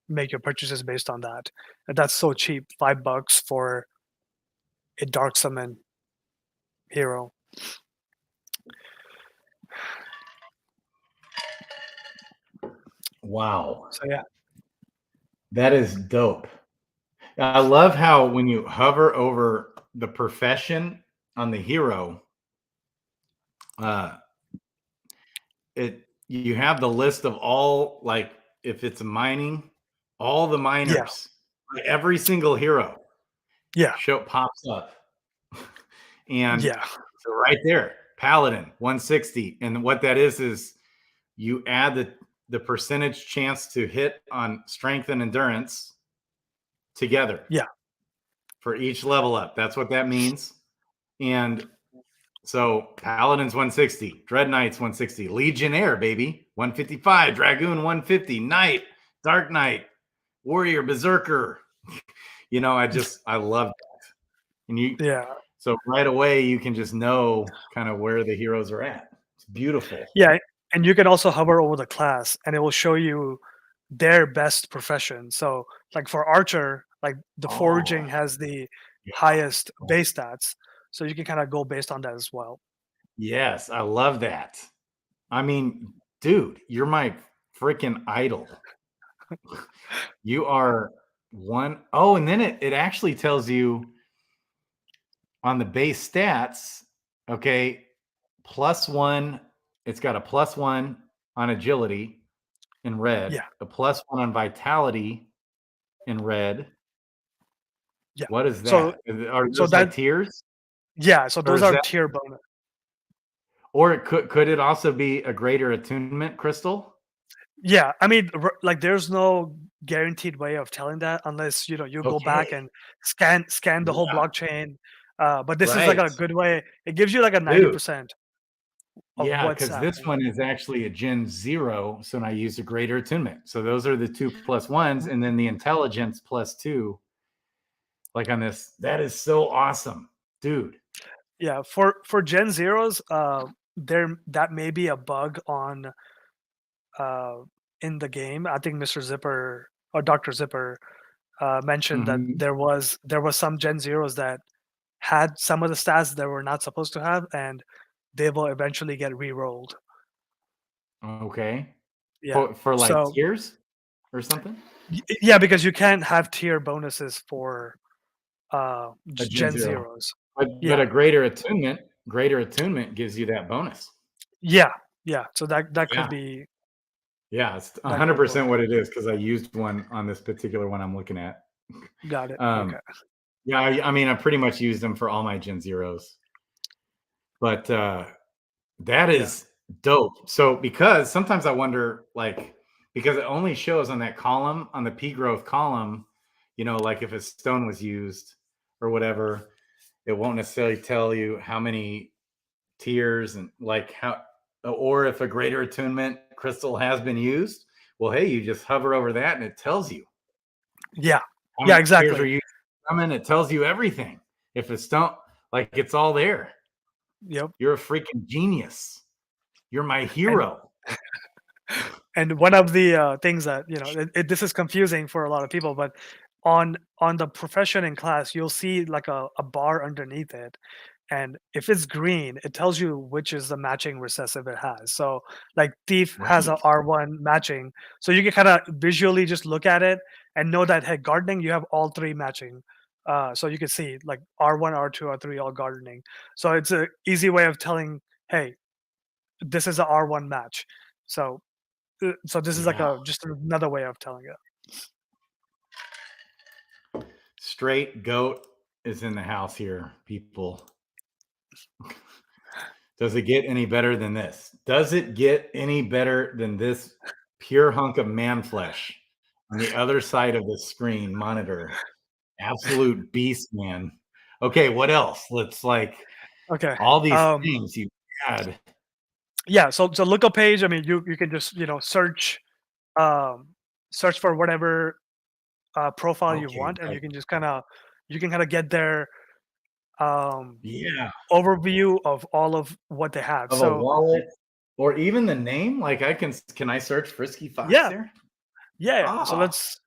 S1: make your purchases based on that. And that's so cheap, $5 for a dark summon hero.
S2: Wow.
S1: So yeah.
S2: That is dope. I love how when you hover over the profession on the hero, you have the list of all, like if it's mining, all the miners, like every single hero, pops up, and so right there, Paladin 160, and what that is you add the percentage chance to hit on strength and endurance together.
S1: Yeah.
S2: For each level up. That's what that means. And so Paladin's 160, Dread Knight's 160, Legionnaire, baby, 155, Dragoon 150, Knight, Dark Knight, Warrior, Berserker. I love that. And so right away you can just know kind of where the heroes are at. It's beautiful.
S1: Yeah. And you can also hover over the class and it will show you their best profession. So like for Archer, like the foraging has the highest base stats. So you can kind of go based on that as well.
S2: Yes, I love that. I mean, dude, you're my freaking idol. You are one. Oh, and then it actually tells you on the base stats, okay, +1. It's got a +1 on agility in red, a +1 on vitality in red.
S1: Yeah.
S2: What is that? Are those like tiers?
S1: Yeah, so those are tier bonus.
S2: Or could it also be a greater attunement crystal?
S1: Yeah, I mean, like there's no guaranteed way of telling that unless you go back and scan the whole blockchain. But this is like a good way. It gives you like a 90%.
S2: Yeah, because this one is actually a Gen 0, so I use a greater attunement. So those are the 2 +1s, and then the intelligence +2. Like on this, that is so awesome, dude.
S1: Yeah, for Gen Zeros, that may be a bug on in the game. I think Mr. Zipper or Dr. Zipper mentioned that there was some Gen Zeros that had some of the stats that were not supposed to have, and they will eventually get re-rolled.
S2: Okay.
S1: Yeah.
S2: For like
S1: So
S2: tiers or something?
S1: yeah, because you can't have tier bonuses for
S2: A Gen
S1: Gen
S2: Zero.
S1: Zeros.
S2: But
S1: Yeah.
S2: a greater attunement gives you that bonus.
S1: Yeah. Yeah. So that could
S2: Yeah.
S1: be
S2: Yeah, it's
S1: that could work.
S2: 100% what it is because I used one on this particular one I'm looking at.
S1: Got it.
S2: Um,
S1: Okay.
S2: yeah, I mean, I pretty much used them for all my Gen Zeros, but that
S1: Yeah.
S2: is dope. So because sometimes I wonder, like, because it only shows on that column, on the P growth column, like if a stone was used or whatever, it won't necessarily tell you how many tiers and like how, or if a greater attunement crystal has been used. Well, hey, you just hover over that and it tells you
S1: Yeah.
S2: how
S1: Yeah.
S2: many tiers are
S1: Exactly.
S2: used. It tells you everything. If it's don't, like, it's all there.
S1: Yep.
S2: You're a freaking genius. You're my
S1: And
S2: hero.
S1: one of the things that this is confusing for a lot of people, but on the profession in class, you'll see like a bar underneath it, and if it's green, it tells you which is the matching recessive it has. So like Thief has a
S2: Right.
S1: R1 matching, so you can kind of visually just look at it and know that, hey, gardening, you have all three matching. So you can see like R1, R2, R3 all gardening. So it's a easy way of telling, hey, this is a R1 match. So so this is like
S2: Yeah.
S1: a just another way of telling it.
S2: Straight goat is in the house here, people. Does it get any better than this? Does it get any better than this pure hunk of man flesh on the other side of the screen monitor? Absolute beast, man. Okay, what else? Let's like
S1: Okay.
S2: all these things you had.
S1: Yeah. So look up page. I mean, you can just um, search for whatever profile you
S2: Okay,
S1: want, and
S2: like,
S1: you can kind of get their um,
S2: yeah,
S1: overview of all of what they have.
S2: of a
S1: So
S2: wallet or even the name. Like can I search Frisky Fox
S1: yeah,
S2: there?
S1: yeah. So
S2: Ah,
S1: let's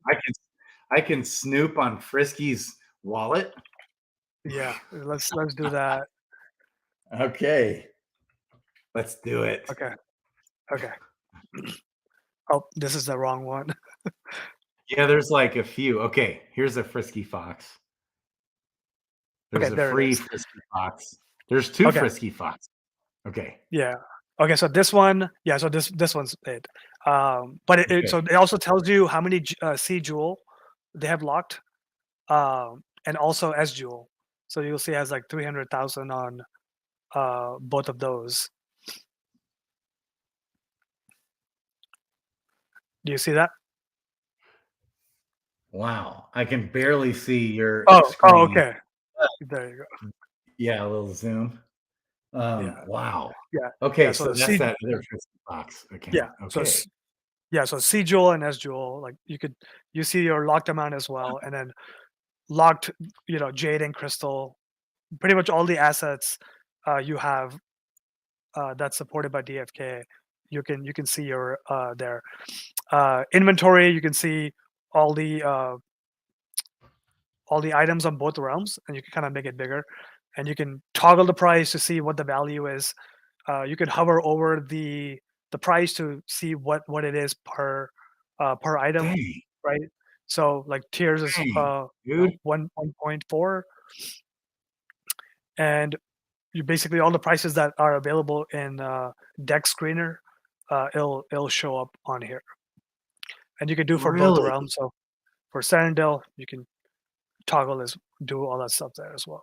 S2: I can snoop on Frisky's wallet.
S1: yeah, let's do that.
S2: Okay, let's do it.
S1: Okay. Okay. Oh, this is the wrong one.
S2: Yeah, there's like a few. Okay, here's a Frisky Fox.
S1: Okay,
S2: There's a
S1: there it
S2: free
S1: is.
S2: Frisky Fox. There's two
S1: Okay.
S2: Frisky Fox. Okay.
S1: Yeah. Okay, so this one, yeah, so this one's it. But so
S2: Okay.
S1: it also tells you how many C jewel they have locked, and also S jewel. So you'll see it has like 300,000 on both of those. Do you see that?
S2: Wow. I can barely see your
S1: Oh,
S2: screen.
S1: okay. There you go.
S2: Yeah, a little zoom.
S1: Yeah,
S2: Wow.
S1: yeah, yeah.
S2: Okay,
S1: So
S2: so
S1: the
S2: that's
S1: C,
S2: that other Frisky Fox
S1: yeah,
S2: account.
S1: so
S2: Okay.
S1: yeah, so C jewel and S jewel, like you see your locked amount as well, and then locked, jade and crystal, pretty much all the assets you have that's supported by DFK. You can see your their inventory. You can see all the uh, all the items on both realms, and you can kind of make it bigger. And you can toggle the price to see what the value is. You can hover over the price to see what it is per item,
S2: Dang,
S1: right? So like tiers is
S2: dang, dude.
S1: 1.4, and you basically all the prices that are available in deck screener, it'll show up on here, and you can do for both
S2: Really?
S1: realms. So for Sarandel, you can toggle this, do all that stuff there as well.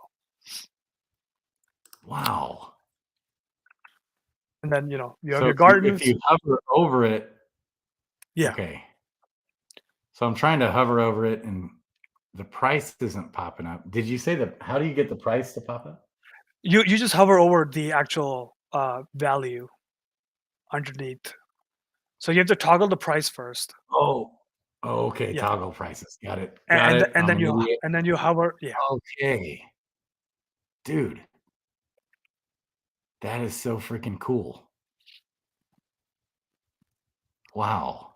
S2: Wow.
S1: And then you have
S2: So
S1: your
S2: if
S1: gardens.
S2: you hover over it,
S1: Yeah,
S2: okay. So I'm trying to hover over it and the price isn't popping up. Did you say how do you get the price to pop up?
S1: you just hover over the actual value underneath. So you have to toggle the price first.
S2: Oh, oh, okay.
S1: Yeah,
S2: Toggle prices. Got it. Got it.
S1: and
S2: I'm
S1: then
S2: an idiot.
S1: you hover. Yeah,
S2: Okay. Dude, that is so freaking cool. Wow.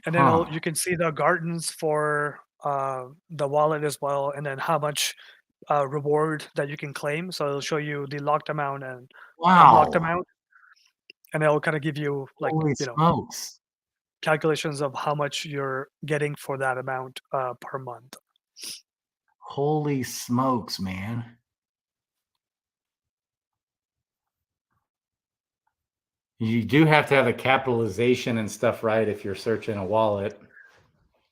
S1: and then
S2: Huh.
S1: you can see the gardens for the wallet as well, and then how much reward that you can claim. So it'll show you the locked amount and unlocked
S2: Wow.
S1: amount, and it'll kind of give you like
S2: Holy smokes.
S1: calculations of how much you're getting for that amount per month.
S2: Holy smokes, man. You do have to have the capitalization and stuff right if you're searching a wallet.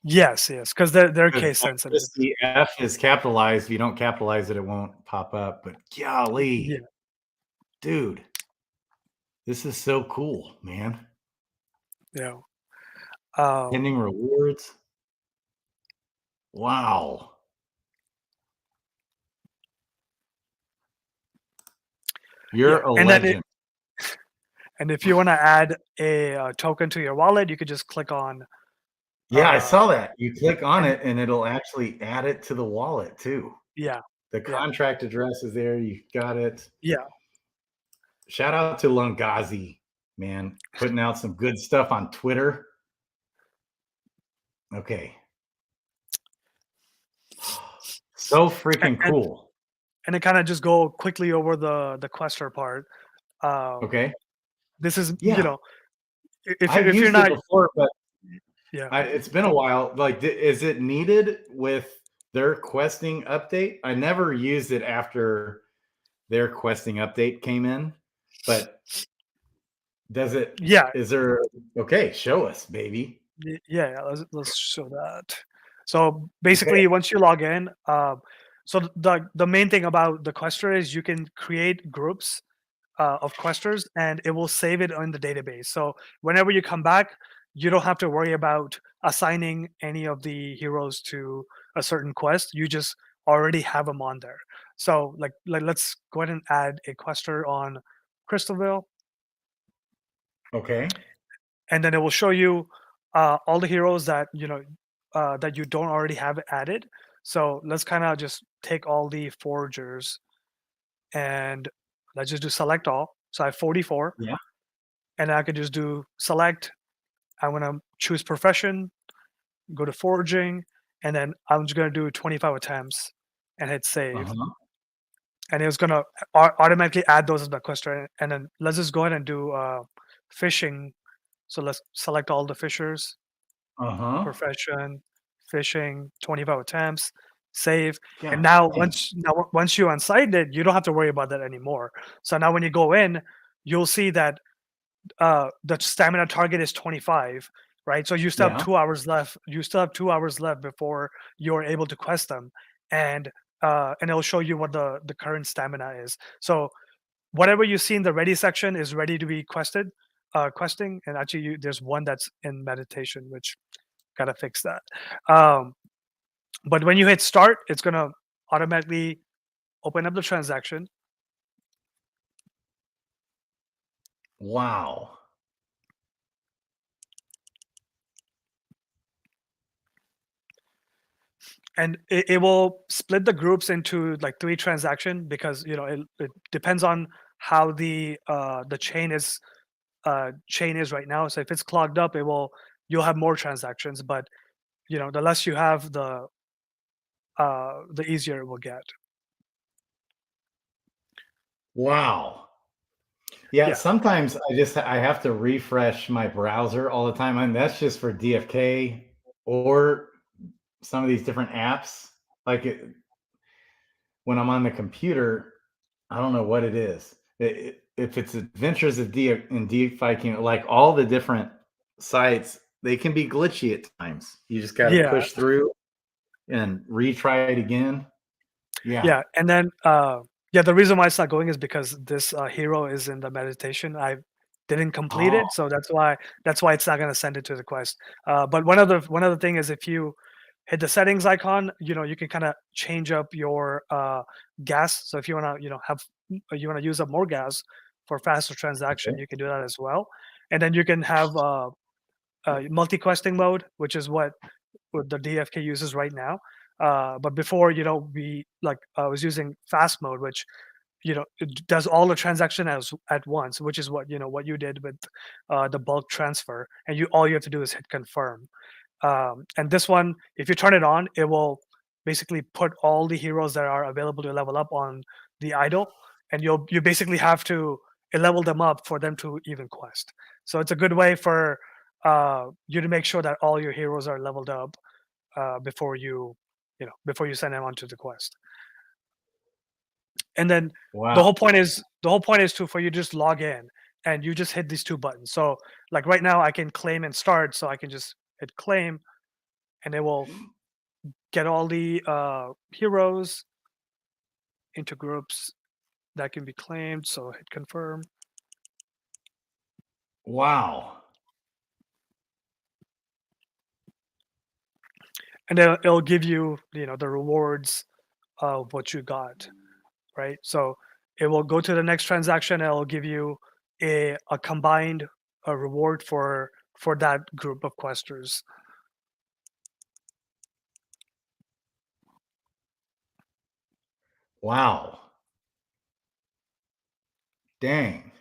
S1: Yes, because they're case sensitive.
S2: The F is capitalized. If you don't capitalize it, it won't pop up. But golly, dude, this is so cool, man.
S1: Yeah.
S2: Pending rewards. Wow. You're a legend.
S1: And if you want to add a token to your wallet, you could just click on.
S2: Yeah, I saw that. You click on it, and it'll actually add it to the wallet too.
S1: Yeah.
S2: The contract address is there. You got it.
S1: Yeah.
S2: Shout out to Lungazi, man, putting out some good stuff on Twitter. Okay. So freaking cool.
S1: And it kind of just go quickly over the Quester part.
S2: Okay.
S1: This is, you know, if
S2: I've
S1: you're
S2: used
S1: not
S2: it before, but
S1: yeah,
S2: it's been a while. Like, is it needed with their questing update? I never used it after their questing update came in, but does it?
S1: Yeah.
S2: Is there? Okay, show us, baby.
S1: Yeah. Let's show that. So basically, once you log in, so the main thing about the Quester is you can create groups of questers, and it will save it in the database. So whenever you come back, you don't have to worry about assigning any of the heroes to a certain quest. You just already have them on there. So like let's go ahead and add a quester on Crystalvale.
S2: Okay.
S1: And then it will show you all the heroes that that you don't already have added. So let's kind of just take all the foragers and let's just do select all. So I have 44.
S2: Yeah.
S1: And I could just do select. I'm gonna choose profession, go to foraging, and then I'm just gonna do 25 attempts and hit save. And it's gonna automatically add those as my quester. And then let's just go ahead and do fishing. So let's select all the fishers. Profession, fishing, 25 attempts, save.
S2: Yeah,
S1: and now once you unsigned it, you don't have to worry about that anymore. So now when you go in, you'll see that the stamina target is 25, right? So you still have 2 hours left. You still have 2 hours left before you're able to quest them, and it'll show you what the current stamina is. So whatever you see in the ready section is ready to be questing, and actually there's one that's in meditation, which gotta fix that. But when you hit start, it's gonna automatically open up the transaction.
S2: Wow.
S1: And it will split the groups into like 3 transaction because it depends on how the chain is right now. So if it's clogged up, you'll have more transactions, but the less you have, the easier it will get.
S2: Wow. Yeah, sometimes I have to refresh my browser all the time. I mean, that's just for DFK or some of these different apps. Like when I'm on the computer, I don't know what it is. If it's Adventures of in DeFi Kingdoms, like all the different sites, they can be glitchy at times. You just got to push through and retry it again.
S1: Yeah, and then the reason why it's not going is because this hero is in the meditation. I didn't complete it, so that's why it's not going to send it to the quest. But one other thing is if you hit the settings icon, you can kind of change up your gas. So if you want to use up more gas for faster transaction, you can do that as well. And then you can have multi-questing mode, which is what the DFK uses right now. But before, I was using fast mode, which it does all the transaction at once, which is what you did with the bulk transfer, and all you have to do is hit confirm. And this one, if you turn it on, it will basically put all the heroes that are available to level up on the idol, and you basically have to level them up for them to even quest. So it's a good way for you to make sure that all your heroes are leveled up before before you send them onto the quest. And then
S2: Wow.
S1: the whole point is to for you to just log in and you just hit these two buttons. So like right now I can claim and start, so I can just hit claim and it will get all the heroes into groups that can be claimed. So hit confirm.
S2: Wow.
S1: And then it'll give you, the rewards of what you got, right? So it will go to the next transaction and it'll give you a combined reward for that group of questers.
S2: Wow. Dang.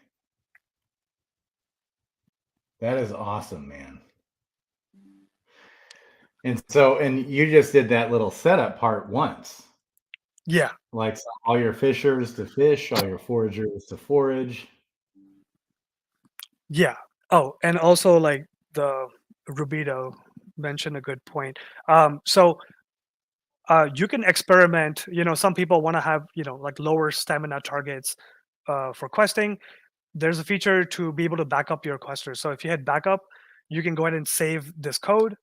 S2: That is awesome, man. And you just did that little setup part once.
S1: Yeah.
S2: Like all your fishers to fish, all your foragers to forage.
S1: Yeah. Oh, and also like the Rubito mentioned a good point. So you can experiment. Some people want to have like lower stamina targets for questing. There's a feature to be able to back up your questers. So if you hit backup, you can go ahead and save this code,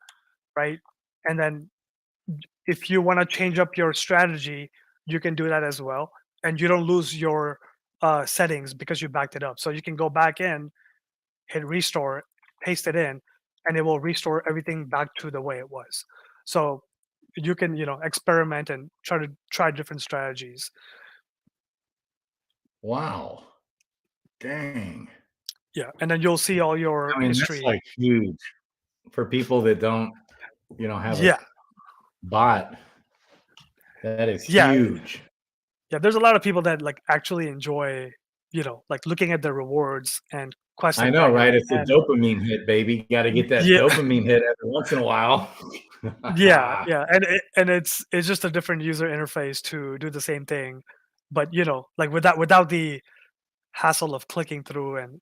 S1: right? And then if you want to change up your strategy, you can do that as well, and you don't lose your settings because you backed it up. So you can go back in, hit restore, paste it in, and it will restore everything back to the way it was. So you can experiment and try different strategies.
S2: Wow. Dang.
S1: Yeah, and then you'll see all your
S2: I mean, that's
S1: history.
S2: like huge for people that don't, have a
S1: Yeah,
S2: bot. That is
S1: yeah,
S2: huge.
S1: yeah. There's a lot of people that like actually enjoy, like looking at the rewards and
S2: I
S1: questing
S2: know,
S1: manually.
S2: right? It's a
S1: And
S2: dopamine hit, baby. Got to get that
S1: yeah,
S2: dopamine hit every once in a while.
S1: yeah, yeah, and it's just a different user interface to do the same thing, but like without the hassle of clicking through and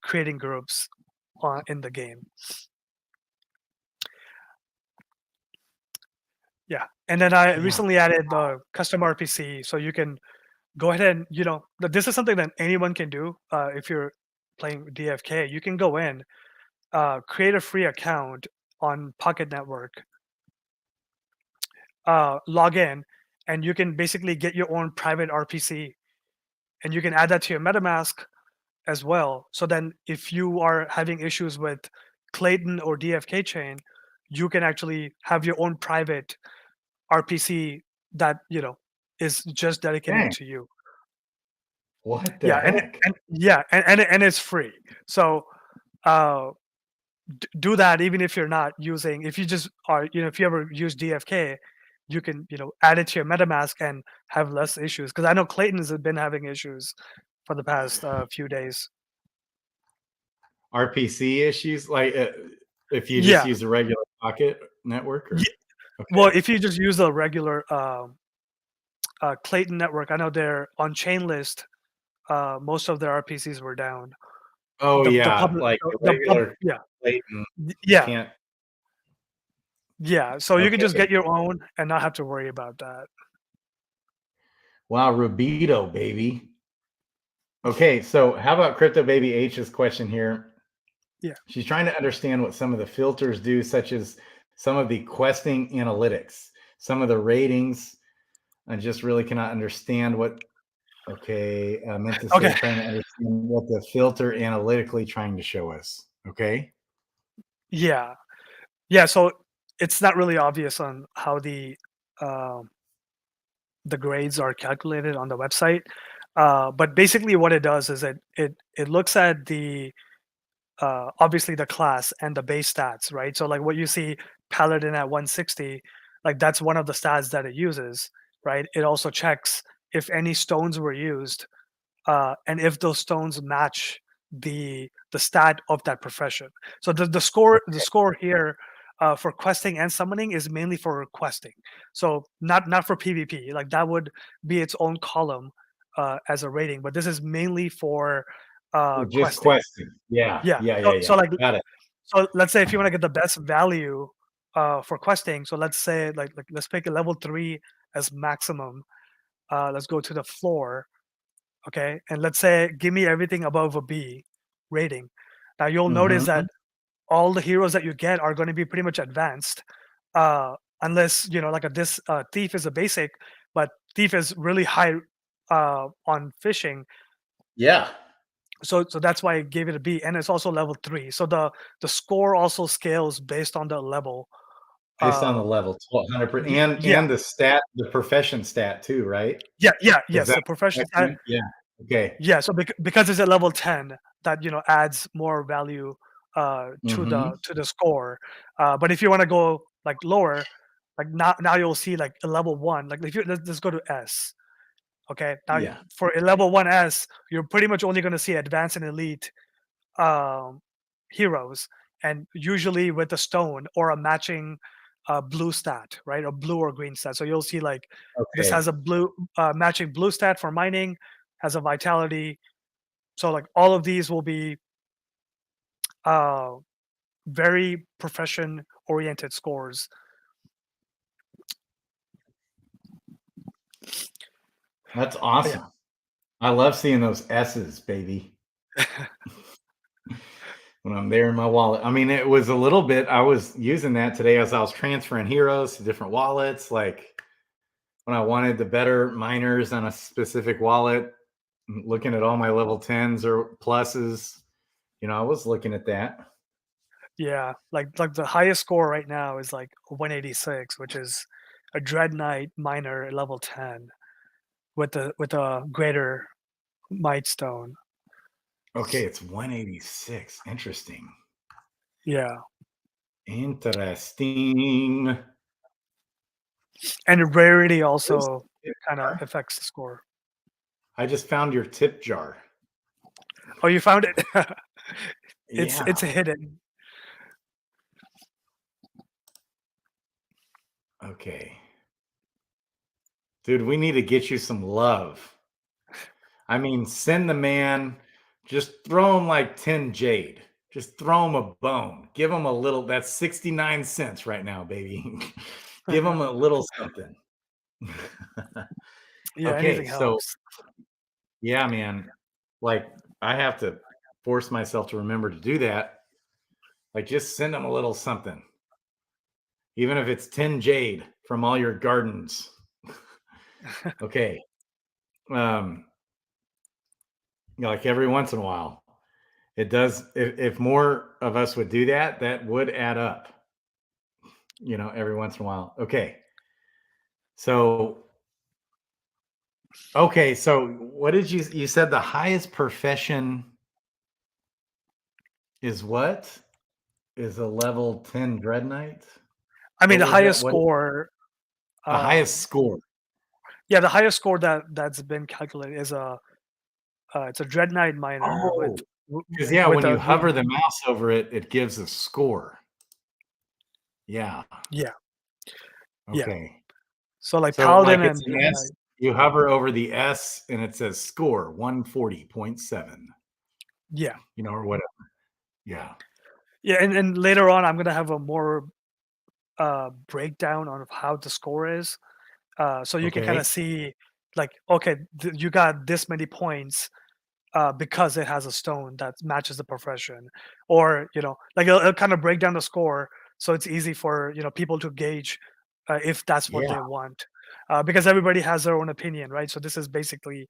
S1: creating groups in the game. Yeah, and then I
S2: Yeah.
S1: recently added the custom RPC, so you can go ahead and this is something that anyone can do. If you're playing DFK, you can go in, create a free account on Pocket Network, log in, and you can basically get your own private RPC, and you can add that to your MetaMask as well. So then, if you are having issues with Clayton or DFK chain, you can actually have your own private RPC that is just dedicated
S2: Dang.
S1: to you.
S2: What the
S1: Yeah,
S2: heck?
S1: and it's free. So uh, do that even if you're not using. If you just are, if you ever use DFK, you can add it to your MetaMask and have less issues. Because I know Clayton has been having issues for the past few days.
S2: RPC issues? Like if you just
S1: Yeah.
S2: use a regular Pocket network
S1: Ye
S2: or
S1: Well,
S2: okay.
S1: if you just use a regular, Clayton network, I know they're on chain list, most of their RPCs were down.
S2: Oh
S1: The
S2: yeah,
S1: public
S2: like a regular
S1: yeah.
S2: Clayton
S1: Yeah.
S2: can't
S1: Yeah, so you can just
S2: okay.
S1: get your own and not have to worry about that.
S2: Wow, Rubito, baby. Okay, so how about Crypto Baby H's question here?
S1: Yeah.
S2: She's trying to understand what some of the filters do, such as some of the questing analytics, some of the ratings. I just really cannot understand what. Okay, I meant to say
S1: Okay.
S2: trying to understand what the filter analytically trying to show us. Okay.
S1: Yeah. Yeah, so it's not really obvious on how um, the grades are calculated on the website, but basically what it does is it looks at the obviously the class and the base stats, right? So like what you see Paladin at 160, like that's one of the stats that it uses, right? It also checks if any stones were used, and if those stones match the stat of that profession. So the score here for questing and summoning is mainly for questing. So not for PvP. Like that would be its own column as a rating, but this is mainly for
S2: Just
S1: questing.
S2: questing. Yeah.
S1: Yeah.
S2: Yeah.
S1: So,
S2: Yeah.
S1: so
S2: Yeah.
S1: like
S2: Got it.
S1: so let's say if you want to get the best value for questing, so let's say like let's pick a level 3 as maximum. Let's go to the floor, okay, and let's say give me everything above a B rating. Now you'll notice
S2: Mm-hmm.
S1: that all the heroes that you get are going to be pretty much advanced, unless like this thief is a basic, but thief is really high on fishing.
S2: Yeah.
S1: So that's why I gave it a B, and it's also level 3. So the score also scales based on the level.
S2: Based on the
S1: Uh,
S2: level, 100%,
S1: yeah,
S2: and the stat, the profession stat too, right? Is
S1: yes.
S2: that
S1: The profession,
S2: excellent? Yeah. Okay.
S1: yeah. So because it's at level 10, that adds more value to
S2: Mm-hmm.
S1: the score. But if you want to go like lower, like now you'll see like a level 1. Like if you let's go to S. Okay, now
S2: Yeah.
S1: for a level 1S, you're pretty much only going to see advanced and elite um, heroes, and usually with a stone or a matching blue stat, right? Or blue or green stat. So you'll see like this
S2: Okay.
S1: has a blue matching blue stat for mining, has a vitality. So like all of these will be uh, very profession oriented scores.
S2: That's
S1: But yeah,
S2: awesome. I love seeing those S's, baby. When I'm there in my wallet. I mean, it was a little bit, I was using that today as I was transferring heroes to different wallets. Like when I wanted the better miners on a specific wallet, looking at all my level 10s or pluses, I was looking at that.
S1: yeah. Like the highest score right now is like 186, which is a Dread Knight miner at level 10 with a greater might stone.
S2: Okay, it's 186. Interesting.
S1: Yeah,
S2: Interesting.
S1: and rarity
S2: Where's
S1: also
S2: the tip
S1: kind of
S2: jar?
S1: affects the score.
S2: I just found your tip jar.
S1: Oh, you found it? It's
S2: Yeah.
S1: hidden.
S2: Okay. Dude, we need to get you some love. I mean, send the man, just throw him like 10 jade. Just throw him a bone. Give him a little, that's 69 cents right now, baby. Give him a little something.
S1: Yeah,
S2: Okay,
S1: anything
S2: so
S1: helps.
S2: yeah, man. Like I have to force myself to remember to do that. Like just send him a little something. Even if it's 10 jade from all your gardens. Okay. Um, like every once in a while. It does. If more of us would do that, that would add up, every once in a while. Okay. So, okay. So what did you said the highest profession is what? Is a level 10 Dread Knight?
S1: I mean,
S2: What
S1: the
S2: was that?
S1: highest
S2: What
S1: score.
S2: the highest
S1: Um,
S2: score?
S1: yeah, the highest score that's been calculated is it's a Dread Knight miner
S2: Oh,
S1: w-
S2: because yeah,
S1: with
S2: when
S1: a
S2: you hover the mouse over it, it gives a score. Yeah.
S1: yeah, yeah.
S2: Okay.
S1: So like
S2: So
S1: Paladin
S2: like it's
S1: and
S2: an
S1: Dread
S2: S,
S1: Knight.
S2: you hover over the S and it says score 140.7,
S1: Yeah,
S2: or whatever. Yeah.
S1: yeah, and later on, I'm gonna have a more breakdown on how the score is, so you can kind
S2: Okay.
S1: of see like okay, you got this many points because it has a stone that matches the profession, or like it'll kind of break down the score, so it's easy for people to gauge if that's what
S2: Yeah.
S1: they want, because everybody has their own opinion, right? So this is basically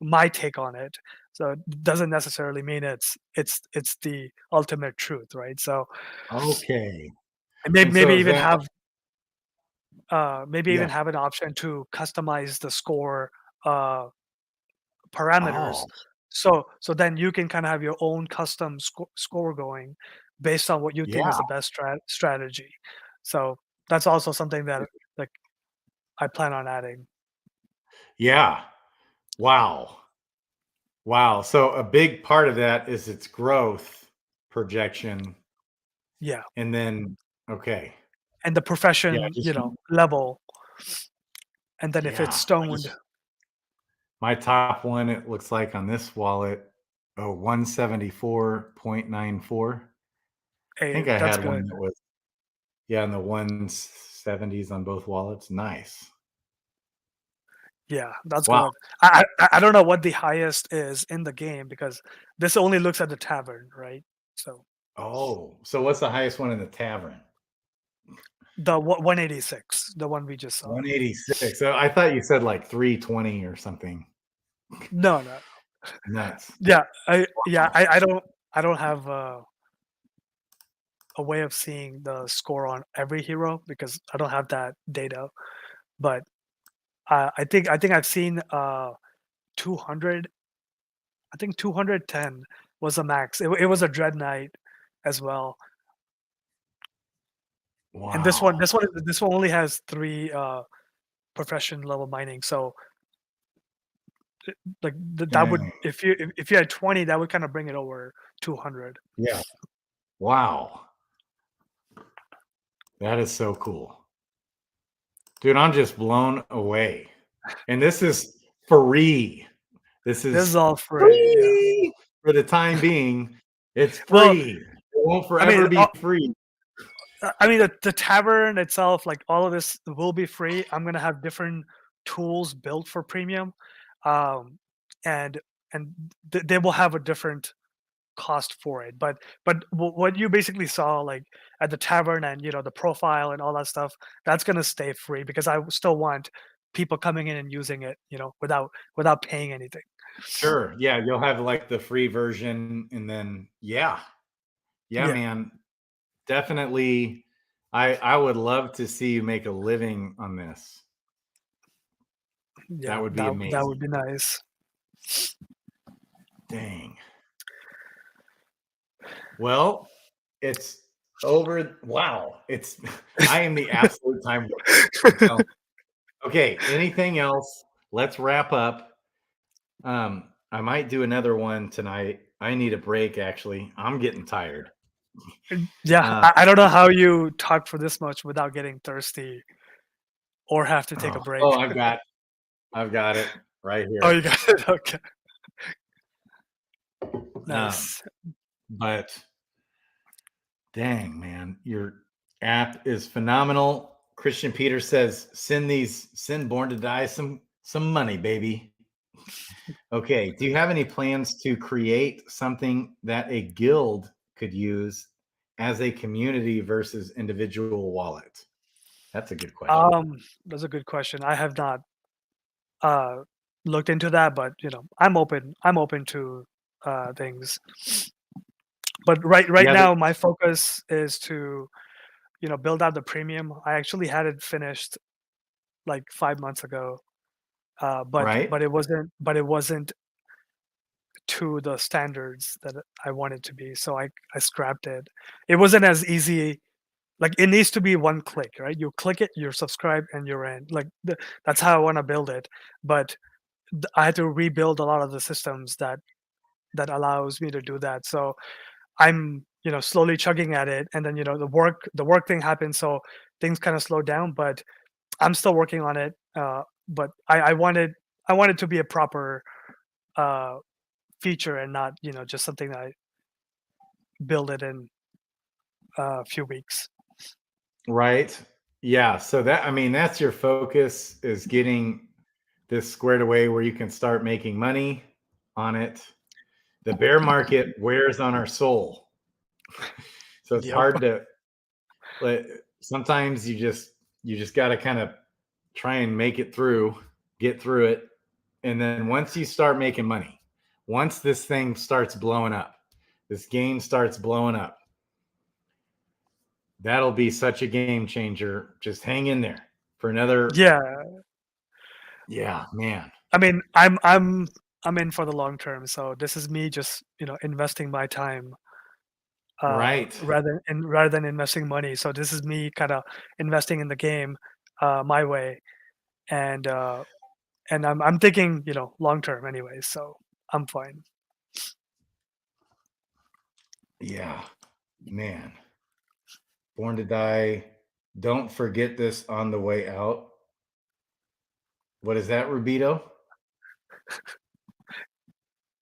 S1: my take on it. So it doesn't necessarily mean it's the ultimate truth, right? So
S2: Okay.
S1: and maybe
S2: And so
S1: maybe
S2: is
S1: even
S2: that
S1: have maybe even
S2: yeah.
S1: have an option to customize the score uh, parameters.
S2: Oh,
S1: So then you can kind of have your own custom score going based on what you think is
S2: yeah.
S1: the best strategy. So that's also something that like I plan on adding.
S2: Yeah. Wow. Wow. So a big part of that is its growth projection.
S1: Yeah.
S2: And then Okay.
S1: and the
S2: Yeah,
S1: profession,
S2: just
S1: level. And then if it's
S2: yeah.
S1: stoned,
S2: My top one, it looks like on this wallet, 174.94. I
S1: hey,
S2: think I
S1: that's
S2: had
S1: good.
S2: one that was, yeah, in the 170s on both wallets. Nice.
S1: Yeah, that's
S2: Wow.
S1: good. I don't know what the highest is in the game because this only looks at the tavern, right? So
S2: Oh, so what's the highest one in the tavern?
S1: the 186, the one we just saw.
S2: 186. So I thought you said like 320 or something.
S1: No, no.
S2: Nuts.
S1: Yeah,
S2: Wow.
S1: I don't have a way of seeing the score on every hero because I don't have that data. But I think I've seen 200. I think 210 was the max. It was a Dread Knight as well. And
S2: Wow.
S1: this one only has 3 profession level mining. So like that would
S2: Dang.
S1: if you had 20, that would kind of bring it over 200.
S2: Yeah. Wow. That is so cool. Dude, I'm just blown away. And this is free. This
S1: This is
S2: is
S1: all free. Yeah.
S2: free for the time being. It's
S1: Well,
S2: free. It won't
S1: I mean,
S2: forever be free.
S1: the tavern itself, like all of this will be free. I'm gonna have different tools built for premium, um, and they will have a different cost for it. But what you basically saw like at the tavern and the profile and all that stuff, that's gonna stay free because I still want people coming in and using it, without paying anything.
S2: Sure. Yeah, you'll have like the free version and then yeah. Yeah,
S1: Yeah,
S2: man. Definitely I would love to see you make a living on this. That
S1: yeah,
S2: would be
S1: that
S2: amazing.
S1: would be nice.
S2: Dang. Well, it's over. Wow. It's I am the absolute time waster. I'm telling you. Okay, anything else? Let's wrap up. I might do another one tonight. I need a break actually. I'm getting tired.
S1: Yeah,
S2: Uh,
S1: I don't know how you talk for this much without getting thirsty or have to take
S2: oh,
S1: a break.
S2: oh, I've got it right
S1: Oh,
S2: here.
S1: you got it. Okay,
S2: Um,
S1: nice.
S2: but dang, man, your app is phenomenal. Christian Peter says, send Born to Die some money, baby. Okay. Do you have any plans to create something that a guild could use as a community versus individual wallet? That's a good question.
S1: That's a good question. I have not uh looked into that, but I'm open to things. But right
S2: Yeah,
S1: now my focus is to build out the premium. I actually had it finished like 5 months ago, but
S2: right.
S1: it wasn't to the standards that I want it to be. So I scrapped it. It wasn't as easy. Like it needs to be one click, right? You click it, you're subscribed, and you're in. Like that's how I want to build it. But I had to rebuild a lot of the systems that allows me to do that. So I'm slowly chugging at it, and then the work thing happened, so things kind of slowed down. But I'm still working on it. But I wanted to be a proper uh, feature and not just something that I build it in a few weeks.
S2: Right. Yeah. So that, I mean, that's your focus is getting this squared away where you can start making money on it. The bear market wears on our soul. So it's
S1: Yep.
S2: hard to like sometimes you just got to kind of try and make it through, get through it. And then once you start making money, once this thing starts blowing up, this game starts blowing up, that'll be such a game changer. Just hang in there for another.
S1: Yeah.
S2: Yeah, man.
S1: I mean, I'm in for the long term. So this is me just investing my time
S2: Right.
S1: rather than investing money. So this is me kind of investing in the game my way, and I'm thinking long term anyway. So I'm fine.
S2: Yeah, man. Born to Die. Don't forget this on the way out. What is that, Rubito?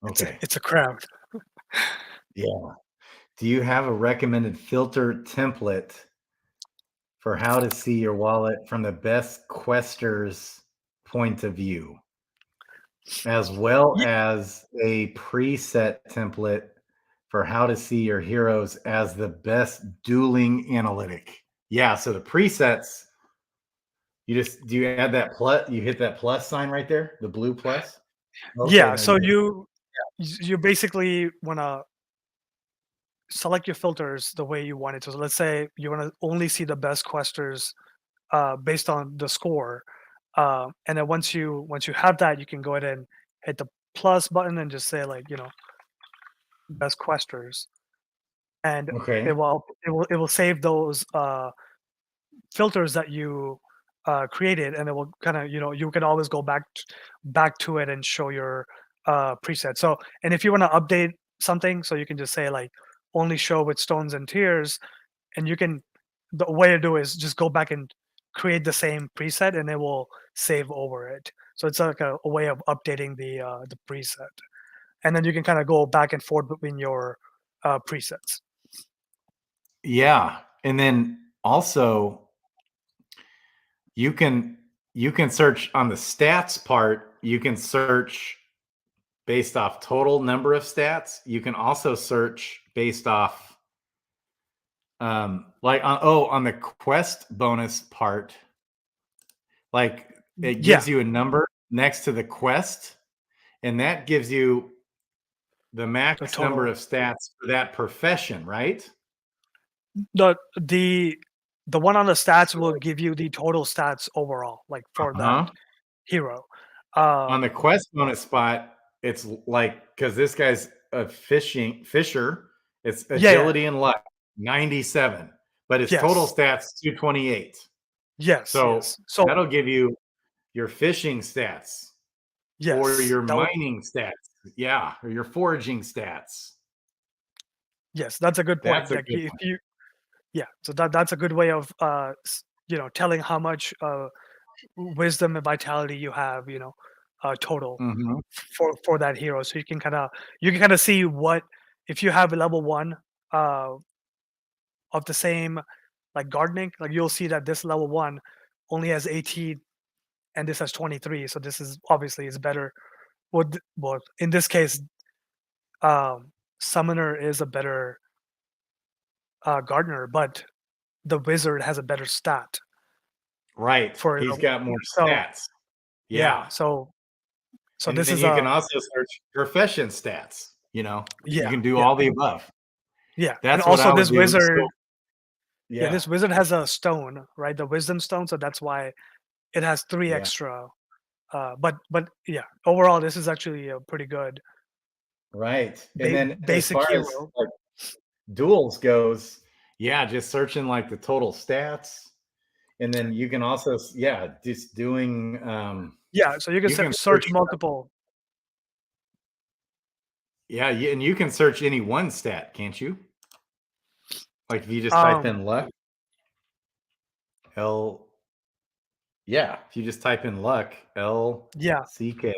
S2: Okay.
S1: It's a crowd.
S2: Yeah. Do you have a recommended filter template for how to see your wallet from the best quester's point of view, as well as a preset template for how to see your heroes as the best dueling analytic? Yeah, so the presets, do you add that plus, you hit that plus sign right there, the blue plus? Okay,
S1: Yeah,
S2: no,
S1: so you basically want to select your filters the way you want it to. So let's say you want to only see the best questers based on the score, and then once you have that, you can go ahead and hit the plus button and just say like best questers, and
S2: okay.
S1: it will save those filters that you created, and it will kind of you can always go back to it and show your preset. So, and if you want to update something, so you can just say like only show with stones and tiers, and you can the way to do is just go back and create the same preset, and it will save over it. So it's like a way of updating the preset, and then you can kind of go back and forth between your presets.
S2: Yeah, and then also you can search on the stats part, you can search based off total number of stats. You can also search based off like on the quest bonus part, like it
S1: Yeah,
S2: gives you a number next to the quest, and that gives you the
S1: the
S2: max number
S1: total.
S2: of stats for that profession, right?
S1: The one on the stats
S2: So
S1: will give you the total stats overall, like for that
S2: uh-huh.
S1: hero.
S2: On the quest bonus spot, it's like because this guy's a fisher, it's
S1: Yeah, yeah,
S2: agility and luck, 97, but his total
S1: yes,
S2: stats 228.
S1: yes,
S2: So
S1: yes. So
S2: that'll give you your fishing stats or
S1: yes,
S2: your
S1: that would
S2: mining stats. Yeah, or your foraging stats.
S1: yes, that's a good point.
S2: That's a
S1: Like
S2: good
S1: if
S2: one.
S1: you so that's a good way of telling how much wisdom and vitality you have, total
S2: Mhm.
S1: for that hero. So you can kind of see what if you have a level one uh of the same like gardening, like you'll see that this level one only has 18 and this has 23. So this is obviously is better. Well, in this case, summoner is a better gardener, but the wizard has a better stat
S2: Right.
S1: for
S2: He's
S1: the
S2: got more
S1: so
S2: stats.
S1: yeah.
S2: Yeah.
S1: So
S2: And
S1: this
S2: then
S1: is
S2: you can also search profession stats, you
S1: yeah,
S2: can do
S1: yeah,
S2: all the above.
S1: yeah, and
S2: That's what
S1: also
S2: I would
S1: this
S2: do.
S1: wizard,
S2: So
S1: yeah,
S2: yeah.
S1: this wizard has a stone, right? The wisdom stone, so that's why it has three
S2: Yeah.
S1: extra. But yeah, overall, this is actually a pretty good
S2: Right. And then as
S1: basic
S2: far as
S1: hero.
S2: like duels goes, yeah, just searching like the total stats. And then you can also, yeah, just doing,
S1: Yeah, so you can
S2: you can
S1: search
S2: search,
S1: multiple.
S2: yeah, and you can search any one stat, can't you? Like if you just type
S1: Um,
S2: in luck, L, yeah, if you just type in luck,
S1: yeah,
S2: LCK,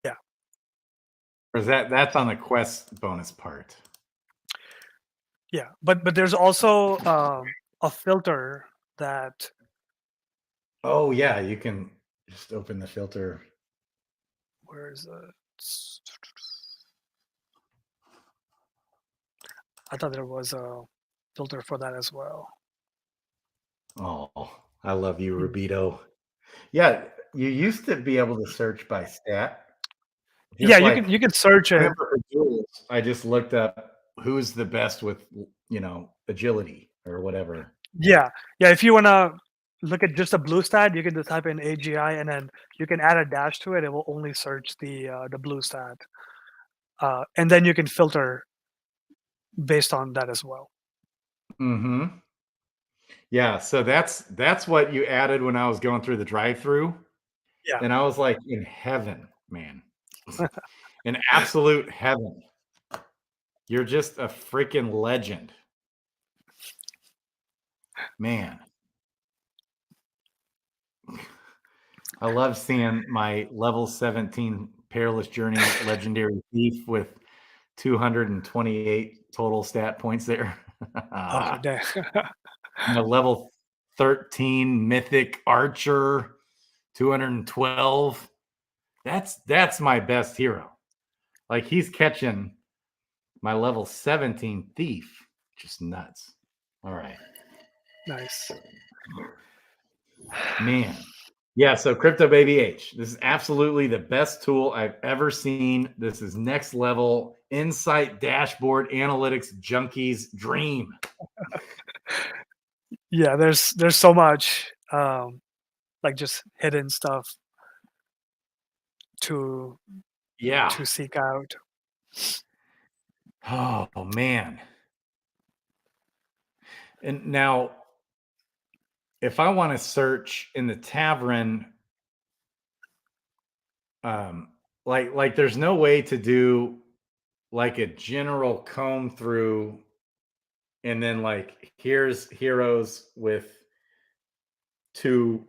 S1: yeah,
S2: or is that's on the quest bonus part?
S1: yeah. But there's also a filter that
S2: Oh, yeah, you can just open the filter.
S1: where is it? I thought there was a filter for that as well.
S2: Oh, I love you,
S1: Hmm.
S2: Rubito. Yeah, you used to be able to search by stat.
S1: Yeah,
S2: Just
S1: you can search
S2: I
S1: it.
S2: remember for duels, I just looked up who's the best with, agility or whatever.
S1: Yeah, yeah. If you wanna look at just a blue stat, you can just type in AGI, and then you can add a dash to it. It will only search the blue stat, and then you can filter based on that as well.
S2: Mhm. Yeah, so that's what you added when I was going through the drive-through,
S1: Yeah,
S2: and I was like in heaven, man. In absolute heaven. You're just a freaking legend. Man. I love seeing my level 17 Perilous Journey Legendary Thief with 228 total stat points there.
S1: Oh, damn.
S2: My level 13 Mythic Archer, 212. That's my best hero. Like, he's catching my level 17 Thief. Just nuts. All right.
S1: Nice.
S2: Man. Yeah, so Crypto Baby H. This is absolutely the best tool I've ever seen. This is next level insight dashboard analytics junkies dream.
S1: Yeah, there's so much like just hidden stuff to seek out.
S2: Oh man. And now if I want to search in the Tavern, like there's no way to do like a general comb through and then like here's heroes with 2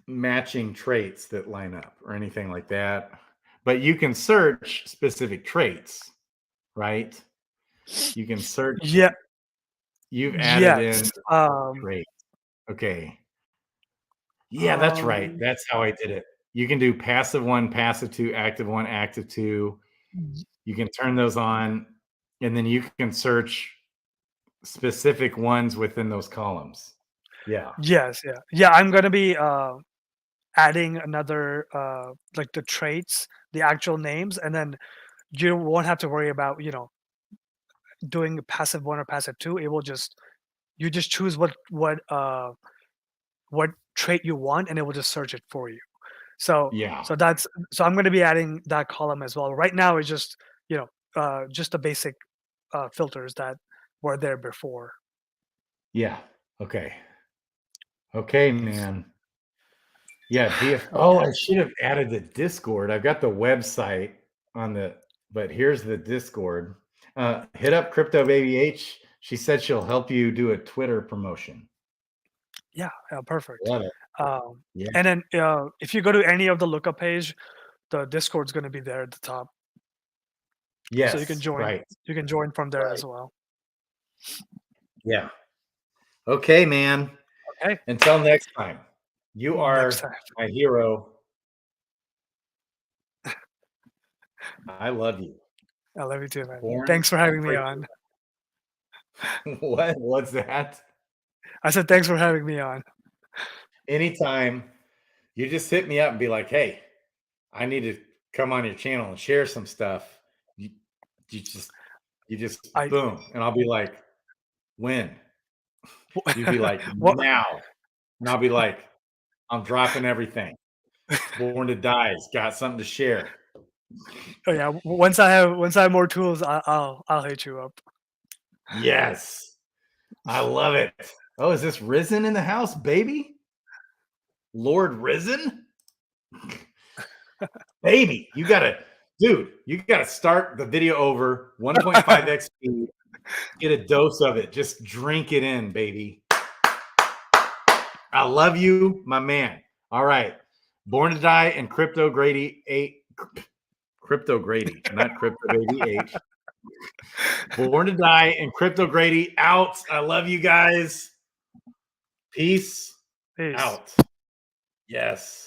S2: matching traits that line up or anything like that. But you can search specific traits, right? You can search.
S1: Yeah.
S2: You've added
S1: Yes.
S2: in traits. Okay. Yeah, that's right. That's how I did it. You can do passive 1, passive 2, active 1, active 2. You can turn those on, and then you can search specific ones within those columns. Yeah.
S1: Yes. Yeah. Yeah. I'm gonna be adding another like the traits, the actual names, and then you won't have to worry about doing passive 1 or passive 2. It will just you just choose what trait you want, and it will just search it for you. So
S2: Yeah.
S1: so I'm going to be adding that column as well. Right now it's just just the basic filters that were there before.
S2: Yeah. Okay. Okay, man. Yeah,
S1: Okay.
S2: I should have added the Discord. I've got the website but here's the Discord. Hit up Crypto Baby H. She said she'll help you do a Twitter promotion.
S1: Yeah, perfect.
S2: Love it. Yeah.
S1: And then if you go to any of the lookup page, the Discord's going to be there at the top.
S2: Yes.
S1: So you can join.
S2: Right.
S1: You can join from there as well.
S2: Yeah. Okay, man.
S1: Okay.
S2: Until next time. You are my hero. I love you.
S1: I love you too, man. Thanks for having me on.
S2: What? What's that?
S1: I said thanks for having me on.
S2: Anytime, you just hit me up and be like, hey, I need to come on your channel and share some stuff. You just boom. And I'll be like, when? You'd be like, now. And I'll be like, I'm dropping everything. Born to Die's got something to share.
S1: Oh yeah. Once I have more tools, I'll hit you up.
S2: Yes. I love it. Oh, is this Risen in the house, baby? Lord Risen? Baby, you gotta start the video over 1.5x speed. Get a dose of it. Just drink it in, baby. I love you, my man. All right. Born to Die and Crypto Grady 8. Crypto Grady, not Crypto Baby H. Born to Die and Crypto Grady out. I love you guys. Peace. Out. Yes.